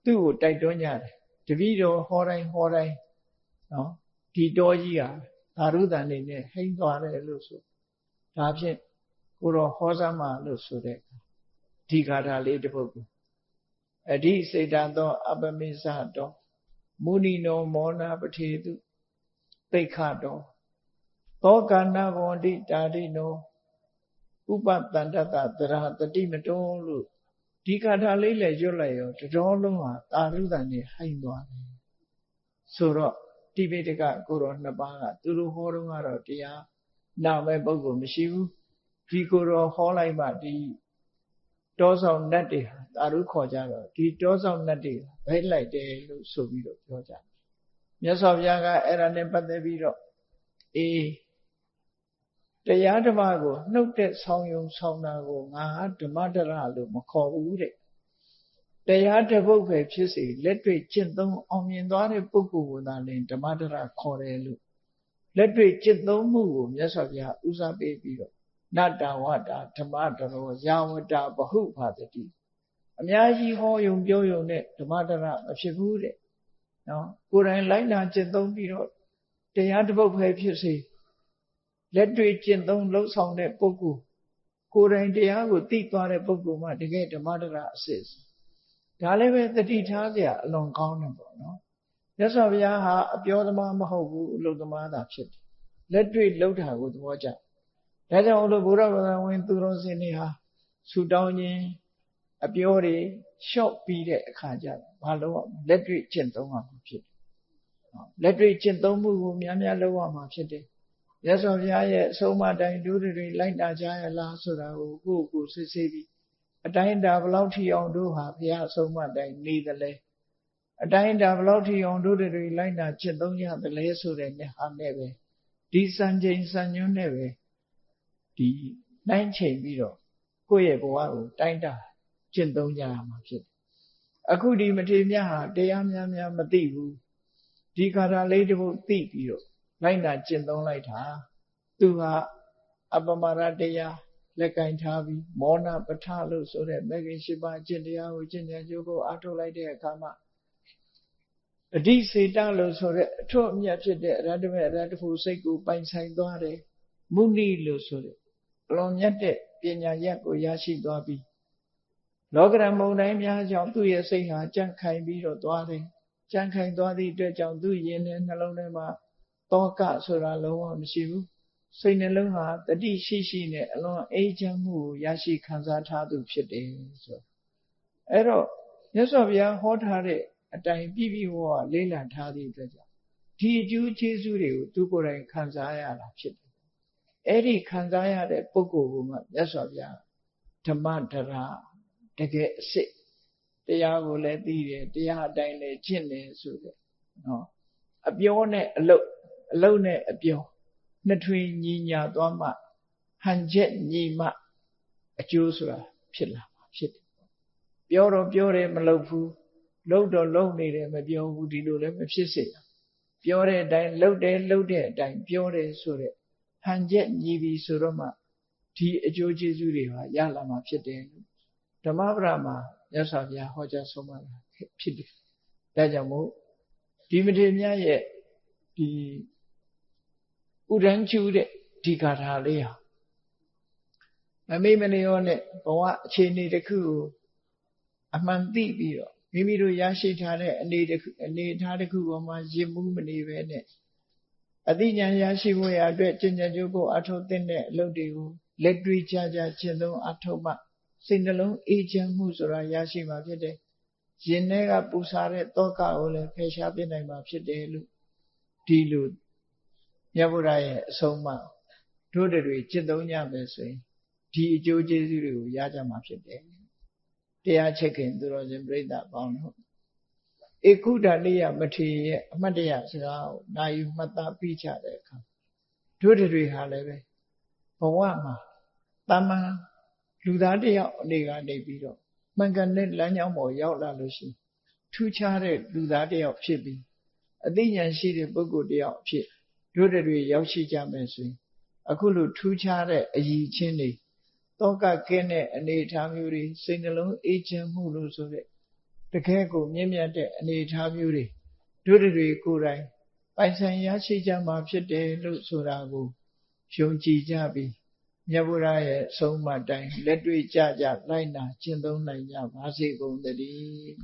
သူ့ကိုတိုက်တွန်းကြတယ်တပည့်တော်ဟောတိုင်းနော်ဒီတော်ကြီးဟာသာဓုတန်နေနဲ့ဟိမ့်သွားတယ်လို့ဆိုဒါဖြင့်ကိုရောဟောစမ်းပါလို့ဆိုတဲ့ဒီဂါထာလေးတစ်ပုဒ်ကိုအဓိစေတသောအပမိစ္ဆတောမုနိနောမောနာပထေတုသိက္ခတောသောကန္နဝန္တိတာတိနောဥပတန္တတသရတတိမတောလို့ဒီဂါထာလေးလည်းရွတ်လိုက်ရောတတော်လုံးဟာသာဓုတန်နဲ့ဟိုင်းသွားတယ်ဆိုတော့တိပိဋကကိုရော2ပါးကသူတို့ဟောတော့ကတော့တရားနာမဲ့ပုဂ္ဂိုလ်မရှိဘူးဒီကိုရောဟောလိုက်မှဒီတောဆောင်နတ်တွေဟာသာဓုခေါ်ကြတော့ဒီတောဆောင်နတ်တွေဘိုက်လိုက်တယ်လို့ဆိုပြီးတော့ပြောကြတယ်မြတ်စွာဘုရားကအဲ့ဒါနဲ့ပတ်သက်ပြီးတော့တရားဓမ္မကိုနှုတ်တဲ့ဆောင်ယုံဆောင်တာကိုငါဓမ္မဒရလို့မခေါ်ဘူးတဲ့တရားတစ်ပုဒ်ပဲဖြစ်စေလက်တွေ့ကျင့်သုံးအောင်မြင်သွားတဲ့ပုဂ္ဂိုလ်ကိုသာလျှင်ဓမ္မဒရခေါ်တယ်လို့လက်တွေ့ကျင့်သုံးမှုကိုမြတ်စွာဘုရားဦးစားပေးပြီးတော့နတ္တဝတ္တဓမ္မဒရောယာဝတ္တဘဟုဖာတိအများကြီးဟောယုံပြောယုံနဲ့ဓမ္မဒရမဖြစ်ဘူးတဲ့နော်ကိုယ်တိုင်လိုက်နာကျင့်သုံးပြီးတော့တရားတစ်ပုဒ်ပဲဖြစ်စေလက်တွေ့ကျင့်သုံးလှုပ်ဆောင်တဲ့ပုဂ္ဂိုလ်ကိုယ်တိုင်တရားကိုသိသွားတဲ့ပုဂ္ဂိုလ်မှတကယ်ဓမ္မဒရအစစ်ဒါလည်းပဲသတိထားစရာအလွန်ကောင်းတယ်ပေါ့နော်မြတ်စွာဘုရားဟာအပြောသမားမဟုတ်ဘူးအလုပ်သမားသာဖြစ်တယ်လက်တွေ့လှုပ်တာကိုသဘောကျဒါကြောင့်လို့ဘုရားဘာသာဝင်သူတော်စင်တွေဟာဆူတောင်းခြင်းအပြောတွေလျှော့ပြီးတဲ့အခါကျတော့ဘာလို့လက်တွေ့ကျင့်သုံးရမှာဖြစ်တယ်လက်တွေ့ကျင့်သုံးမှုကိုများများလုပ်ရမှာဖြစ်တယ်မြတ်စွာဘုရားရဲ့အဆုံးအမတိုင်းဒုတွေလိုက်နာကြရလားဆိုတာကိုကိုယ်စစ်ဆေးပြီးအတိုင်းတာဘလောက်ထီအောင်တို့ဟာဘုရားအဆုံးအမတိုင်းနေတယ်လေအတိုင်းတာဘလောက်ထီအောင်တို့တွေလိုက်နာကျင့်သုံးရတယ်လဲဆိုတဲ့ဟာနဲ့ပဲဒီစံချိန်စံညွှန်းနဲ့ပဲဒီနိုင်ချိန်ပြီးတော့ကိုယ့်ရဲ့ဘဝကိုတိုင်းတာကျင့်သုံးကြရမှာဖြစ်တယ်အခုဒီမထေရမြတ်ဟာတရားများမသိဘူးဒီခါထာလေးတစ်ပုဒ်သိပြီးတော့လိုက်နာကျင့်သုံးလိုက်တာသူဟာအပမရတရားလက်ကင်ထားပြီးမောနပဋ္ဌလို့ဆိုတဲ့မဂ္ဂင်၈ပါးကျင့်တရားကိုကျင့်ကြံကြိုးကိုအားထုတ်လိုက်တဲ့အခါမှာ အဓိစေတလို့ဆိုတဲ့အထွတ်အမြတ်ဖြစ်တဲ့အရဟတမေအရဟတဖို့စိတ်ကိုပိုင်ဆိုင်သွားတယ်မုနိလို့ဆိုတဲ့အလွန်မြတ်တဲ့ပညာရက်ကိုရရှိသွားပြီးလောကရန်မုန်တိုင်းများကြောင့်သူ့ရဲ့စိတ်ဟာကြံ့ခိုင်ပြီးတော့သွားတယ်ကြံ့ခိုင်သွားသည့်အတွက်ကြောင့်သူ့ရင်ထဲနှလုံးထဲမှာတောကဆိုတာလုံးဝမရှိဘူးစိတ်နှလုံးဟာတတိရှိရှိနဲ့အလွန်အေးချမ်းမှုကိုရရှိခံစားထားသူဖြစ်တယ်ဆိုအဲ့တော့မြတ်စွာဘုရားဟောထားတဲ့အတိုင်းပြည့်ပြည့်ဝဝလေးလံထားသည့်အတွက်ကြောင့်ဒီအကျိုးကျေးဇူးတွေကိုသူကိုယ်တိုင်ခံစားရတာဖြစ်တယ်အဲ့ဒီခံစားရတဲ့ပုဂ္ဂိုလ်ကမှမြတ်စွာဘုရားဓမ္မဒရာတကယ်အစ်စ်တရားကိုလည်းသိတယ်တရားအတိုင်းလည်းကျင့်တယ်ဆိုတဲ့နော်အပြောနဲ့အလုပ်နဲ့အပြောနှစ်ထွေညီညာသွားမှဟန်ချက်ညီမှအကျိုးဆိုတာဖြစ်လာမှာဖြစ်တယ်ပြောတော့ပြောတယ်မလုပ်ဘူးလုပ်တော့လုပ်နေတယ်မပြောဘူးဒီလိုလည်းမဖြစ်စေတာပြောတဲ့အတိုင်းလုပ်တဲ့အတိုင်းပြောတယ်ဆိုတဲ့ဟန်ချက်ညီပြီဆိုတော့မှဒီအကျိုးကျေးဇူးတွေဟာရလာမှာဖြစ်တယ်လို့ဓမ္မပဒမှာမြတ်စွာဘုရားဟောကြားဆုံးမတာဖြစ်တယ်ဒါကြောင့်မို့ဒီမထေရမြတ်ရဲ့ဒီဥဒန်းကျူတဲ့ဒီဂါထာလေးဟာမမေ့မလျော့နဲ့ဘဝအခြေအနေတစ်ခုကိုအမှန်သိပြီးတော့မိမိတို့ရရှိထားတဲ့အနေထားတစ်ခုပေါ်မှာရစ်မှုမနေပဲနဲ့အသိဉာဏ်ရရှိဖို့ရအတွက်ကျင့်ကြံကြိုးကိုအထောက်တဲ့အလုပ်တွေကိုလက်တွေ့ကြကျကျင့်သုံးအထောက်မှစိတ်နှလုံးအေးချမ်းမှုဆိုတာရရှိမှာဖြစ်တယ်။ရင်ထဲကပူဆာတဲ့တောကကိုလည်းဖယ်ရှားပြနိုင်မှာဖြစ်တယ်လို့ဒီလိုမြတ်ဗုဒ္ဓရဲ့အဆုံးအမတို့တွေจิตသုံးကြမယ်ဆိုရင်ဒီအကျိုးကျေးဇူးတွေကိုရကြမှာဖြစ်တယ်တရားချက်ခင်သူတော်စင်ပြိဿပေါင်းတို့ဧကုဒလိယမထေရရဲ့အမှတ်တရစကားကိုနာယူမှတ်သားပြီးကြတဲ့အခါတို့တွေဟာလည်းပဲဘဝမှာတာမန်လူသားတယောက်အနေကနေပြီးတော့မှန်ကန်တဲ့လမ်းကြောင်းပေါ်ရောက်လာလို့ရှိရင်ထူးခြားတဲ့လူသားတယောက်ဖြစ်ပြီးအသိဉာဏ်ရှိတဲ့ပုဂ္ဂိုလ်တယောက်ဖြစ်တို့တွေရောက်ရှိကြမယ်ဆိုရင်အခုလိုထူးခြားတဲ့အရည်ချင်းတွေတောကကင်းတဲ့အနေအထားမျိုးတွေစိတ်နှလုံးအေးချမ်းမှုလို့ဆိုတဲ့တကယ်ကိုမြင့်မြတ်တဲ့အနေအထားမျိုးတွေတို့တွေကိုယ်တိုင်ပိုင်ဆိုင်ရရှိကြမှာဖြစ်တယ်လို့ဆိုတာကိုယုံကြည်ကြပြီးမြတ်ဗုဒ္ဓရဲ့ဆုံးမတိုင်းလက်တွေ့ကြကြလိုက်နာကျင့်သုံးနိုင်ကြပါစေကုန်သတည်း